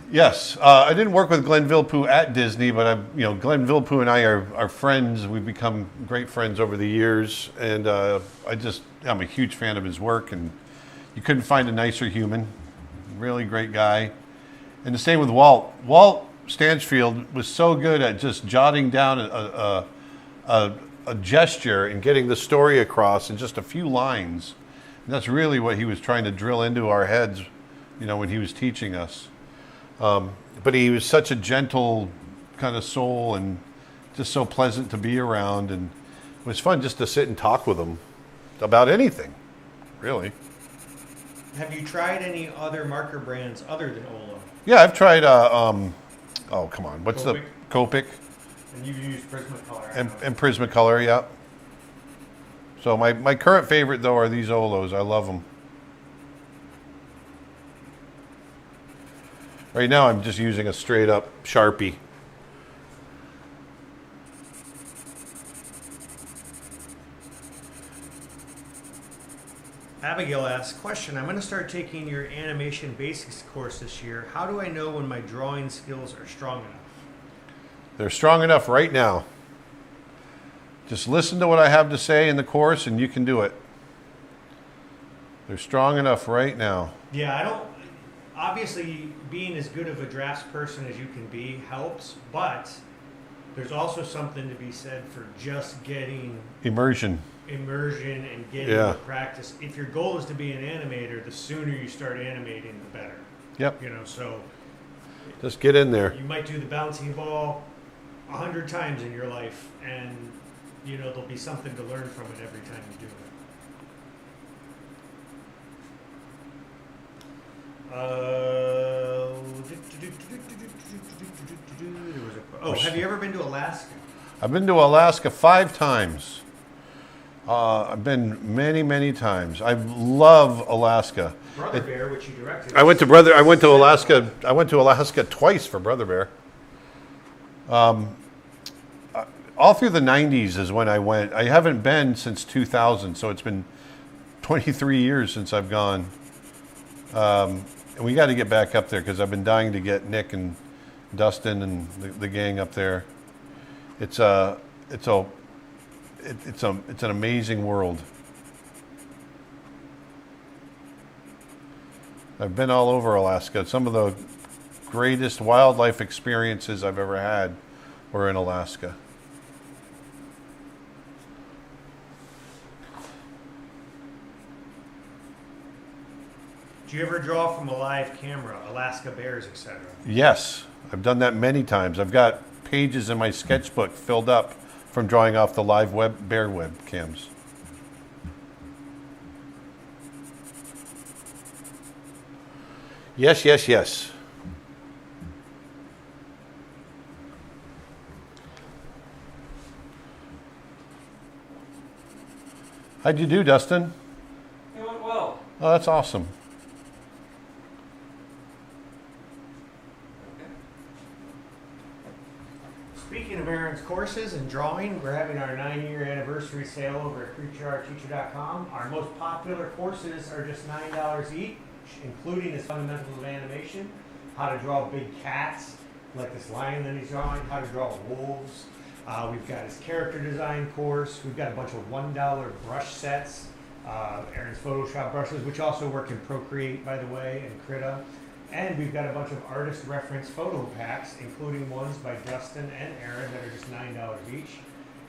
[SPEAKER 1] Yes, I didn't work with Glenn Vilppu at Disney, but Glenn Vilppu and I are friends. We've become great friends over the years, and I'm a huge fan of his work, and you couldn't find a nicer human. Really great guy. And the same with Walt. Walt Stansfield was so good at just jotting down a gesture and getting the story across in just a few lines. And that's really what he was trying to drill into our heads, when he was teaching us. But he was such a gentle kind of soul and just so pleasant to be around. And it was fun just to sit and talk with him about anything, really.
[SPEAKER 2] Have you tried any other marker brands other than Olo?
[SPEAKER 1] Yeah, I've tried. Oh, come on. What's the Copic
[SPEAKER 2] And you use Prismacolor.
[SPEAKER 1] and Prismacolor? Yeah. So my current favorite though are these Olos. I love them. Right now, I'm just using a straight up Sharpie.
[SPEAKER 2] Abigail asks, question, I'm going to start taking your animation basics course this year. How do I know when my drawing skills are strong enough?
[SPEAKER 1] They're strong enough right now. Just listen to what I have to say in the course and you can do it. They're strong enough right now.
[SPEAKER 2] Yeah, I don't, obviously being as good of a drafts person as you can be helps, but there's also something to be said for just getting
[SPEAKER 1] Immersion.
[SPEAKER 2] immersion and getting
[SPEAKER 1] Yeah.
[SPEAKER 2] the practice. If your goal is to be an animator, the sooner you start animating, the better.
[SPEAKER 1] Yep.
[SPEAKER 2] You know, so
[SPEAKER 1] Just get in there.
[SPEAKER 2] you might do the bouncing ball 100 times in your life, and you know there'll be something to learn from it every time you do it. Have you ever been to Alaska?
[SPEAKER 1] I've been to Alaska 5 times. I've been many, many times. I love Alaska.
[SPEAKER 2] Brother Bear, which you directed.
[SPEAKER 1] I went to Alaska. I went to Alaska twice for Brother Bear. All through the 90s is when I went. I haven't been since 2000, so it's been 23 years since I've gone. And we got to get back up there because I've been dying to get Nick and Dustin and the gang up there. It's an amazing world. I've been all over Alaska. Some of the greatest wildlife experiences I've ever had were in Alaska.
[SPEAKER 2] Do you ever draw from a live camera, Alaska bears, etc.?
[SPEAKER 1] Yes, I've done that many times. I've got pages in my sketchbook filled up from drawing off the live bear webcams. Yes, yes, yes. How'd you do, Dustin?
[SPEAKER 3] It went well.
[SPEAKER 1] Oh, that's awesome.
[SPEAKER 2] Speaking of Aaron's courses and drawing, we're having our 9-year anniversary sale over at CreatureArtTeacher.com. Our most popular courses are just $9 each, including his fundamentals of animation, how to draw big cats, like this lion that he's drawing, how to draw wolves. We've got his character design course. We've got a bunch of $1 brush sets, Aaron's Photoshop brushes, which also work in Procreate, by the way, and Krita. And we've got a bunch of artist reference photo packs, including ones by Dustin and Aaron that are just $9 each.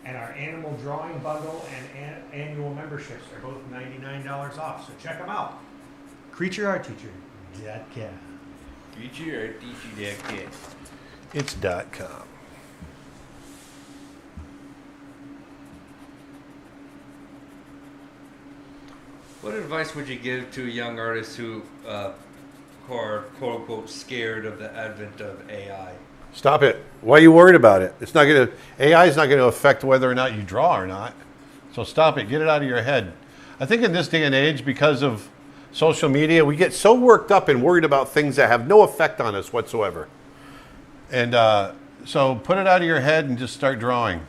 [SPEAKER 2] And our animal drawing bundle and annual memberships are both $99 off. So check them out. CreatureArtTeacher.com.
[SPEAKER 3] CreatureArtTeacher.com.
[SPEAKER 1] It's .com.
[SPEAKER 3] What advice would you give to young artists who are quote unquote scared of the advent of AI?
[SPEAKER 1] Stop it. Why are you worried about it? It's not going to. AI is not going to affect whether or not you draw or not. So stop it. Get it out of your head. I think in this day and age, because of social media, we get so worked up and worried about things that have no effect on us whatsoever. And so put it out of your head and just start drawing.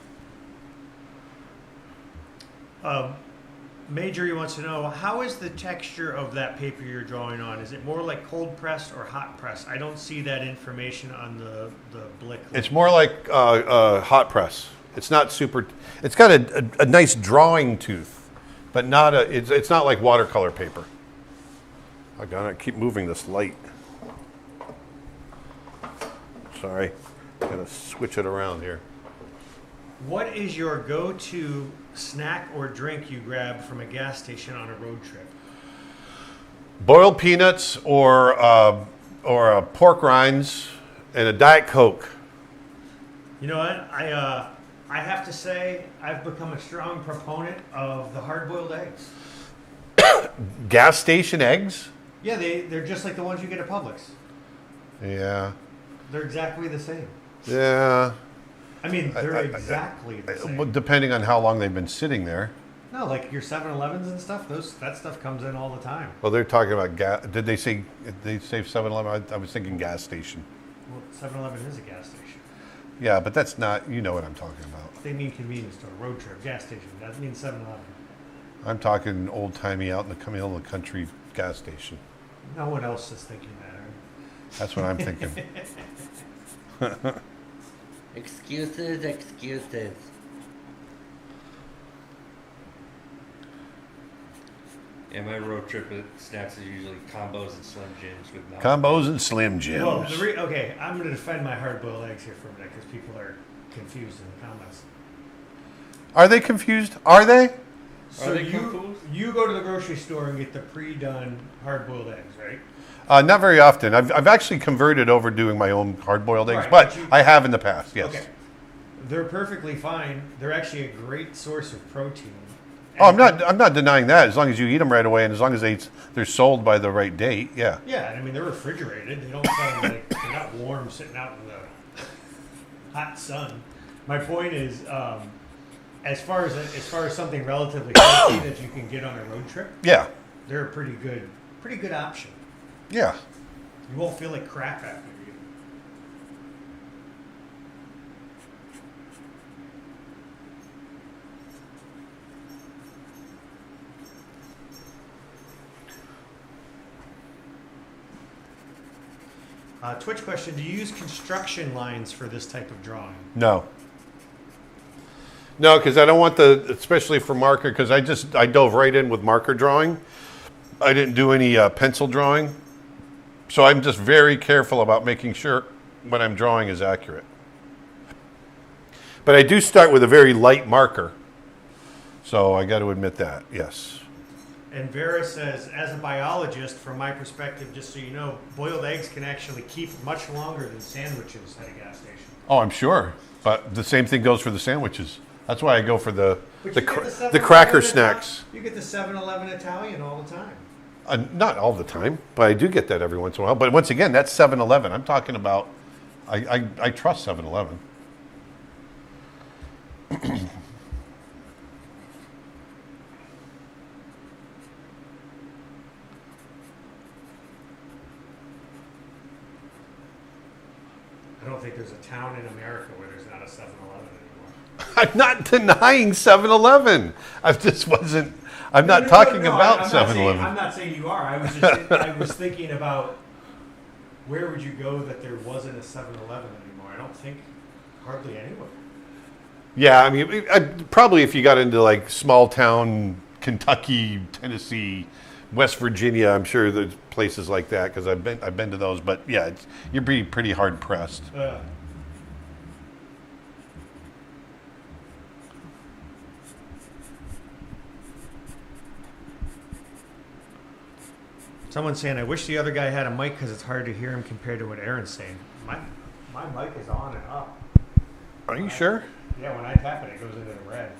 [SPEAKER 2] Major wants to know, how is the texture of that paper you're drawing on? Is it more like cold pressed or hot pressed? I don't see that information on the Blick.
[SPEAKER 1] It's more like hot press. It's not super. It's got a nice drawing tooth, but not a. It's not like watercolor paper. I gotta keep moving this light. Sorry, gotta switch it around here.
[SPEAKER 2] What is your go-to snack or drink you grab from a gas station on a road trip?
[SPEAKER 1] Boiled peanuts or pork rinds and a Diet Coke.
[SPEAKER 2] You know what? I have to say I've become a strong proponent of the hard-boiled eggs.
[SPEAKER 1] Gas station eggs?
[SPEAKER 2] Yeah, they're just like the ones you get at Publix.
[SPEAKER 1] Yeah.
[SPEAKER 2] They're exactly the same.
[SPEAKER 1] Yeah.
[SPEAKER 2] I mean, they're
[SPEAKER 1] I-
[SPEAKER 2] exactly the same.
[SPEAKER 1] Well, depending on how long they've been sitting there.
[SPEAKER 2] No, like your 7-Elevens and stuff. That stuff comes in all the time.
[SPEAKER 1] Well, they're talking about gas. Did they say 7-Eleven? I was thinking gas station.
[SPEAKER 2] Well, 7-Eleven is a gas station.
[SPEAKER 1] Yeah, but that's not. You know what I'm talking about.
[SPEAKER 2] They mean convenience store, road trip, gas station. That means 7-Eleven.
[SPEAKER 1] I'm talking old timey out in the middle of the country gas station.
[SPEAKER 2] No one else is thinking that. Right?
[SPEAKER 1] That's what I'm thinking.
[SPEAKER 3] Excuses, excuses. Yeah, my road trip at snacks is usually combos and Slim Jims with milk.
[SPEAKER 1] Combos and Slim Jims.
[SPEAKER 2] Well, okay, I'm going to defend my hard-boiled eggs here for a minute because people are confused in the comments.
[SPEAKER 1] Are they confused? Are they?
[SPEAKER 2] So
[SPEAKER 3] they
[SPEAKER 2] you
[SPEAKER 3] confused?
[SPEAKER 2] you go to the grocery store and get the pre-done hard-boiled eggs, right?
[SPEAKER 1] Not very often. I've actually converted over doing my own hard-boiled eggs,
[SPEAKER 2] Right,
[SPEAKER 1] but
[SPEAKER 2] but you-
[SPEAKER 1] I have in the past. Yes.
[SPEAKER 2] Okay. They're perfectly fine. They're actually a great source of protein.
[SPEAKER 1] Oh, I'm not denying that. As long as you eat them right away, and as long as they're sold by the right date. Yeah.
[SPEAKER 2] Yeah, and I mean they're refrigerated. They don't sound like they're not warm sitting out in the hot sun. My point is, as far as something relatively healthy that you can get on a road trip,
[SPEAKER 1] Yeah.
[SPEAKER 2] they're a pretty good option.
[SPEAKER 1] Yeah.
[SPEAKER 2] You won't feel like crap after you. eat them. Twitch question: do you use construction lines for this type of drawing?
[SPEAKER 1] No. No, because I don't want especially for marker, because I dove right in with marker drawing. I didn't do any pencil drawing. So I'm just very careful about making sure what I'm drawing is accurate. But I do start with a very light marker. So I got to admit that, yes.
[SPEAKER 2] And Vera says, as a biologist, from my perspective, just so you know, boiled eggs can actually keep much longer than sandwiches at a gas station.
[SPEAKER 1] Oh, I'm sure. But the same thing goes for the sandwiches. That's why I go for the
[SPEAKER 2] But you get the 7-Eleven
[SPEAKER 1] cracker
[SPEAKER 2] Italian-
[SPEAKER 1] snacks.
[SPEAKER 2] You get the 7-Eleven Italian all the time.
[SPEAKER 1] Not all the time, but I do get that every once in a while. But once again, that's 7-Eleven. I'm talking about, I trust 7-Eleven.
[SPEAKER 2] I don't think there's a town in America where there's not a 7-Eleven anymore.
[SPEAKER 1] I'm not denying 7-Eleven. I'm not talking about 7-Eleven.
[SPEAKER 2] I'm not saying you are. I was thinking about where would you go that there wasn't a 7-Eleven anymore. I don't think hardly anywhere.
[SPEAKER 1] Yeah, I mean, probably if you got into like small town Kentucky, Tennessee, West Virginia, I'm sure there's places like that because I've been to those. But yeah, you're pretty hard pressed.
[SPEAKER 2] Someone's saying, I wish the other guy had a mic because it's hard to hear him compared to what Aaron's saying. My mic is on and up.
[SPEAKER 1] Are you sure?
[SPEAKER 2] Yeah, when I tap it, it goes into the red.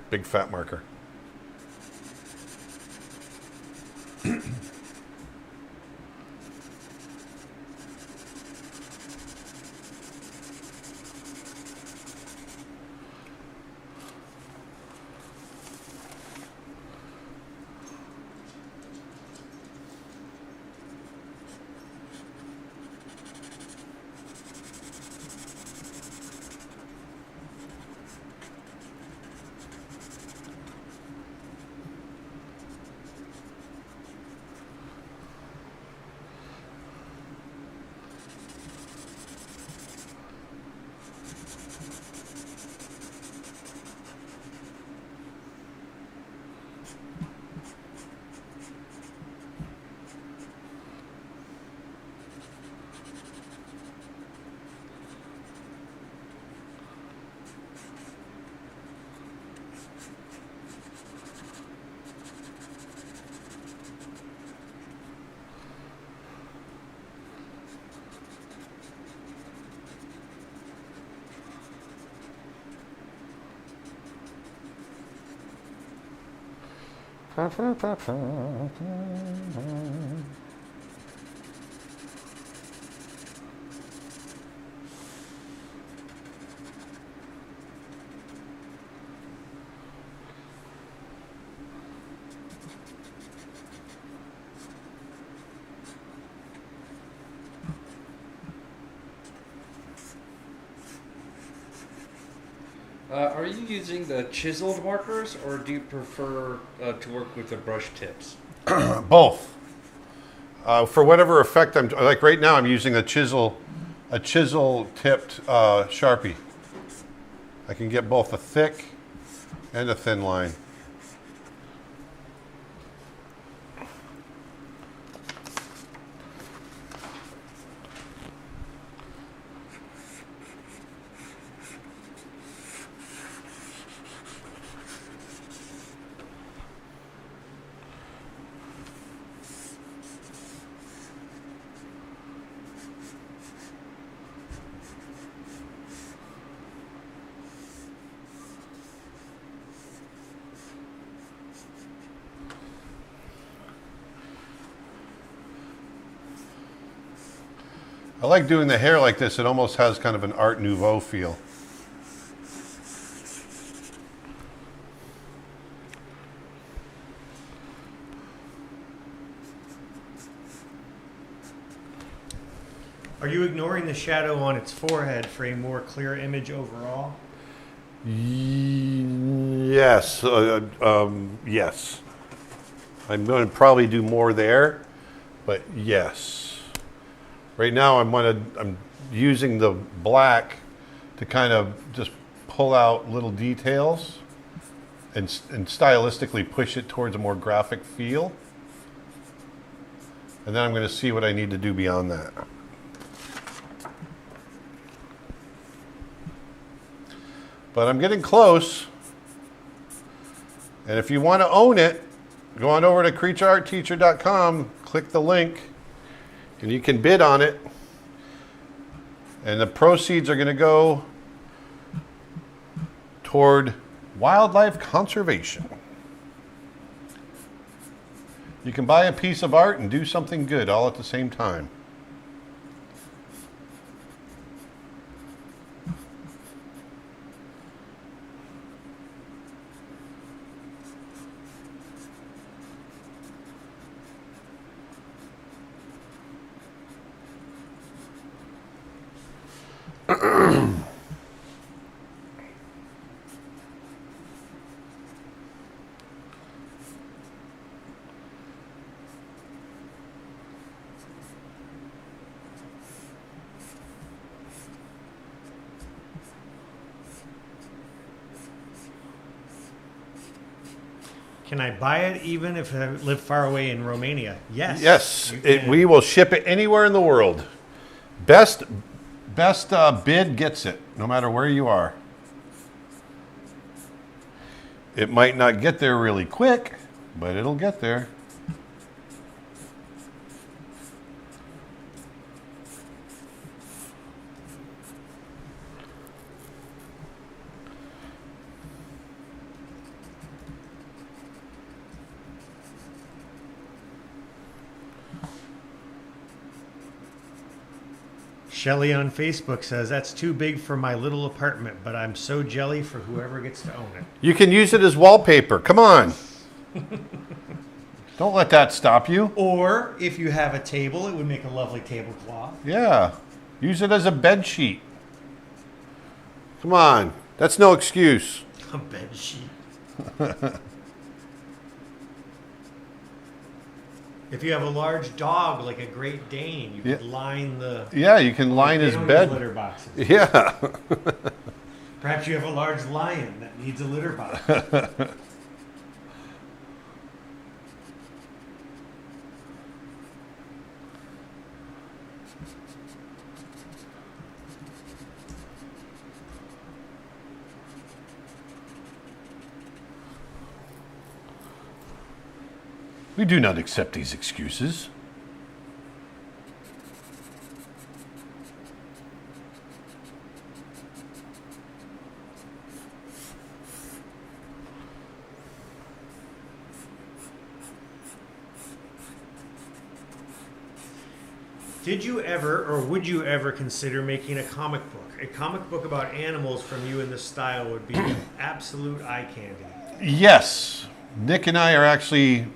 [SPEAKER 1] Big fat marker.
[SPEAKER 3] Are you using the chiseled markers, or do you prefer to work with the brush tips?
[SPEAKER 1] Both. For whatever effect I'm like right now, I'm using a chisel tipped Sharpie. I can get both a thick and a thin line. I like doing the hair like this. It almost has kind of an Art Nouveau feel.
[SPEAKER 2] Are you ignoring the shadow on its forehead for a more clear image overall?
[SPEAKER 1] Yes. Yes. I'm going to probably do more there, but yes. Right now, I'm using the black to kind of just pull out little details and stylistically push it towards a more graphic feel. And then I'm going to see what I need to do beyond that. But I'm getting close. And if you want to own it, go on over to creatureartteacher.com, click the link, and you can bid on it. And the proceeds are going to go toward wildlife conservation. You can buy a piece of art and do something good all at the same time.
[SPEAKER 2] Can I buy it even if I live far away in Romania? Yes.
[SPEAKER 1] Yes,
[SPEAKER 2] you can.
[SPEAKER 1] we will ship it anywhere in the world. Best bid gets it, no matter where you are. It might not get there really quick, but it'll get there.
[SPEAKER 2] Shelly on Facebook says, that's too big for my little apartment, but I'm so jelly for whoever gets to own it.
[SPEAKER 1] You can use it as wallpaper. Come on. Don't let that stop you.
[SPEAKER 2] Or if you have a table, it would make a lovely tablecloth.
[SPEAKER 1] Yeah. Use it as a bed sheet. Come on. That's no excuse.
[SPEAKER 2] A bed sheet. If you have a large dog like a Great Dane, you could line the
[SPEAKER 1] Yeah, you can line his bed.
[SPEAKER 2] litter boxes.
[SPEAKER 1] Yeah.
[SPEAKER 2] Perhaps you have a large lion that needs a litter box.
[SPEAKER 1] We do not accept these excuses.
[SPEAKER 2] Did you ever, or would you ever consider making a comic book? A comic book about animals from you in this style would be absolute eye candy.
[SPEAKER 1] Yes. Nick and I are actually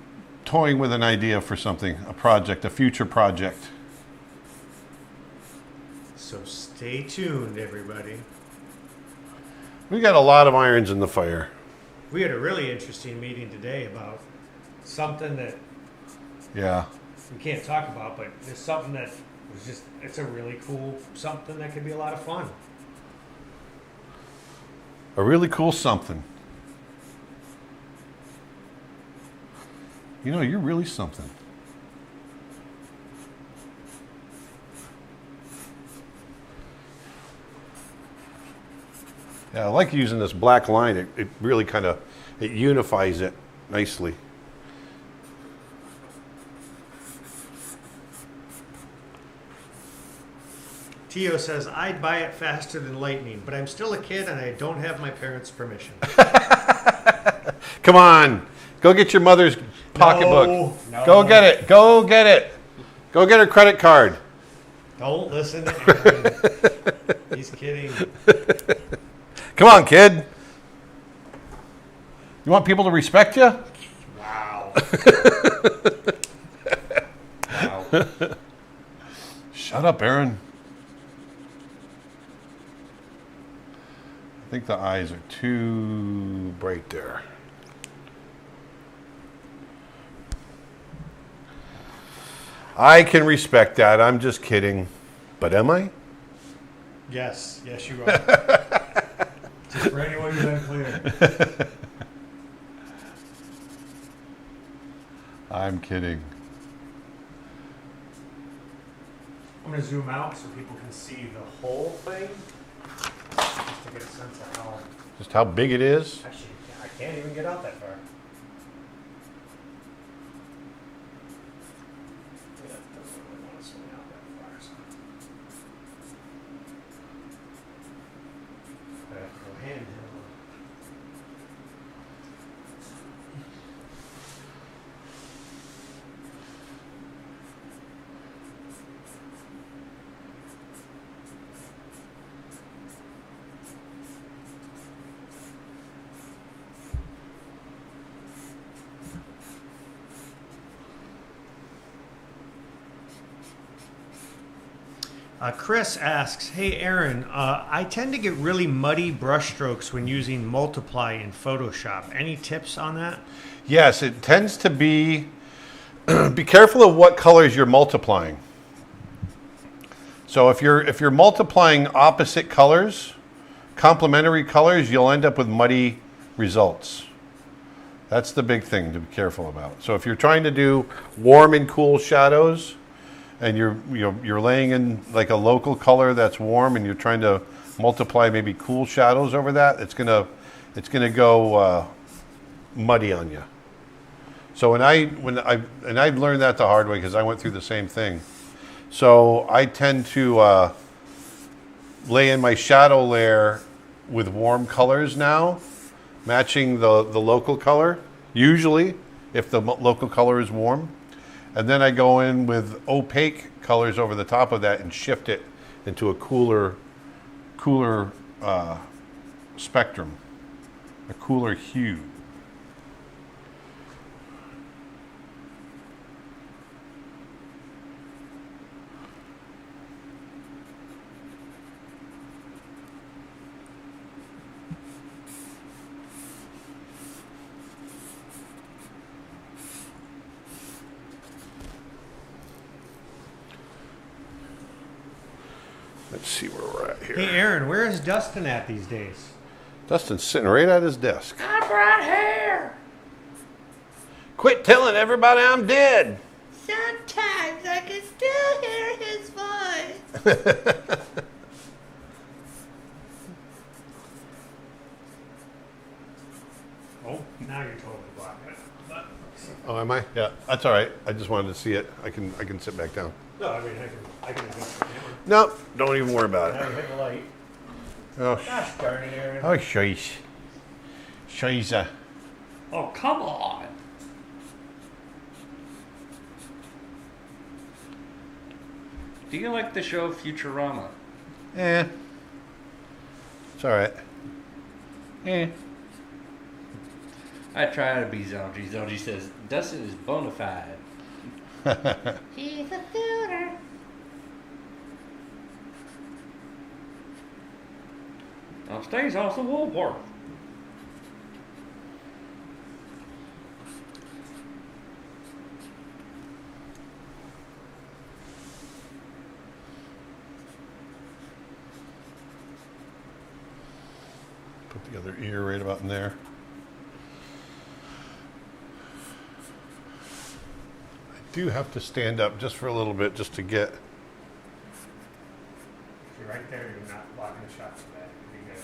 [SPEAKER 1] toying with an idea for something, a project, a future project.
[SPEAKER 2] So stay tuned, everybody.
[SPEAKER 1] We got a lot of irons in the fire.
[SPEAKER 2] We had a really interesting meeting today about something that
[SPEAKER 1] Yeah.
[SPEAKER 2] we can't talk about, but it's something that was just, it's a really cool something that could be a lot of fun.
[SPEAKER 1] A really cool something. You know, you're really something. Yeah, I like using this black line. It really kind of, it unifies it nicely.
[SPEAKER 2] Tio says, I'd buy it faster than lightning, but I'm still a kid and I don't have my parents' permission.
[SPEAKER 1] Come on, go get your mother's pocketbook.
[SPEAKER 2] No.
[SPEAKER 1] Go get it. Go get it. Go get her credit card.
[SPEAKER 2] Don't listen to Aaron. He's kidding.
[SPEAKER 1] Come on, kid. You want people to respect you?
[SPEAKER 2] Wow.
[SPEAKER 3] Wow.
[SPEAKER 1] Shut up, Aaron. I think the eyes are too bright there. I can respect that. I'm just kidding. But am I?
[SPEAKER 2] Yes, you are. Just for anyone who's unclear.
[SPEAKER 1] I'm kidding.
[SPEAKER 2] I'm going to zoom out so people can see the whole thing. Just to get a sense of how.
[SPEAKER 1] Just how big it is.
[SPEAKER 2] Actually, I can't even get out that far. Yeah, doesn't really want to swing out that far. So. I have to go handheld. Chris asks, hey Aaron, I tend to get really muddy brush strokes when using Multiply in Photoshop. Any tips on that?
[SPEAKER 1] Yes, it tends to be. Be careful of what colors you're multiplying. So if you're multiplying opposite colors, complementary colors, you'll end up with muddy results. That's the big thing to be careful about. So if you're trying to do warm and cool shadows, and you're laying in like a local color that's warm, and you're trying to multiply maybe cool shadows over that, it's gonna go muddy on you. So I've learned that the hard way because I went through the same thing. So I tend to lay in my shadow layer with warm colors now, matching the local color, usually, if the local color is warm. And then I go in with opaque colors over the top of that and shift it into a cooler spectrum, a cooler hue. Let's see where we're at here.
[SPEAKER 2] Hey Aaron, where is Dustin at these days?
[SPEAKER 1] Dustin's sitting right at his desk.
[SPEAKER 2] I'm right here.
[SPEAKER 1] Quit telling everybody I'm dead.
[SPEAKER 4] Sometimes I can still hear his voice.
[SPEAKER 2] Oh, now you're totally blocking it. But,
[SPEAKER 1] Oh, am I? Yeah, that's all right. I just wanted to see it. I can sit back down.
[SPEAKER 2] no, I mean, I can adjust the camera.
[SPEAKER 1] No, don't even worry about
[SPEAKER 2] Now
[SPEAKER 1] it.
[SPEAKER 2] you hit the light.
[SPEAKER 1] Oh,
[SPEAKER 2] Gosh darn it, Aaron.
[SPEAKER 1] sheesh. Scheisse.
[SPEAKER 3] Oh, come on. Do you like the show Futurama?
[SPEAKER 1] Eh. It's all right. Eh.
[SPEAKER 3] I try to be Zonji. Zonji says, Dustin is bona fide.
[SPEAKER 4] He's a tutor.
[SPEAKER 3] Stays also Woolworth.
[SPEAKER 1] Put the other ear right about in there. I do have to stand up just for a little bit just to get.
[SPEAKER 2] If you're right there, you're not blocking the shot for that. You'll be good.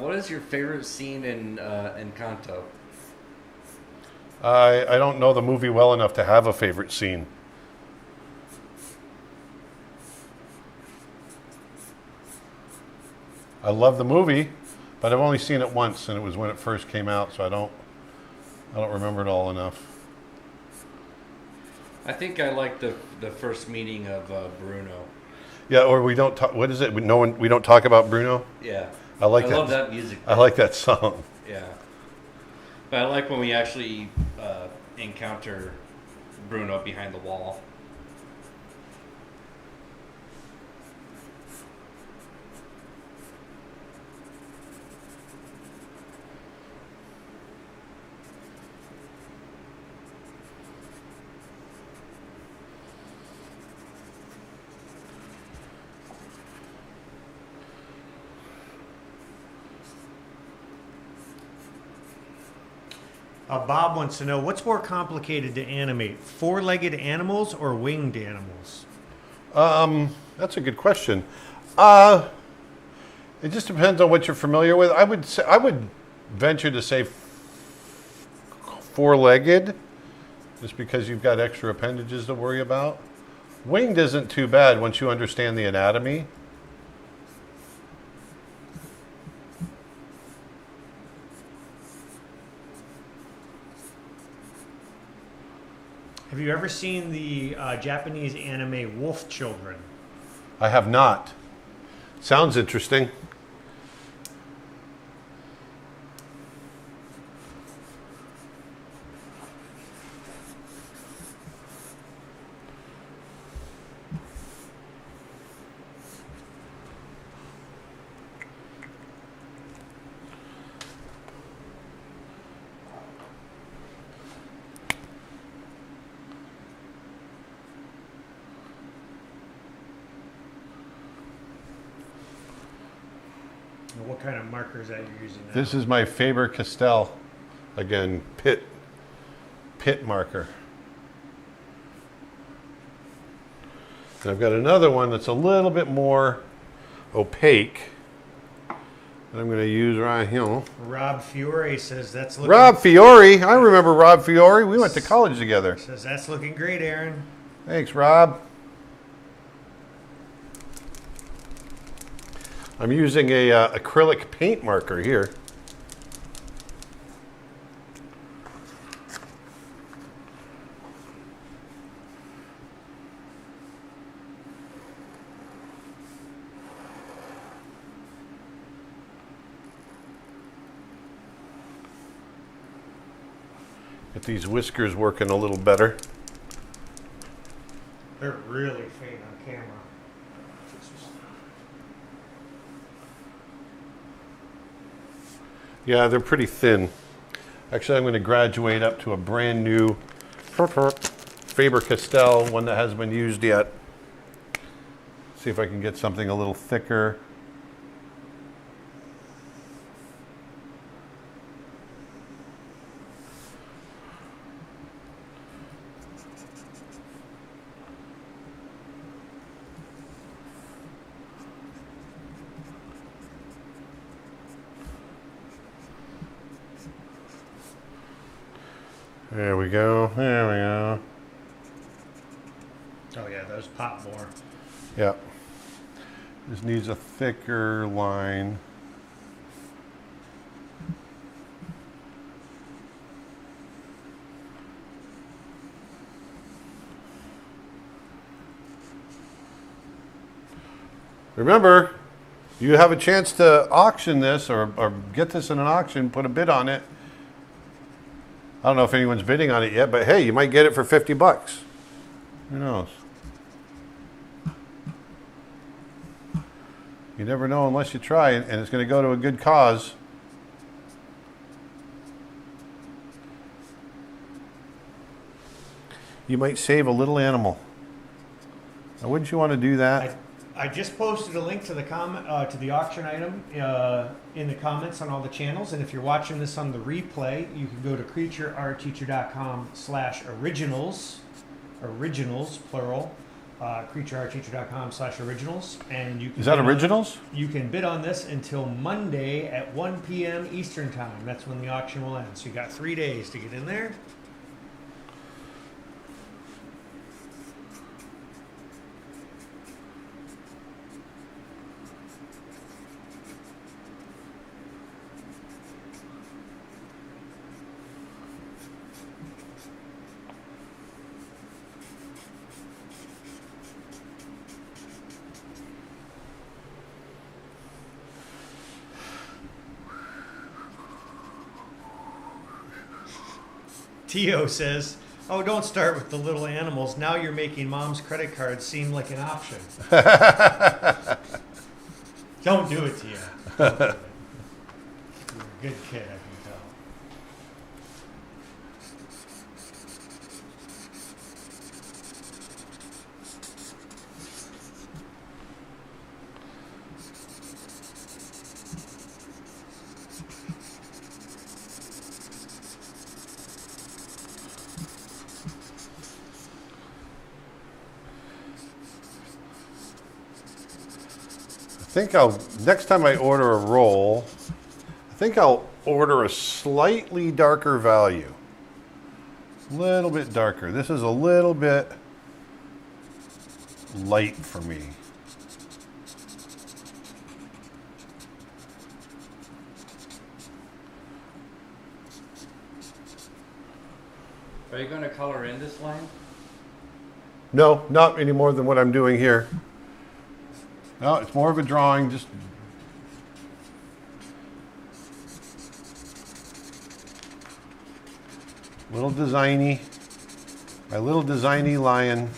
[SPEAKER 3] What is your favorite scene in Encanto?
[SPEAKER 1] I don't know the movie well enough to have a favorite scene. I love the movie, but I've only seen it once, and it was when it first came out, so I don't remember it all enough.
[SPEAKER 3] I think I like the first meeting of Bruno.
[SPEAKER 1] Yeah, or we don't talk. What is it? We don't talk about Bruno.
[SPEAKER 3] Yeah.
[SPEAKER 1] I like
[SPEAKER 3] I
[SPEAKER 1] that.
[SPEAKER 3] love that music.
[SPEAKER 1] I like that song.
[SPEAKER 3] Yeah. But I like when we actually encounter Bruno behind the wall.
[SPEAKER 2] Bob wants to know, what's more complicated to animate, four-legged animals or winged animals?
[SPEAKER 1] That's a good question. It just depends on what you're familiar with. I would venture to say four-legged, just because you've got extra appendages to worry about. Winged isn't too bad once you understand the anatomy.
[SPEAKER 2] Have you ever seen the Japanese anime Wolf Children?
[SPEAKER 1] I have not. Sounds interesting.
[SPEAKER 2] What kind of markers that you're using now?
[SPEAKER 1] This is my Faber-Castell, again, pit marker. And I've got another one that's a little bit more opaque that I'm going to use right here.
[SPEAKER 2] Rob Fiore says that's looking.
[SPEAKER 1] Rob Fiore. I remember Rob Fiore. We went to college together.
[SPEAKER 2] Says that's looking great, Aaron.
[SPEAKER 1] Thanks, Rob. I'm using a acrylic paint marker here. Get these whiskers working a little better.
[SPEAKER 2] They're really faint on camera.
[SPEAKER 1] Yeah, they're pretty thin. Actually, I'm going to graduate up to a brand new Faber-Castell, one that hasn't been used yet. See if I can get something a little thicker. There we go. There we go.
[SPEAKER 2] Oh yeah, those pop more.
[SPEAKER 1] Yep. This needs a thicker line. Remember, you have a chance to auction this or get this in an auction, put a bid on it. I don't know if anyone's bidding on it yet, but hey, you might get it for 50 bucks. Who knows? You never know unless you try, and it's going to go to a good cause. You might save a little animal. Now, wouldn't you want to do that?
[SPEAKER 2] I just posted a link to the to the auction item in the comments on all the channels, and if you're watching this on the replay, you can go to creatureartteacher.com/originals, originals plural, creatureartteacher.com/originals, and you can
[SPEAKER 1] Is that
[SPEAKER 2] bid
[SPEAKER 1] originals?
[SPEAKER 2] you can bid on this until Monday at 1 p.m. Eastern time. That's when the auction will end. So you got 3 days to get in there. Tio says, "Oh, don't start with the little animals. Now you're making mom's credit card seem like an option." Don't do it, Tio. Don't do it. You're a good kid, I can tell.
[SPEAKER 1] I think next time I order a roll, I think I'll order a slightly darker value. A little bit darker. This is a little bit light for me.
[SPEAKER 3] Are you going to color in this line?
[SPEAKER 1] No, not any more than what I'm doing here. No, it's more of a drawing, just little designy. My little designy lion.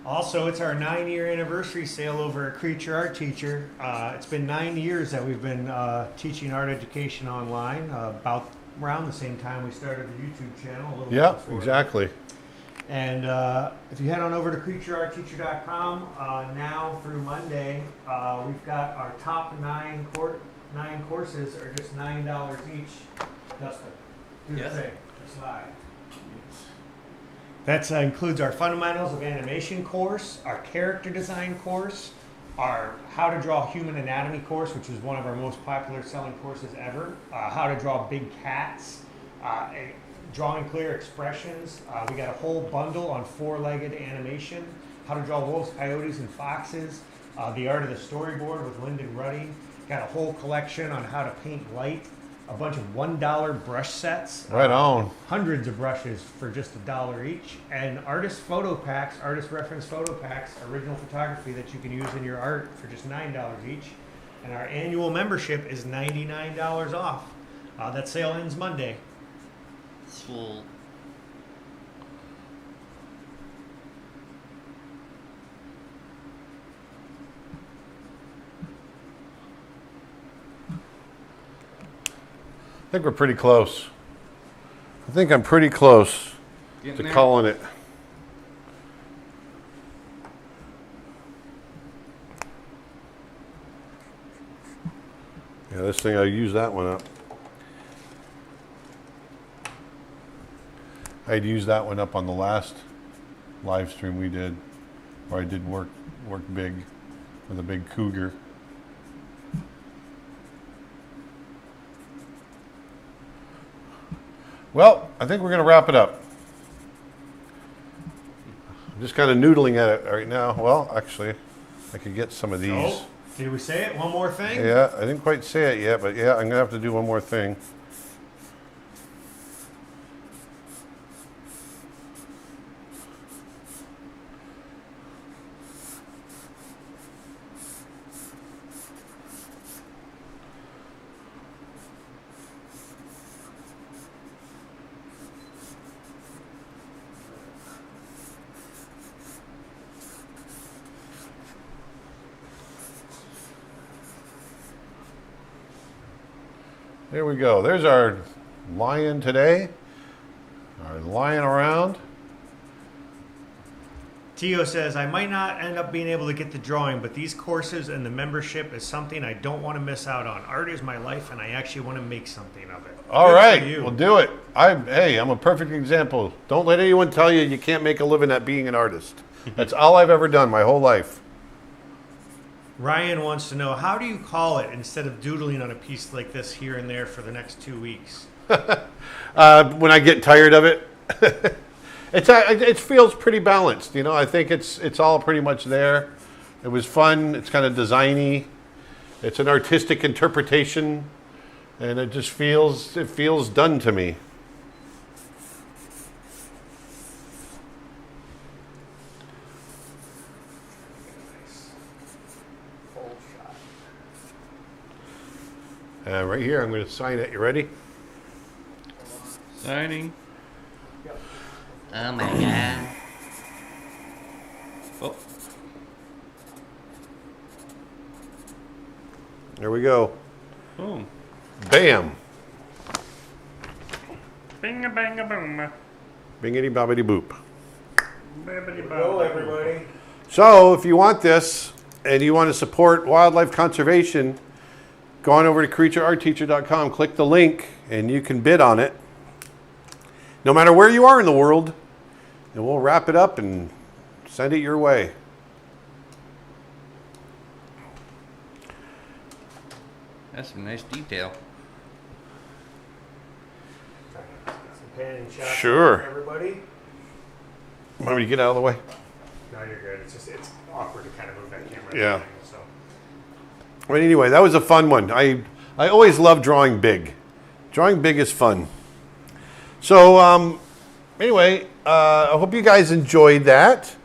[SPEAKER 2] Also, it's our 9-year anniversary sale over at Creature Art Teacher. It's been 9 years that we've been teaching art education online, about around the same time we started the YouTube channel. A little
[SPEAKER 1] Yeah,
[SPEAKER 2] bit before.
[SPEAKER 1] exactly.
[SPEAKER 2] And if you head on over to creatureartteacher.com, now through Monday, we've got our top 9 courses are just $9 each. Dustin, do the
[SPEAKER 3] Yes.
[SPEAKER 2] thing. Slide. That includes our Fundamentals of Animation course, our Character Design course, our How to Draw Human Anatomy course, which is one of our most popular selling courses ever, How to Draw Big Cats, Drawing Clear Expressions. We got a whole bundle on 4-legged animation, How to Draw Wolves, Coyotes, and Foxes, The Art of the Storyboard with Lyndon Ruddy. Got a whole collection on how to paint light, a bunch of $1 brush sets.
[SPEAKER 1] Right on.
[SPEAKER 2] Hundreds of brushes for just $1 each, and artist photo packs, artist reference photo packs, original photography that you can use in your art for just $9 each. And our annual membership is $99 off. That sale ends Monday.
[SPEAKER 3] Sweet.
[SPEAKER 1] I think we're pretty close. I think I'm pretty close
[SPEAKER 3] Getting
[SPEAKER 1] to
[SPEAKER 3] there?
[SPEAKER 1] calling it. Yeah, this thing, I used that one up. I'd used that one up on the last live stream we did, where I did work big with a big cougar. Well, I think we're going to wrap it up. I'm just kind of noodling at it right now. Well, actually, I could get some of these.
[SPEAKER 2] Oh, did we say it? One more thing?
[SPEAKER 1] Yeah, I didn't quite say it yet, but yeah, I'm going to have to do one more thing. There we go. There's our lion today. Our lion around.
[SPEAKER 2] Tio says, I might not end up being able to get the drawing, but these courses and the membership is something I don't want to miss out on. Art is my life, and I actually want to make something of it.
[SPEAKER 1] All
[SPEAKER 2] Good
[SPEAKER 1] right,
[SPEAKER 2] for you.
[SPEAKER 1] we'll do it. Hey, I'm a perfect example. Don't let anyone tell you you can't make a living at being an artist. That's all I've ever done my whole life.
[SPEAKER 2] Ryan wants to know, how do you call it instead of doodling on a piece like this here and there for the next 2 weeks?
[SPEAKER 1] When I get tired of it, it feels pretty balanced. You know, I think it's all pretty much there. It was fun. It's kind of designy. It's an artistic interpretation, and it just feels done to me. Right here, I'm going to sign it. You ready?
[SPEAKER 3] Signing.
[SPEAKER 4] Oh my god.
[SPEAKER 3] Oh,
[SPEAKER 1] There we go.
[SPEAKER 3] boom.
[SPEAKER 1] Bam.
[SPEAKER 3] Bing a bang a boom.
[SPEAKER 1] Bingity bobbity boop.
[SPEAKER 2] Go, everybody.
[SPEAKER 1] So, if you want this and you want to support wildlife conservation, go on over to creatureartteacher.com, click the link, and you can bid on it. No matter where you are in the world, and we'll wrap it up and send it your way.
[SPEAKER 3] That's some nice detail.
[SPEAKER 2] Some pan and shots
[SPEAKER 1] Sure.
[SPEAKER 2] for everybody.
[SPEAKER 1] Want me to get out of the way?
[SPEAKER 2] No, you're good. It's awkward to kind of move that camera.
[SPEAKER 1] Yeah.
[SPEAKER 2] So.
[SPEAKER 1] But anyway, that was a fun one. I always love drawing big. Drawing big is fun. So anyway, I hope you guys enjoyed that.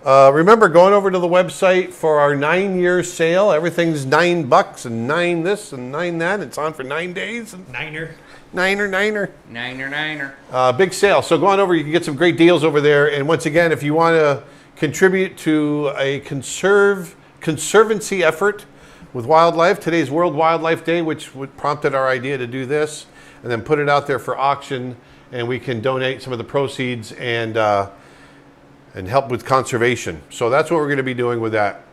[SPEAKER 1] Remember, going over to the website for our 9-year sale. Everything's $9 and 9 this and 9 that. It's on for 9 days. And
[SPEAKER 2] Niner.
[SPEAKER 1] Niner.
[SPEAKER 3] Niner.
[SPEAKER 1] Big sale. So go on over. You can get some great deals over there. And once again, if you want to contribute to a conservancy effort with wildlife, today's World Wildlife Day, which prompted our idea to do this, and then put it out there for auction, and we can donate some of the proceeds and help with conservation. So that's what we're going to be doing with that.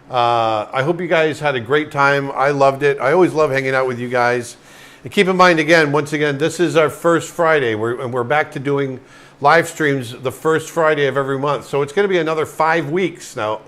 [SPEAKER 1] I hope you guys had a great time. I loved it. I always love hanging out with you guys. And keep in mind, once again, this is our first Friday. We're back to doing live streams the first Friday of every month. So it's going to be another 5 weeks now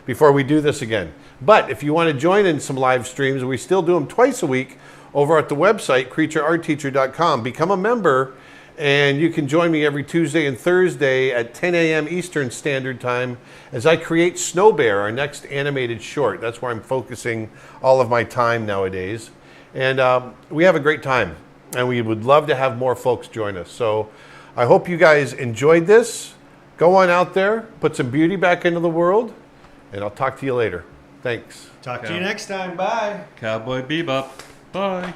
[SPEAKER 1] before we do this again. But if you want to join in some live streams, we still do them twice a week over at the website, creatureartteacher.com. Become a member, and you can join me every Tuesday and Thursday at 10 a.m. Eastern Standard Time as I create Snow Bear, our next animated short. That's where I'm focusing all of my time nowadays. And we have a great time, and we would love to have more folks join us. So I hope you guys enjoyed this. Go on out there, put some beauty back into the world, and I'll talk to you later. Thanks.
[SPEAKER 2] Talk to you next time. Bye.
[SPEAKER 3] Cowboy Bebop. Bye.